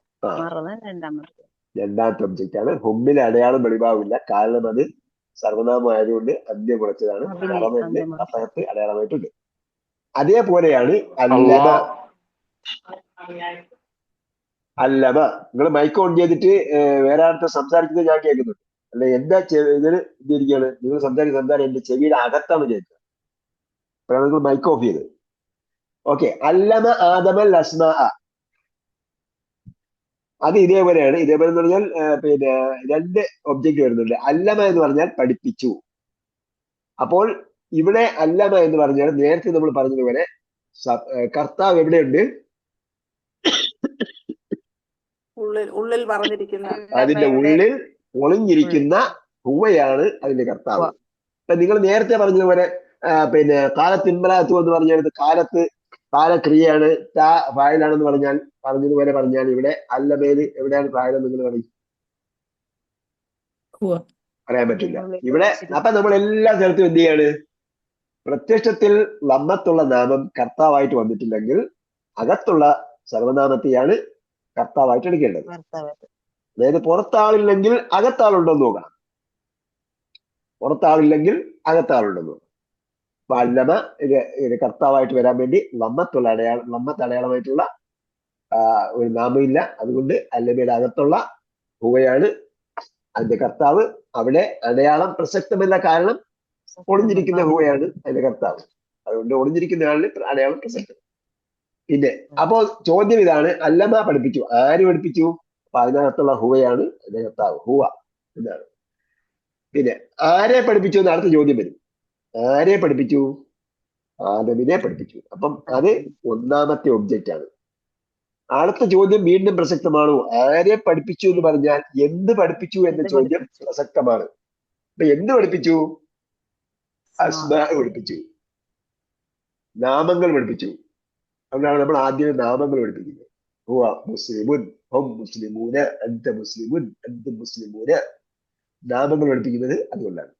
രണ്ടാമത്തെ ഒബ്ജക്റ്റ് ആണ്. ഹുമ്മിൽ അടയാളം വെളിവാവില്ല, കാരണം അത് സർവനാമം ആയതുകൊണ്ട് അന്ത്യം കുറച്ചതാണ്. മറന്നതിന്റെ അപ്പുറത്ത് അടയാളമായിട്ടുണ്ട്. അതേപോലെയാണ് അല്ലമ. അല്ലമ നിങ്ങൾ മൈക്ക് ഓൺ ചെയ്തിട്ട് വേറെ ആൾക്ക് സംസാരിക്കുന്നത് ഞാൻ കേൾക്കുന്നുണ്ട്. അല്ല എന്താ ഇതിന് ഇരിക്കുകയാണ് നിങ്ങൾ സംസാരം എന്റെ ചെവിയുടെ അകത്താണ് കേൾക്കുക. അപ്പോഴാണ് നിങ്ങൾ മൈക്ക് ഓഫ് ചെയ്തത്. ഓക്കെ, അല്ലമ ആദമൽ അസ്മാ. അത് ഇതേപോലെയാണ്. ഇതേപോലെ എന്ന് പറഞ്ഞാൽ പിന്നെ രണ്ട് ഒബ്ജക്റ്റ് വരുന്നുണ്ട്. അല്ലമ എന്ന് പറഞ്ഞാൽ പഠിപ്പിച്ചു. അപ്പോൾ ഇവിടെ അല്ലമ എന്ന് പറഞ്ഞാൽ നേരത്തെ നമ്മൾ പറഞ്ഞതുപോലെ കർത്താവ് എവിടെയുണ്ട്? ഉള്ളിൽ പറഞ്ഞിരിക്കുന്ന, അതിന്റെ ഉള്ളിൽ ഒളിഞ്ഞിരിക്കുന്ന ഹുവയാണ് അതിന്റെ കർത്താവ്. ഇപ്പൊ നിങ്ങൾ നേരത്തെ പറഞ്ഞതുപോലെ പിന്നെ കാലത്തിൻമലാത്തു എന്ന് പറഞ്ഞത് കാലക്രിയയാണ്, ഫായിലാണെന്ന് പറഞ്ഞതുപോലെ പറഞ്ഞാൽ ഇവിടെ അല്ലമേല് എവിടെയാണ് ഫായിലെന്ന് നിങ്ങൾ പറയും? പറയാൻ പറ്റില്ല ഇവിടെ. അപ്പൊ നമ്മൾ എല്ലാ സ്ഥലത്തും എന്ത് ചെയ്യാണ്? പ്രത്യക്ഷത്തിൽ ലമ്മത്തുള്ള നാമം കർത്താവായിട്ട് വന്നിട്ടില്ലെങ്കിൽ അകത്തുള്ള സർവനാമത്തെയാണ് കർത്താവായിട്ട് എടുക്കേണ്ടത്. അതായത് പുറത്താളില്ലെങ്കിൽ അകത്താളുണ്ടോന്ന് നോക്കണം. പുറത്താളില്ലെങ്കിൽ അകത്താളുണ്ടെന്ന് നോക്കണം. അപ്പൊ അല്ലമ ഇത് കർത്താവായിട്ട് വരാൻ വേണ്ടി ലമ്മത്ത് അടയാളമായിട്ടുള്ള ഒരു നാമമില്ല. അതുകൊണ്ട് അല്ലമയുടെ അകത്തുള്ള ഹുവയാണ് അതിന്റെ കർത്താവ്. അവിടെ അടയാളം പ്രസക്തമല്ല, കാരണം ഒളിഞ്ഞിരിക്കുന്ന ഹുവയാണ് അതിന്റെ കർത്താവ്. അതുകൊണ്ട് ഒളിഞ്ഞിരിക്കുന്ന ആളിന് അടയാളം പ്രസക്തം. പിന്നെ അപ്പോ ചോദ്യം ഇതാണ്, അല്ലമ പഠിപ്പിച്ചു. ആര് പഠിപ്പിച്ചു? അപ്പൊ അതിനകത്തുള്ള ഹുവയാണ് അതിന്റെ കർത്താവ്, ഹുവ എന്നാണ്. പിന്നെ ആരെ പഠിപ്പിച്ചു എന്ന് അടുത്ത ചോദ്യം വരും. ആരെ പഠിപ്പിച്ചു? ആദമിനെ പഠിപ്പിച്ചു. അപ്പം അത് ഒന്നാമത്തെ ഒബ്ജക്റ്റ് ആണ്. അടുത്ത ചോദ്യം വീണ്ടും പ്രസക്തമാണോ? ആരെ പഠിപ്പിച്ചു എന്ന് പറഞ്ഞാൽ എന്ത് പഠിപ്പിച്ചു എന്ന ചോദ്യം പ്രസക്തമാണ്. അപ്പൊ എന്ത് പഠിപ്പിച്ചു? അസ്മാ പഠിപ്പിച്ചു, നാമങ്ങൾ പഠിപ്പിച്ചു. അതുകൊണ്ടാണ് നമ്മൾ ആദ്യം നാമങ്ങൾ പഠിപ്പിക്കുന്നത്. ഹുവ മുസ്ലിമുൻ, ഹും മുസ്ലിമൂന, അൻത മുസ്ലിമുൻ, അൻതും മുസ്ലിമൂന. നാമങ്ങൾ പഠിപ്പിക്കുന്നത് അതുകൊണ്ടാണ്.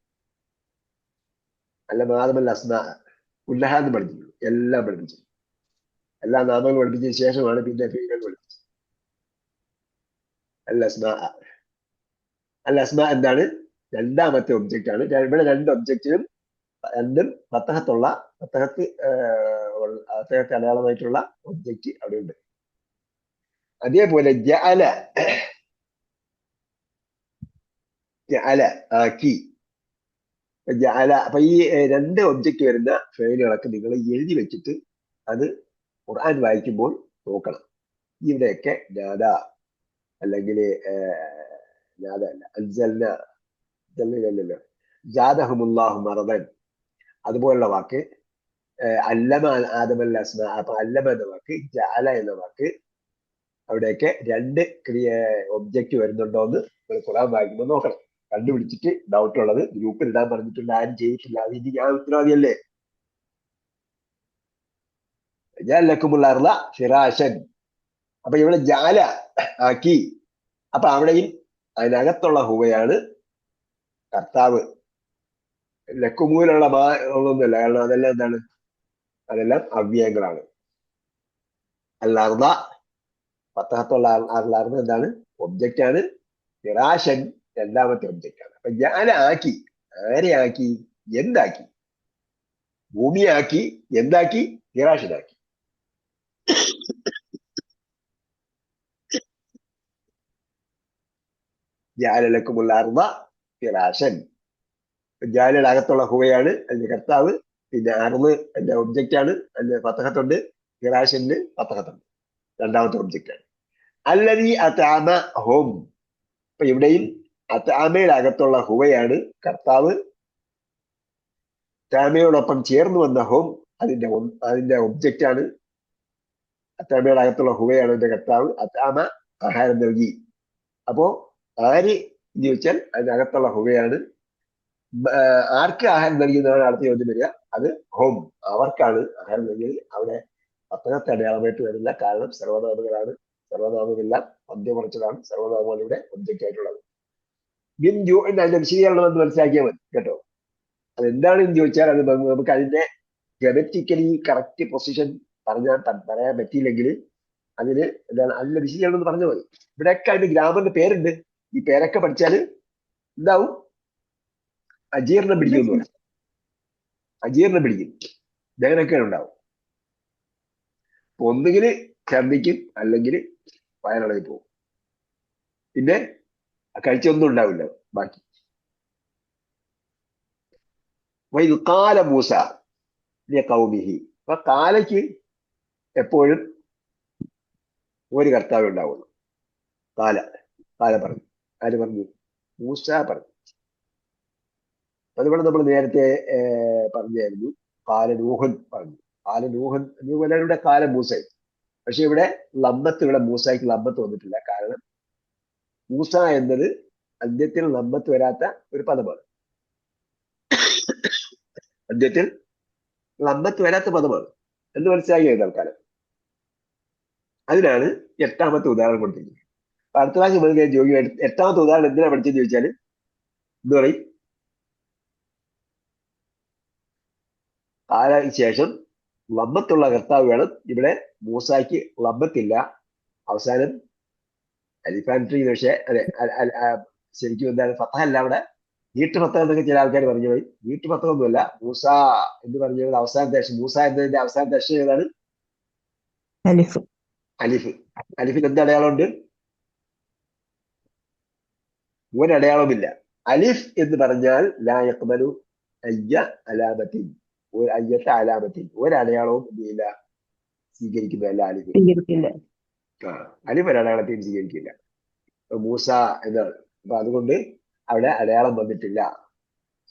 അല്ല ആദമൽ അസ്മാ ഉല്ലഹ എന്ന് പഠിപ്പിക്കുന്നു. എല്ലാം പഠിപ്പിച്ചു. എല്ലാ നാമങ്ങൾ പഠിപ്പിച്ചതിന് ശേഷമാണ് പിന്നെ ഫീലുകൾ പഠിപ്പിച്ചത്. അൽ അസ്മാ. അൽ അസ്മാ എന്താണ്? രണ്ടാമത്തെ ഒബ്ജക്റ്റ് ആണ്. ഇവിടെ രണ്ട് ഒബ്ജക്റ്റിനും രണ്ടും ഫത്തഹത്ത് അടയാളമായിട്ടുള്ള ഒബ്ജക്റ്റ് അവിടെ ഉണ്ട്. അതേപോലെ ജഅല ആക്കി, ജഅല. അപ്പൊ ഈ രണ്ട് ഒബ്ജക്റ്റ് വരുന്ന ഫെയിലുകളൊക്കെ നിങ്ങൾ എഴുതി വെച്ചിട്ട് അത് ഖുർആൻ വായിക്കുമ്പോൾ നോക്കണം. ഇവിടെയൊക്കെ നാദ അല്ലെങ്കിൽ നാദ അല്ല, അല്ലല്ലോ, ജാദഹുമുല്ലാഹു മറദൻ, അതുപോലുള്ള വാക്ക്. അല്ലമ ആദമൽ അസ്മാ. അപ്പൊ അല്ലമ എന്ന വാക്ക്, ജഅല എന്ന വാക്ക്, അവിടെയൊക്കെ രണ്ട് ഒബ്ജക്റ്റ് വരുന്നുണ്ടോ എന്ന് നിങ്ങൾ ഖുർആൻ വായിക്കുമ്പോൾ നോക്കണം. കണ്ടുപിടിച്ചിട്ട് ഡൗട്ട് ഉള്ളത് ഗ്രൂപ്പിൽ ഇടാൻ പറഞ്ഞിട്ടുണ്ട്. ആരും ചെയ്തിട്ടില്ല. അത് ഇനി ഞാൻ ഉത്തരവാദിയല്ലേ? ഫിറാശൻ. അപ്പൊ ഇവിടെ ജാല ആക്കി. അപ്പൊ അവിടെയും അതിനകത്തുള്ള ഹുവയാണ് കർത്താവ്. ലക്കുമൂലുള്ള ഒന്നുമില്ല, കാരണം അതെല്ലാം എന്താണ്? അതെല്ലാം അവ്യയങ്ങളാണ്. അല്ലാർദ ഫത്തഹത്തുള്ള അല്ലാർദ എന്താണ്? ഒബ്ജക്റ്റ് ആണ്. ഫിറാശൻ രണ്ടാമത്തെ ഒബ്ജക്റ്റ് ആണ്. അപ്പൊ ജാലാക്കി, ആരെയാക്കി, എന്താക്കി? ഭൂമിയാക്കി, എന്താക്കി? ഫിറാഷിനാക്കി. ജാലലക്കുമുള്ള അർവ ഫിറാഷൻ. ജാലയുടെ അകത്തുള്ള ഹുവയാണ് അതിന്റെ കർത്താവ്. പിന്നെ അർവ് അതിന്റെ ഒബ്ജക്റ്റ് ആണ്, അതിന്റെ ഫതഹത്തുണ്ട്. ഫിറാഷന് ഫതഹത്തുണ്ട്, രണ്ടാമത്തെ ഒബ്ജക്റ്റ് ആണ്. അല്ലദീ അത്അമ ഹും. അപ്പൊ ഇവിടെയും അത്അമയുടെ അകത്തുള്ള ഹുവയാണ് കർത്താവ്. താമയോടൊപ്പം ചേർന്ന് വന്ന ഹും അതിന്റെ ഒബ്ജക്റ്റ് ആണ്. അത്അമയുടെ അകത്തുള്ള ഹുവയാണ് അതിന്റെ കർത്താവ്. അത്അമ ആഹാരം നൽകി. അപ്പോ ആര് എന്ന് ചോദിച്ചാൽ അതിനകത്തുള്ള ഹുവയാണ്. ആർക്ക് ആഹാരം നൽകിയെന്നാണ് അടുത്ത ചോദ്യം വരിക. അത് ഹോം, അവർക്കാണ് ആഹാരം നൽകിയത്. അവിടെ പത്തനത്തെ അടയാളമായിട്ട് വരില്ല, കാരണം സർവനാമങ്ങളാണ്. സർവനാമമെല്ലാം മധ്യമറച്ചതാണ്. സർവനാമമാണ് ഇവിടെ ഒബ്ജക്റ്റ് ആയിട്ടുള്ളത്. ബിൻ ജൂ അതിന്റെ വിശദീകരണം എന്ന് മനസ്സിലാക്കിയാൽ മതി കേട്ടോ. അതെന്താണെന്ന് ചോദിച്ചാൽ അത് നമുക്ക് അതിന്റെ ഗ്രമറ്റിക്കലി കറക്റ്റ് പൊസിഷൻ പറയാൻ പറ്റിയില്ലെങ്കിൽ അതിന് എന്താണ് അതിന്റെ വിശദീകരണം എന്ന് പറഞ്ഞാൽ മതി. ഇവിടെയൊക്കെ അതിന്റെ ഗ്രാമറിന്റെ പേരുണ്ട്. ഈ പേരൊക്കെ പഠിച്ചാല് എന്താവും? അജീർണം പിടിക്കും എന്ന് പറയും. അജീർണം പിടിക്കും, അങ്ങനെയൊക്കെ ഉണ്ടാവും. ഒന്നുകിൽ ഛർദിക്കും, അല്ലെങ്കിൽ വയറിളകി പോകും. പിന്നെ കഴിച്ചൊന്നും ഉണ്ടാവില്ല ബാക്കി. കാല മൂസ കൗമിഹി. അപ്പൊ കാലയ്ക്ക് എപ്പോഴും ഒരു കർത്താവ് ഉണ്ടാവുള്ളൂ. കാല പറഞ്ഞു. ആര് പറഞ്ഞു? മൂസ പറഞ്ഞു. അതുപോലെ നമ്മൾ നേരത്തെ പറഞ്ഞായിരുന്നു. കാലനൂഹൻ പറഞ്ഞു. കാലനൂഹൻ ഇവിടെ കാല മൂസായി. പക്ഷെ ഇവിടെ ലമ്മത്ത്, ഇവിടെ മൂസായിക്ക് ലമ്മത്ത് വന്നിട്ടില്ല. കാരണം മൂസ എന്നത് അന്ത്യത്തിൽ ലമ്മത്ത് വരാത്ത ഒരു പദമാണ്. അന്ത്യത്തിൽ ലമ്മത്ത് വരാത്ത പദമാണ് എന്ന് മനസ്സിലാക്കിയ തൽക്കാലം. അതിനാണ് എട്ടാമത്തെ ഉദാഹരണം കൊടുത്തിരിക്കുന്നത്. അടുത്ത പ്രാവശ്യം ജോഗി എട്ടാമത്തെ ഉദാഹരണം എന്തിനാ പഠിച്ചെന്ന് ചോദിച്ചാൽ എന്ത് പറയും? കാലയ്ക്ക് ശേഷം ലമ്മത്തുള്ള കർത്താവ് വേണം. ഇവിടെ മൂസായ്ക്ക് ലമ്മത്തില്ല. അവസാനം അലിഫാൻട്രി. പക്ഷെ അതെ, ശരിക്കും എന്താണ് ഫത്തഹല്ല, അവിടെ വീട്ടുപത്തകം എന്നൊക്കെ ചില ആൾക്കാർ പറഞ്ഞു പോയി. വീട്ടുപത്തകമൊന്നുമല്ല. മൂസ എന്ന് പറഞ്ഞത് അവസാനത്തെ അക്ഷരം. മൂസ എന്നതിന്റെ അവസാനത്തെ അക്ഷരം ഏതാണ്? അലിഫ്. അലിഫിന് എന്ത് അടയാളമുണ്ട്? ഒരടയാളമില്ല. അലിഫ് എന്ന് പറഞ്ഞാൽ ലാ യഖ്ബലു അയ്യ അലാമത്തിൻ, ഒരു അയ്യത്തെ അലാമത്തിൻ, ഒരടയാളവും എന്തില്ല, സ്വീകരിക്കുന്നതല്ല അലിഫ്. അലിഫ് ഒരടയാളത്തെയും സ്വീകരിക്കില്ല. മൂസ എന്നാണ്. അപ്പൊ അതുകൊണ്ട് അവിടെ അടയാളം വന്നിട്ടില്ല.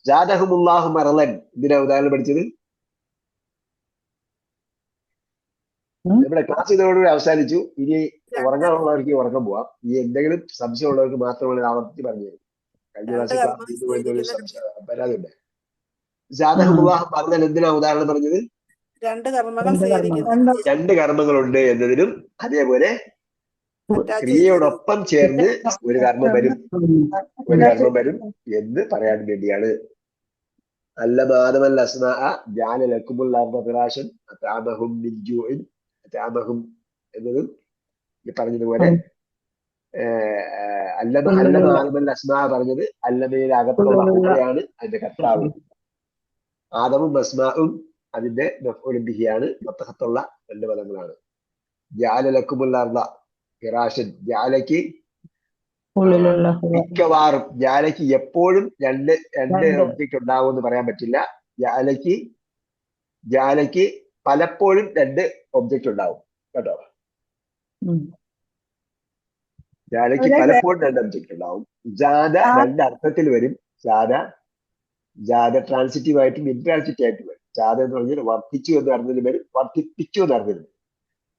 ജാദഹുമുല്ലാഹു മറലൻ. എന്തിനാ ഉദാഹരണം പഠിച്ചത്? നമ്മുടെ ക്ലാസ് ഇതോടുകൂടി അവസാനിച്ചു. ഇനി ഉറങ്ങാനുള്ളവർക്ക് ഉറക്കം പോവാം. ഈ എന്തെങ്കിലും സംശയമുള്ളവർക്ക് മാത്രമാണ് ആവർത്തിച്ച് പറഞ്ഞു തരും. കഴിഞ്ഞ ക്ലാസ്സിൽ ക്ലാസ് ചെയ്തു പോയെന്നൊരു സംശയം പരാതിയുണ്ട്. ജാദഹുമുല്ലാഹു മറലൻ എന്തിനാ ഉദാഹരണം പറഞ്ഞത്? രണ്ട് കർമ്മങ്ങളുണ്ട് എന്നതിനും അതേപോലെ ക്രിയയോടൊപ്പം ചേർന്ന് ഒരു കർമ്മം വരും എന്ന് പറയാൻ വേണ്ടിയാണ്. അല്ലമ ആദമൽ അസ്മാഅ ജഅല ലക്കുമുൽ അർദ ഫിറാശൻ അത്അമഹും മിൻ ജൂഇൻ. അത്അമഹും എന്നതും ഈ പറഞ്ഞതുപോലെ അല്ലമ ആദമൽ അസ്മാഅ പറഞ്ഞത് അല്ലമയുടെ അകത്തുള്ള ഹുവയാണ് അതിന്റെ കർത്താവ്. ആദമും അസ്മാഉം അതിന്റെ മഫ്ഊലുൻ ബിഹിയാണ്. ഫതഹത്തുള്ള രണ്ട് പദങ്ങളാണ്. ജഅല ലക്കുമുൽ അർദ ഫിറാശൻ. ജാലയ്ക്ക് മിക്കവാറും, ജാലയ്ക്ക് എപ്പോഴും രണ്ട് ഒബ്ജക്റ്റ് ഉണ്ടാവും എന്ന് പറയാൻ പറ്റില്ല. ജാലയ്ക്ക് പലപ്പോഴും രണ്ട് ഒബ്ജക്റ്റ് ഉണ്ടാവും കേട്ടോ. ജാലയ്ക്ക് പലപ്പോഴും രണ്ട് ഒബ്ജക്റ്റ് ഉണ്ടാവും. ജാത രണ്ട് അർത്ഥത്തിൽ വരും. ജാത ട്രാൻസിറ്റീവ് ആയിട്ടും ഇൻട്രാൻസിറ്റീവ് ആയിട്ടും വരും. ജാത എന്ന് പറഞ്ഞാൽ വർദ്ധിച്ചു എന്ന് അർത്ഥത്തിൽ വരും, വർദ്ധിപ്പിച്ചു എന്ന് അർത്ഥത്തിൽ വരും.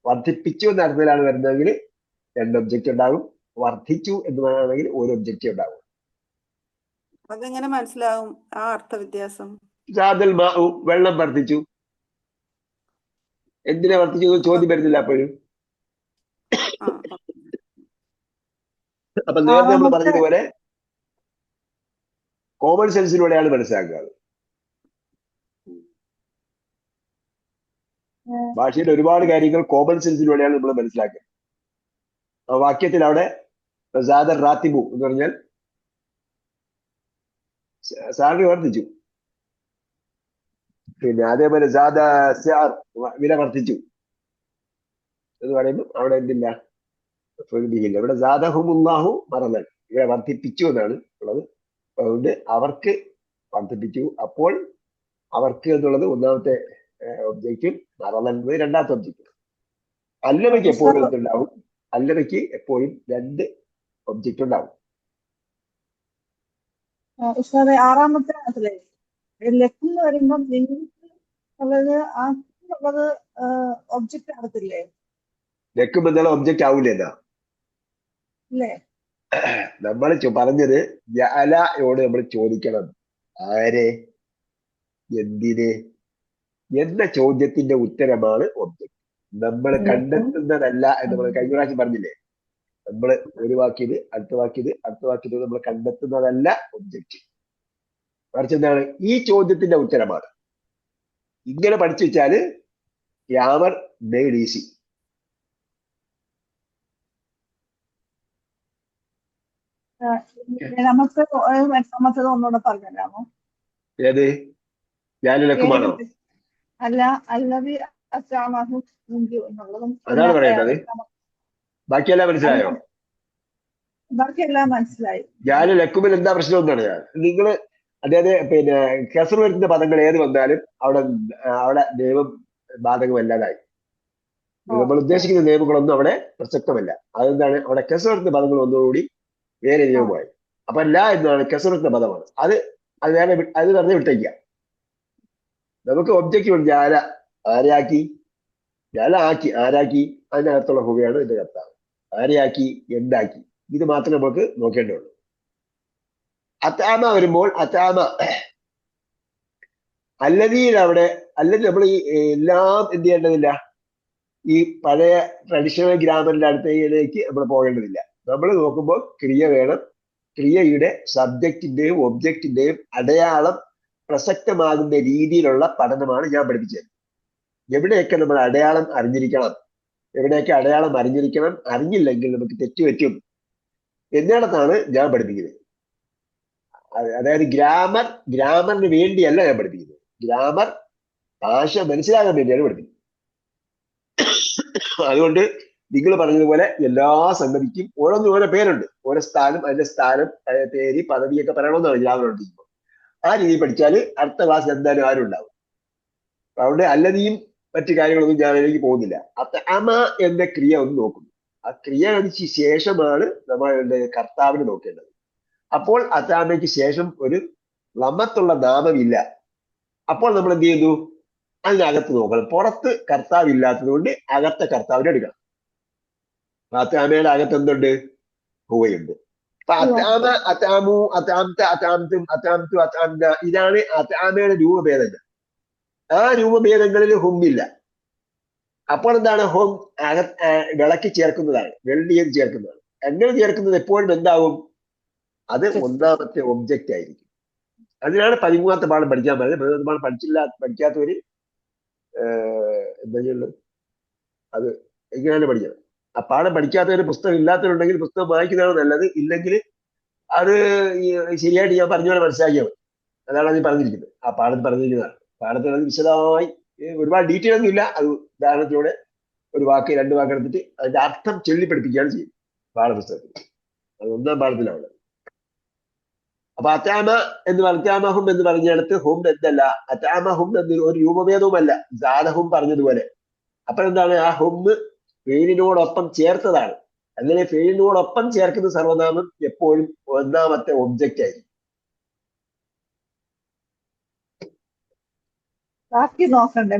വർദ്ധിപ്പിച്ചു എന്ന അർത്ഥത്തിലാണ് വരുന്നതെങ്കിൽ രണ്ട് ഒബ്ജക്റ്റ് ഉണ്ടാകും. വർദ്ധിച്ചു എന്ന് പറയുകയാണെങ്കിൽ ഒരു ഒബ്ജക്റ്റ് ഉണ്ടാകും. അതെങ്ങനെ മനസ്സിലാവും ആ അർത്ഥ വ്യത്യാസം? ജാദൽ മാഉ, വെള്ളം വർദ്ധിച്ചു. എന്തിനാ വർദ്ധിച്ചു ചോദ്യം വരുന്നില്ല അപ്പോഴും. അപ്പൊ നേരത്തെ നമ്മൾ പറഞ്ഞതുപോലെ കോമൺ സെൻസിലൂടെയാണ് മനസ്സിലാക്കുക. ഭാഷയുടെ ഒരുപാട് കാര്യങ്ങൾ കോമൺ സെൻസിലൂടെയാണ് നമ്മൾ മനസ്സിലാക്കുക. ആ വാക്യത്തിൽ അവിടെ റാത്തിബു എന്ന് പറഞ്ഞാൽ സാലറി വർദ്ധിച്ചു. പിന്നെ അതേപോലെ വില വർദ്ധിച്ചു എന്ന് പറയുമ്പോൾ അവിടെ എന്തില്ല, ഇവിടെ സാദഹുമുല്ലാഹു മറന്നൻ, ഇവിടെ വർദ്ധിപ്പിച്ചു എന്നാണ് ഉള്ളത്. അതുകൊണ്ട് അവർക്ക് വർദ്ധിപ്പിച്ചു. അപ്പോൾ അവർക്ക് എന്നുള്ളത് ഒന്നാമത്തെ ഒബ്ജക്റ്റും, മറന്നൻ എന്നത് രണ്ടാമത്തെ ഒബ്ജക്റ്റും. അല്ലവയ്ക്ക് എപ്പോഴും എന്തുണ്ടാവും, അല്ലവയ്ക്ക് എപ്പോഴും രണ്ട് ഒബ്ജക്റ്റ് ഉണ്ടാവും. ഉസ്താദെ, ആറാമത്തെ അതിലെ ലക്ക് എന്ന് പറയുമ്പോൾ നിങ്ങൾക്ക് ഉള്ളത് ഉള്ളത് ഒബ്ജക്റ്റ് ആകത്തില്ലേ? ലക്കും എന്നുള്ള ഒബ്ജക്റ്റ് ആവൂല എന്നാ ഇല്ലേ? നമ്മൾ പറഞ്ഞത് ജഅലയോട് നമ്മൾ ചോദിക്കണം, ആരെ, എന്തിനെ എന്ന ചോദ്യത്തിന്റെ ഉത്തരമാണ് ഒബ്ജക്റ്റ്. നമ്മൾ കണ്ടെത്തുന്നതല്ല എന്ന് നമ്മൾ കഴിഞ്ഞ പ്രാവശ്യം പറഞ്ഞില്ലേ. നമ്മൾ ഒരു വാക്കിയത് അടുത്ത വാക്കിയത് അടുത്ത വാക്കിയത് നമ്മൾ കണ്ടെത്തുന്നതല്ല ഒബ്ജക്റ്റ്, മറിച്ച് എന്താണ്, ഈ ചോദ്യത്തിന്റെ ഉത്തരമാണ്. ഇങ്ങനെ പഠിച്ചു വെച്ചാല് ഗ്രാമർ മെയ്ഡ് ഈസി. നമുക്ക് എട്ടാമത്തത് ഒന്നുകൂടെ പറഞ്ഞുതരാമോ? ഏത് ഞാനിലക്കുമാണോ? അല്ല, അല്ലവി അസ്സാമഹു മുങ്കി എന്നുള്ളതും അതാണ് പറയേണ്ടത്. ബാക്കിയെല്ലാം മനസ്സിലായോ? ബാക്കിയെല്ലാം മനസ്സിലായി. ഞാൻ ലക്കുമിൽ എന്താ പ്രശ്നം എന്നാണ് ഞാൻ നിങ്ങള് അതായത് പിന്നെ കെസർ വരുന്ന പദങ്ങൾ ഏത് വന്നാലും അവിടെ നിയമം ബാധകമല്ലാതായി. നമ്മൾ ഉദ്ദേശിക്കുന്ന നിയമങ്ങളൊന്നും അവിടെ പ്രസക്തമല്ല. അതെന്താണ്, അവിടെ കെസർ വരുന്ന പദങ്ങൾ ഒന്നുകൂടി വേറെ നിയമമായി. അപ്പൊ ല എന്നാണ് കെസർ വരുന്ന പദമാണ്. അത് വേറെ അത് പറഞ്ഞ് വിട്ടേക്കുക. നമുക്ക് ഒബ്ജക്റ്റ് ഉണ്ട്. ആരെയാക്കി, ആക്കി, ആരാക്കി, അതിനകത്തുള്ള ഹുവയാണ് ഇതിന്റെ കർത്താവ്. ആരെയാക്കി, എന്താക്കി, ഇത് മാത്രമേ നമുക്ക് നോക്കേണ്ടതുള്ളൂ. അത്താമ വരുമ്പോൾ അത്താമ അല്ലതീൽ അവിടെ അല്ലെങ്കിൽ നമ്മൾ ഈ എല്ലാം എന്ത് ചെയ്യേണ്ടതില്ല, ഈ പഴയ ട്രഡീഷണൽ ഗ്രാമറിന്റെ അടുത്തേക്ക് നമ്മൾ പോകേണ്ടതില്ല. നമ്മൾ നോക്കുമ്പോൾ ക്രിയ വേണം. ക്രിയയുടെ സബ്ജക്റ്റിന്റെയും ഒബ്ജക്റ്റിന്റെയും അടയാളം പ്രസക്തമാകുന്ന രീതിയിലുള്ള പഠനമാണ് ഞാൻ പഠിപ്പിച്ചത്. എവിടെയൊക്കെ നമ്മൾ അടയാളം അറിഞ്ഞിരിക്കണം, അറിഞ്ഞില്ലെങ്കിൽ നമുക്ക് തെറ്റുപറ്റും എന്നിടത്താണ് ഞാൻ പഠിപ്പിക്കുന്നത്. അതായത് ഗ്രാമറിന് വേണ്ടിയല്ല ഞാൻ പഠിപ്പിക്കുന്നത്. ഗ്രാമർ ഭാഷ മനസ്സിലാകാൻ വേണ്ടിയാണ് പഠിപ്പിക്കുന്നത്. അതുകൊണ്ട് നിങ്ങൾ പറഞ്ഞതുപോലെ എല്ലാ സംഗതിക്കും ഓരോന്നും ഓരോ പേരുണ്ട്. ഓരോ സ്ഥാനം, അതിന്റെ സ്ഥാനം, പേര്, പദവിയൊക്കെ പറയണമെന്നാണ് ഗ്രാമർ പഠിപ്പിക്കുമ്പോൾ. ആ രീതിയിൽ പഠിച്ചാൽ അടുത്ത ക്ലാസ് എന്തായാലും ആരും ഉണ്ടാവും. അതുകൊണ്ട് അല്ലതിയും മറ്റു കാര്യങ്ങളൊന്നും ഞാൻ അതിലേക്ക് പോകുന്നില്ല. അമ എന്ന ക്രിയ ഒന്ന് നോക്കുന്നു. ആ ക്രിയ കഴിച്ച ശേഷമാണ് നമ്മളുടെ കർത്താവിന് നോക്കേണ്ടത്. അപ്പോൾ അത്താമയ്ക്ക് ശേഷം ഒരു ലമ്മത്തുള്ള നാമമില്ല. അപ്പോൾ നമ്മൾ എന്ത് ചെയ്യുന്നു, അതിനകത്ത് നോക്കണം. പുറത്ത് കർത്താവ് ഇല്ലാത്തത് കൊണ്ട് അകത്തെ കർത്താവിനെ എടുക്കണം. അത്താമയുടെ അകത്ത് എന്തുണ്ട്, ഹുവയുണ്ട്. അപ്പൊ അത്താമ, അത്താമു, അത്താമത്ത്, അത്താമത്തും, അത്താമത്തു, അത്താമ, ഇതാണ് അത്താമയുടെ രൂപഭേദങ്ങൾ. ആ രൂപഭേദങ്ങളിൽ ഹുമ്മില്ല. അപ്പോൾ എന്താണ്, ഹും വിളക്കി ചേർക്കുന്നതാണ്, വെള്ളിയത് ചേർക്കുന്നതാണ്. എങ്ങനെ ചേർക്കുന്നത് എപ്പോഴും എന്താവും, അത് ഒന്നാമത്തെ ഒബ്ജക്റ്റ് ആയിരിക്കും. അതിനാണ് 13ാമത്തെ പാഠം പഠിക്കാൻ പറയുന്നത്. 13ാമത്തെ പാഠം പഠിക്കാത്തവര് എന്താ ചെയ്യുള്ളത്, അത് എങ്ങനെയാണ് പഠിക്കുന്നത്. ആ പാഠം പഠിക്കാത്തവര്, പുസ്തകം ഇല്ലാത്തവരുണ്ടെങ്കിൽ പുസ്തകം വായിക്കുന്നതാണ് നല്ലത്. ഇല്ലെങ്കിൽ അത് ശരിയായിട്ട് ഞാൻ പറഞ്ഞ പോലെ മനസ്സിലാക്കിയാൽ മതി. അതാണ് അതിൽ പറഞ്ഞിരിക്കുന്നത്. ആ പാഠത്തിൽ പറഞ്ഞിരിക്കുന്നതാണ്. പാഠത്തിൽ അത് വിശദമായി ഒരുപാട് ഡീറ്റെയിൽ ഒന്നും ഇല്ല. അത് ഉദാഹരണത്തിലൂടെ ഒരു വാക്ക്, രണ്ട് വാക്ക് എടുത്തിട്ട് അതിന്റെ അർത്ഥം ചൊല്ലി പഠിപ്പിക്കുകയാണ് ചെയ്യുന്നത് പാഠപുസ്തകത്തിൽ. അത് 1ാം പാഠത്തിലാണ്. അപ്പൊ അത്താമ എന്ന് അത്താമഹും എന്ന് പറഞ്ഞിടത്ത് ഹും എന്തല്ല, അത്താമഹും എന്ന് ഒരു രൂപഭേദവുമല്ല, ജാലഹും പറഞ്ഞതുപോലെ. അപ്പൊ എന്താണ്, ആ ഹും ഫെയിലിനോടൊപ്പം ചേർത്തതാണ്. അങ്ങനെ ഫെയിലിനോടൊപ്പം ചേർക്കുന്ന സർവനാമം എപ്പോഴും ഒന്നാമത്തെ ഒബ്ജക്റ്റ് ആയിരിക്കും. ബാക്കി നോക്കണ്ടേ?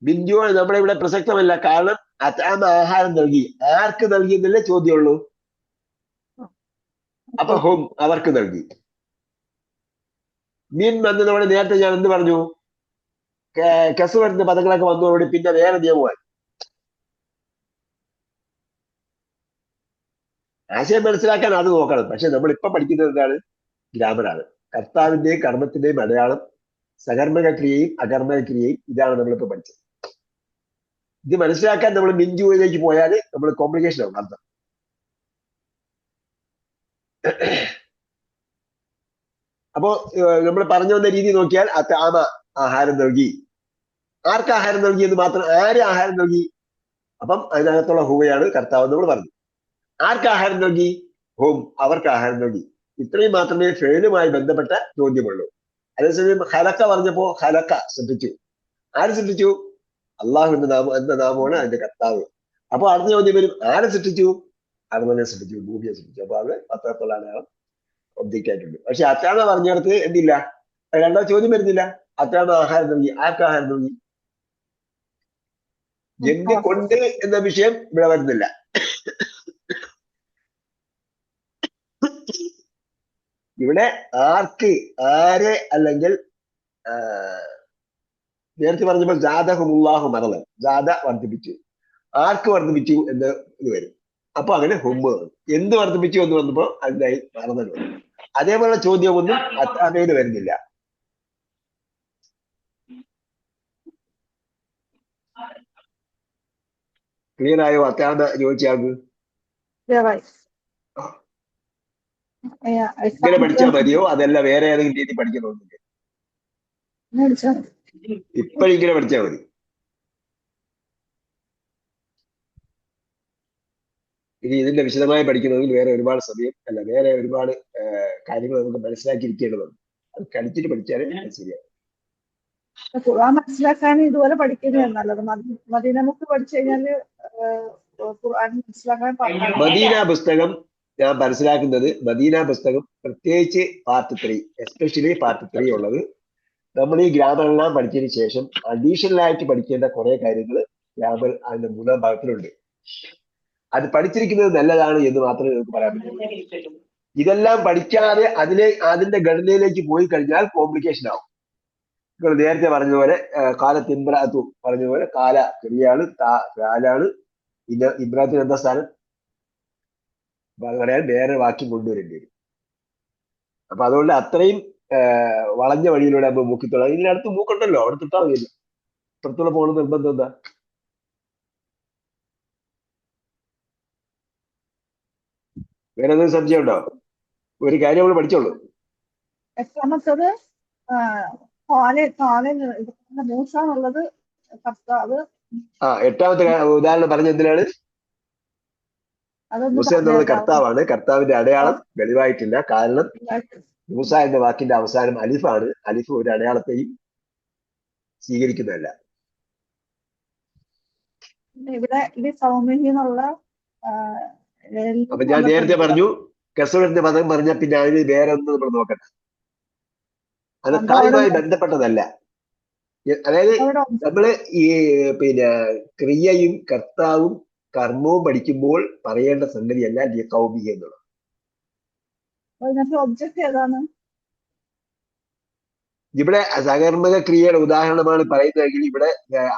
മിൻജു നമ്മുടെ ഇവിടെ പ്രസക്തമല്ല. കാരണം അത്താമ ആഹാരം നൽകി, ആർക്ക് നൽകി എന്നല്ലേ ചോദ്യമുള്ളൂ. അപ്പൊ ഹും അവർക്ക് നൽകി. മീൻ വന്നതോടെ നേരത്തെ ഞാൻ എന്ത് പറഞ്ഞു, കെസ് വരുന്ന പദങ്ങളൊക്കെ വന്നതോടെ പിന്നെ വേറെ നിയമമായി. ആശയം മനസ്സിലാക്കാൻ അത് നോക്കണം. പക്ഷെ നമ്മൾ ഇപ്പൊ പഠിക്കുന്നത് എന്താണ്, ഗ്രാമറാണ്. കർത്താവിന്റെയും കർമ്മത്തിന്റെയും അടയാളം, സകർമ്മക ക്രിയയും അകർമ്മക ക്രിയയും, ഇതാണ് നമ്മളിപ്പോ പഠിച്ചത്. ഇത് മനസ്സിലാക്കാൻ നമ്മൾ മിൻജുവിലേക്ക് പോയാൽ നമ്മൾ കോംപ്ലിക്കേഷൻ ആവും അർത്ഥം. അപ്പോ നമ്മൾ പറഞ്ഞു വന്ന രീതി നോക്കിയാൽ അത്താമ ആഹാരം നൽകി. ആർക്ക് ആഹാരം നൽകി എന്ന് മാത്രം, ആര് ആഹാരം നൽകി? അപ്പം അതിനകത്തുള്ള ഹുവയാണ് കർത്താവ് നമ്മൾ പറഞ്ഞു. ആർക്ക് ആഹാരം നൽകി? ഹും, അവർക്ക് ആഹാരം നൽകി. ഇത്രയും മാത്രമേ ഫേലുമായി ബന്ധപ്പെട്ട ചോദ്യമുള്ളൂ. അതേസമയം ഹലക്ക പറഞ്ഞപ്പോ ഹലക്ക സൃഷ്ടിച്ചു. ആര് സൃഷ്ടിച്ചു? അള്ളാഹു എന്ന നാമമാണ് അതിന്റെ കർത്താവ്. അപ്പൊ അടുത്ത ചോദ്യം വരും, ആരെ സൃഷ്ടിച്ചു? അർമനെ സൃഷ്ടിച്ചു, ഭൂമിയെ സൃഷ്ടിച്ചു. അപ്പൊ അത് പത്രത്തുള്ള അടയാളം ഒബ്ജക്റ്റ് ആയിട്ടുണ്ട്. പക്ഷെ അത്താണ പറഞ്ഞിടത്ത് എന്തില്ല, രണ്ടാം ചോദ്യം വരുന്നില്ല. അത്താണ ആഹാരം നൽകി, ആർക്ക് ആഹാരം നൽകി? എന്ത് കൊണ്ട് എന്ന വിഷയം ഇവിടെ വരുന്നില്ല. ഇവിടെ ആർക്ക്, ആരെ, അല്ലെങ്കിൽ നേരത്തെ പറഞ്ഞപ്പോൾ ജാദഹുമുല്ലാഹു മറലൻ, ജാദ വർദ്ധിപ്പിച്ചു, ആർക്ക് വർദ്ധിപ്പിച്ചു എന്ന് ഇത് വരും. അപ്പൊ അങ്ങനെ ഹുമ്പ് എന്ത് വർദ്ധിപ്പിച്ചു എന്ന് വന്നപ്പോ അതിനായി മറന്നൽ വന്നു. അതേപോലെ ചോദ്യമൊന്നും അത്താമയിൽ വരുന്നില്ല. ക്ലിയർ ആയോ? അത്താമ ചോദിച്ചാൾക്ക് ഇങ്ങനെ പഠിച്ചാൽ മതിയോ, അതല്ല വേറെ ഏതെങ്കിലും രീതി പഠിക്കണമെന്നില്ല? ഇപ്പോഴിങ്ങനെ പഠിച്ചാൽ മതി. ഇനി ഇതിന്റെ വിശദമായി പഠിക്കണമെങ്കിൽ വേറെ ഒരുപാട് സമയം അല്ല, വേറെ ഒരുപാട് കാര്യങ്ങൾ നമുക്ക് മനസ്സിലാക്കിയിരിക്കേണ്ടതുണ്ട്. അത് കളിച്ചിട്ട് പഠിച്ചാലേ ശരിയാവും. ഖുർആൻ മനസ്സിലാക്കാൻ ഇതുപോലെ പഠിക്കുന്നതാണ് നല്ലത്. മദീനമുക്ക് പഠിച്ചു കഴിഞ്ഞാല് ഖുർആൻ മനസ്സിലാക്കാൻ മദീന പുസ്തകം ഞാൻ മനസ്സിലാക്കുന്നത്, മദീന പുസ്തകം പ്രത്യേകിച്ച് പാർട്ട് 3, എസ്പെഷ്യലി പാർട്ട് 3 ഉള്ളത് നമ്മൾ ഈ ഗ്രാമറെല്ലാം പഠിച്ചതിന് ശേഷം അഡീഷണൽ ആയിട്ട് പഠിക്കേണ്ട കുറെ കാര്യങ്ങൾ ഗ്രാമർ അതിന്റെ 3-ാം ഭാഗത്തിലുണ്ട്. അത് പഠിച്ചിരിക്കുന്നത് നല്ലതാണ് എന്ന് മാത്രമേ നമുക്ക് പറയാൻ പറ്റൂ. ഇതെല്ലാം പഠിക്കാതെ അതിന്റെ ഘടനയിലേക്ക് പോയി കഴിഞ്ഞാൽ കോംപ്ലിക്കേഷൻ ആവും. നിങ്ങൾ നേരത്തെ പറഞ്ഞതുപോലെ കാല തിമ്പ്രാത്തു പറഞ്ഞതുപോലെ കാല ക്രിയയാണ്, കാലാണ്. പിന്നെ ഇബ്രാത്തിന് എന്താ സ്ഥാനം? പറയാൻ വേറെ വാക്യം കൊണ്ടുവരേണ്ടി വരും. അപ്പൊ അതുകൊണ്ട് അത്രയും വളഞ്ഞ വഴിയിലൂടെ നമ്മൾ മൂക്കിത്തോളാം. ഇതിനടുത്ത് മൂക്കുണ്ടല്ലോ, അവിടെ തൊട്ടാൽ മതിയല്ലോ. പുറത്തുള്ള പോകണം നിർബന്ധം എന്താ? വേറെ എന്തെങ്കിലും സംശയം ഉണ്ടോ? ഒരു കാര്യം നമ്മൾ പഠിച്ചോളൂ. എട്ടാമത്തത് മൂസ എന്നുള്ളത് കർത്താവ്. എട്ടാമത്തെ ഉദാഹരണം പറഞ്ഞ എന്തിനാണ്? മൂസ എന്നുള്ളത് കർത്താവാണ്. കർത്താവിന്റെ അടയാളം വെളിവായിട്ടില്ല. കാരണം മൂസ എന്ന വാക്കിന്റെ അവസാനം അലിഫാണ്. അലിഫ് ഒരു അടയാളത്തെയും സ്വീകരിക്കുന്നതല്ല. ഇവിടെ ഇത് സൗമ്യ എന്നുള്ള അപ്പൊ ഞാൻ നേരത്തെ പറഞ്ഞു, കസൂറിന്റെ പദം പറഞ്ഞ പിന്നെ അതിന് വേറെ ഒന്നും നമ്മൾ നോക്കണ്ട. അത് കാര്യമായി ബന്ധപ്പെട്ടതല്ല. അതായത് നമ്മള് ഈ പിന്നെ ക്രിയയും കർത്താവും കർമ്മവും പഠിക്കുമ്പോൾ പറയേണ്ട സംഗതിയല്ല ലിഖൗമിഹി എന്നുള്ളത്. ഒബ്ജക്റ്റ് ഏതാണ്? ഇവിടെ സകർമ്മക ക്രിയയുടെ ഉദാഹരണമാണ് പറയുന്നതെങ്കിൽ ഇവിടെ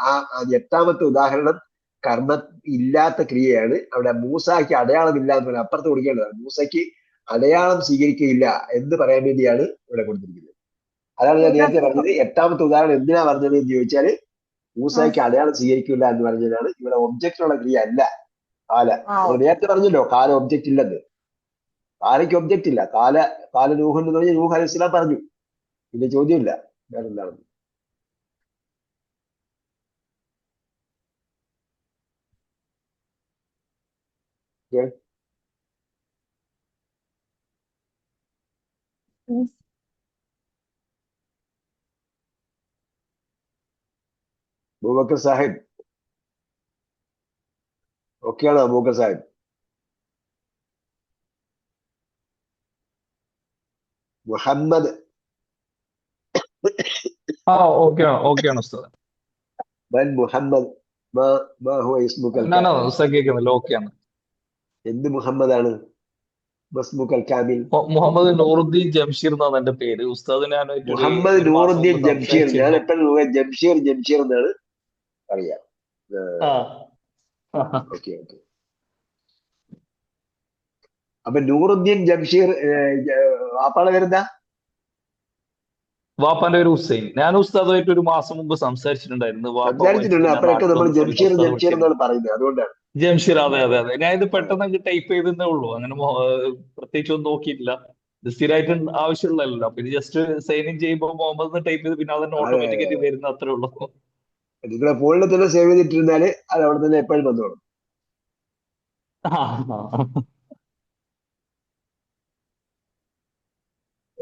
ആ 8ാമത്തെ ഉദാഹരണം കർമ്മ ഇല്ലാത്ത ക്രിയയാണ്. അവിടെ മൂസായ്ക്ക് അടയാളം ഇല്ല എന്ന് പറഞ്ഞാൽ അപ്പുറത്ത് കൊടുക്കേണ്ടതാണ്. മൂസയ്ക്ക് അടയാളം സ്വീകരിക്കുകയില്ല എന്ന് പറയാൻ വേണ്ടിയാണ് ഇവിടെ കൊടുത്തിരിക്കുന്നത്. അതാണ് ഞാൻ നേരത്തെ പറഞ്ഞത്. 8ാമത്തെ ഉദാഹരണം എന്തിനാ പറഞ്ഞത് എന്ന് ചോദിച്ചാല് മൂസായ്ക്ക് അടയാളം സ്വീകരിക്കില്ല എന്ന് പറഞ്ഞതാണ്. ഇവിടെ ഒബ്ജക്റ്റിനുള്ള ക്രിയ അല്ല കാല. നേരത്തെ പറഞ്ഞല്ലോ കാല ഒബ്ജക്റ്റ് ഇല്ലെന്ന്. കാലയ്ക്ക് ഒബ്ജക്റ്റ് ഇല്ല. കാല നൂഹ് എന്ന് പറഞ്ഞാൽ നൂഹ് അലൈഹി സ്വലാം പറഞ്ഞു. പിന്നെ ചോദ്യമില്ല വേറെ എന്താണ്. അബൂബക്കർ സാഹിബ് ഓക്കെയാണോ? അബൂബക്കർ സാഹിബ് മുഹമ്മദ് ഓക്കെയാണ് ഉസ്താദ്. മുഹമ്മദ് കേൾക്കുന്നില്ല. ഓക്കെയാണ്. എന്ത് മുഹമ്മദാണ്? മുഹമ്മദ് നൂറുദ്ദീൻ ജംഷീർ എന്നാണ് എന്റെ പേര് ഉസ്താദ്. മുഹമ്മദ് നൂറുദ്ദീൻ ജംഷീർ. ഞാൻ എപ്പോഴും ജംഷീർ എന്നാണ് അറിയാം. ഓക്കെ. അപ്പൊ നൂറുദ്ദീൻ ജംഷീർ വാപ്പാടെ പേരെന്താ? വാപ്പാന്റെ പേര് ഹുസൈൻ. ഞാൻ ഉസ്താദുമായിട്ട് ഒരു മാസം മുമ്പ് സംസാരിച്ചിട്ടുണ്ടായിരുന്നു. അപ്പോഴൊക്കെ നമ്മൾ ജംഷീർ എന്നാണ് പറയുന്നത്. അതുകൊണ്ടാണ് ജംഷീർ. അതെ. ഞാൻ ഇത് പെട്ടെന്ന് ടൈപ്പ് ചെയ്തേ ഉള്ളൂ. അങ്ങനെ പ്രത്യേകിച്ച് ഒന്നും നോക്കിയിട്ടില്ല. ഇത് സ്ഥിരമായിട്ട് ആവശ്യമുള്ളതല്ലോ. അപ്പൊ ഇത് ജസ്റ്റ് സൈൻ ഇൻ ചെയ്യുമ്പോൾ മുഹമ്മദ് ടൈപ്പ് ചെയ്ത് പിന്നെ അതന്നെ അതെ ഓട്ടോമാറ്റിക്കലി വരുന്ന അത്രേ ഉള്ളൂ. നിങ്ങളെ ഫോണിൽ തന്നെ സേവ് ചെയ്തിട്ടിരുന്നാല് അത് അവിടെ തന്നെ എപ്പോഴും വന്നോളും.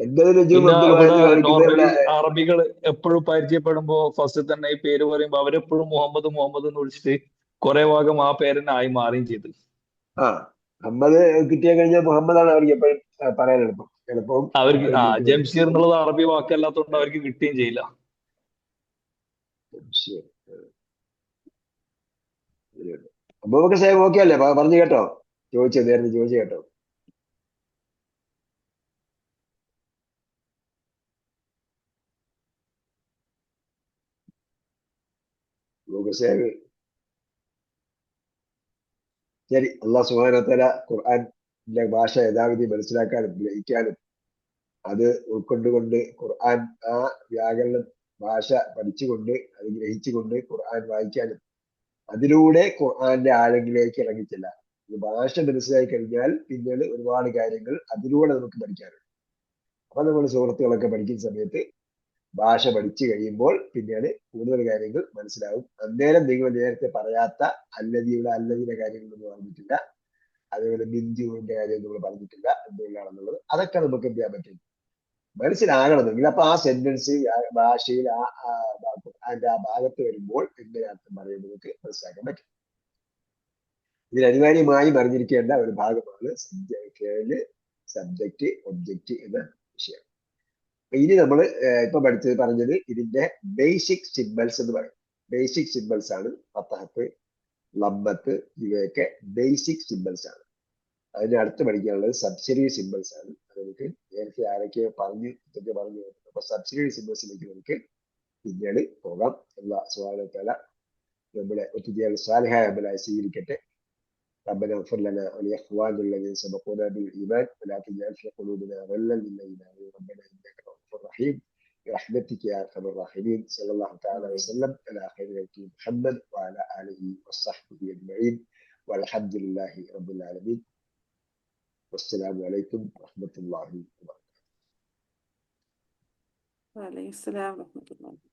എന്റെ നജൂം പിന്നെ അബ്ദുൽ ഇവിടെ വാഹിദ് കാണിക്കുന്നത് നോർമലി ഇവിടെ അറബികൾ എപ്പോഴും പരിചയപ്പെടുമ്പോ ഫസ്റ്റ് തന്നെ ഈ പേര് പറയുമ്പോ അവരെപ്പോഴും മുഹമ്മദ് മുഹമ്മദ് എന്ന് വിളിച്ചിട്ട് കുറെ ഭാഗം ആ പേരന്നെ ആയി മാറുകയും ചെയ്തു. ആ മുഹമ്മദ് കിട്ടിയ കഴിഞ്ഞാൽ മുഹമ്മദാണ് അവർക്ക് എപ്പോഴും പറയാൻ എളുപ്പവും അവർക്ക് എപ്പോഴും വീട്ടിൽ വരും. ജംഷീർ എന്നുള്ളത് അറബി വാക്കല്ലാത്തതുകൊണ്ട് അവർക്ക് കിട്ടുകയും ചെയ്യില്ല. ശരി. അബൂബക്കർ സാഹിബ് ഓക്കെ അല്ലേ? പറഞ്ഞു കേട്ടോ? നേരത്തെ ചോദിച്ചു കേട്ടോ? അബൂബക്കർ സാഹിബ് ശരി. അള്ളാഹു സുബ്ഹാനഹു വ തആല ഖുർആന്റെ ഭാഷ യഥാവിധി മനസ്സിലാക്കാനും ഗ്രഹിക്കാനും അത് ഉൾക്കൊണ്ടുകൊണ്ട് ഖുർആൻ ആ വ്യാകരണം ഭാഷ പഠിച്ചുകൊണ്ട് അത് ഗ്രഹിച്ചുകൊണ്ട് ഖുർആൻ വായിക്കാനും അതിലൂടെ ഖുർആന്റെ ആഴങ്ങളിലേക്ക് ഇറങ്ങിച്ചില്ല. ഈ ഭാഷ മനസ്സിലാക്കി കഴിഞ്ഞാൽ പിന്നീട് ഒരുപാട് കാര്യങ്ങൾ അതിലൂടെ നമുക്ക് പഠിക്കാനുണ്ട്. അപ്പൊ നമ്മൾ സുഹൃത്തുക്കളൊക്കെ പഠിക്കുന്ന സമയത്ത് ഭാഷ പഠിച്ചു കഴിയുമ്പോൾ പിന്നീട് കൂടുതൽ കാര്യങ്ങൾ മനസ്സിലാവും. അന്നേരം നിങ്ങൾ നേരത്തെ പറയാത്ത അല്ലതിയുടെ കാര്യങ്ങളൊന്നും പറഞ്ഞിട്ടില്ല, അതുപോലെ ബിന്ദുവിന്റെ കാര്യം നമ്മൾ പറഞ്ഞിട്ടില്ല, എന്തുകൊണ്ടാണെന്നുള്ളത് അതൊക്കെ നമുക്ക് എന്ത് ചെയ്യാൻ പറ്റും, മനസ്സിലാകണമെങ്കിൽ. അപ്പൊ ആ സെന്റൻസ് ഭാഷയിൽ അതിന്റെ ആ ഭാഗത്ത് വരുമ്പോൾ എങ്ങനെ അർത്ഥം പറയുന്നത് മനസ്സിലാക്കാൻ പറ്റും. ഇതിൽ അനിവാര്യമായി അറിഞ്ഞിരിക്കേണ്ട ഒരു ഭാഗമാണ് സബ്ജക്റ്റ് ഒബ്ജക്റ്റ് എന്ന വിഷയം. ഇനി നമ്മൾ ഇപ്പൊ പറഞ്ഞത് ഇതിന്റെ ബേസിക് സിംബൽസ് എന്ന് പറയും. ബേസിക് സിംബൽസ് ആണ് ഫതഹത്ത്, ലമ്മത്ത്, ഇവയൊക്കെ ബേസിക് സിംബൽസ് ആണ്. അതിന് അടുത്ത് പഠിക്കാനുള്ളത് സബ്സിഡി സിംബൽസ് ആണ്. അത് നമുക്ക് നേരത്തെ ആരൊക്കെ പറഞ്ഞു അപ്പൊ സബ്സിഡി സിംബൽസിലേക്ക് നമുക്ക് പിന്നീട് പോകാം. അല്ലാഹു സുബ്ഹാനഹു വ തആല നമ്മുടെ ഒത്തുചേരൽ സാലിഹായ അമലായി സ്വീകരിക്കട്ടെ. ربنا اغفر لنا ولإخواننا الذين سبقونا بالإيمان ولا تجعل في قلوبنا غلا للذين آمنوا ربنا إنك رؤوف رحيم برحمتك يا أرحم الراحمين. صلى الله تعالى وسلم على خير خلقه محمد وعلى آله وصحبه أجمعين والحمد لله رب العالمين. والسلام عليكم ورحمة الله وبركاته. وعليكم السلام ورحمة الله.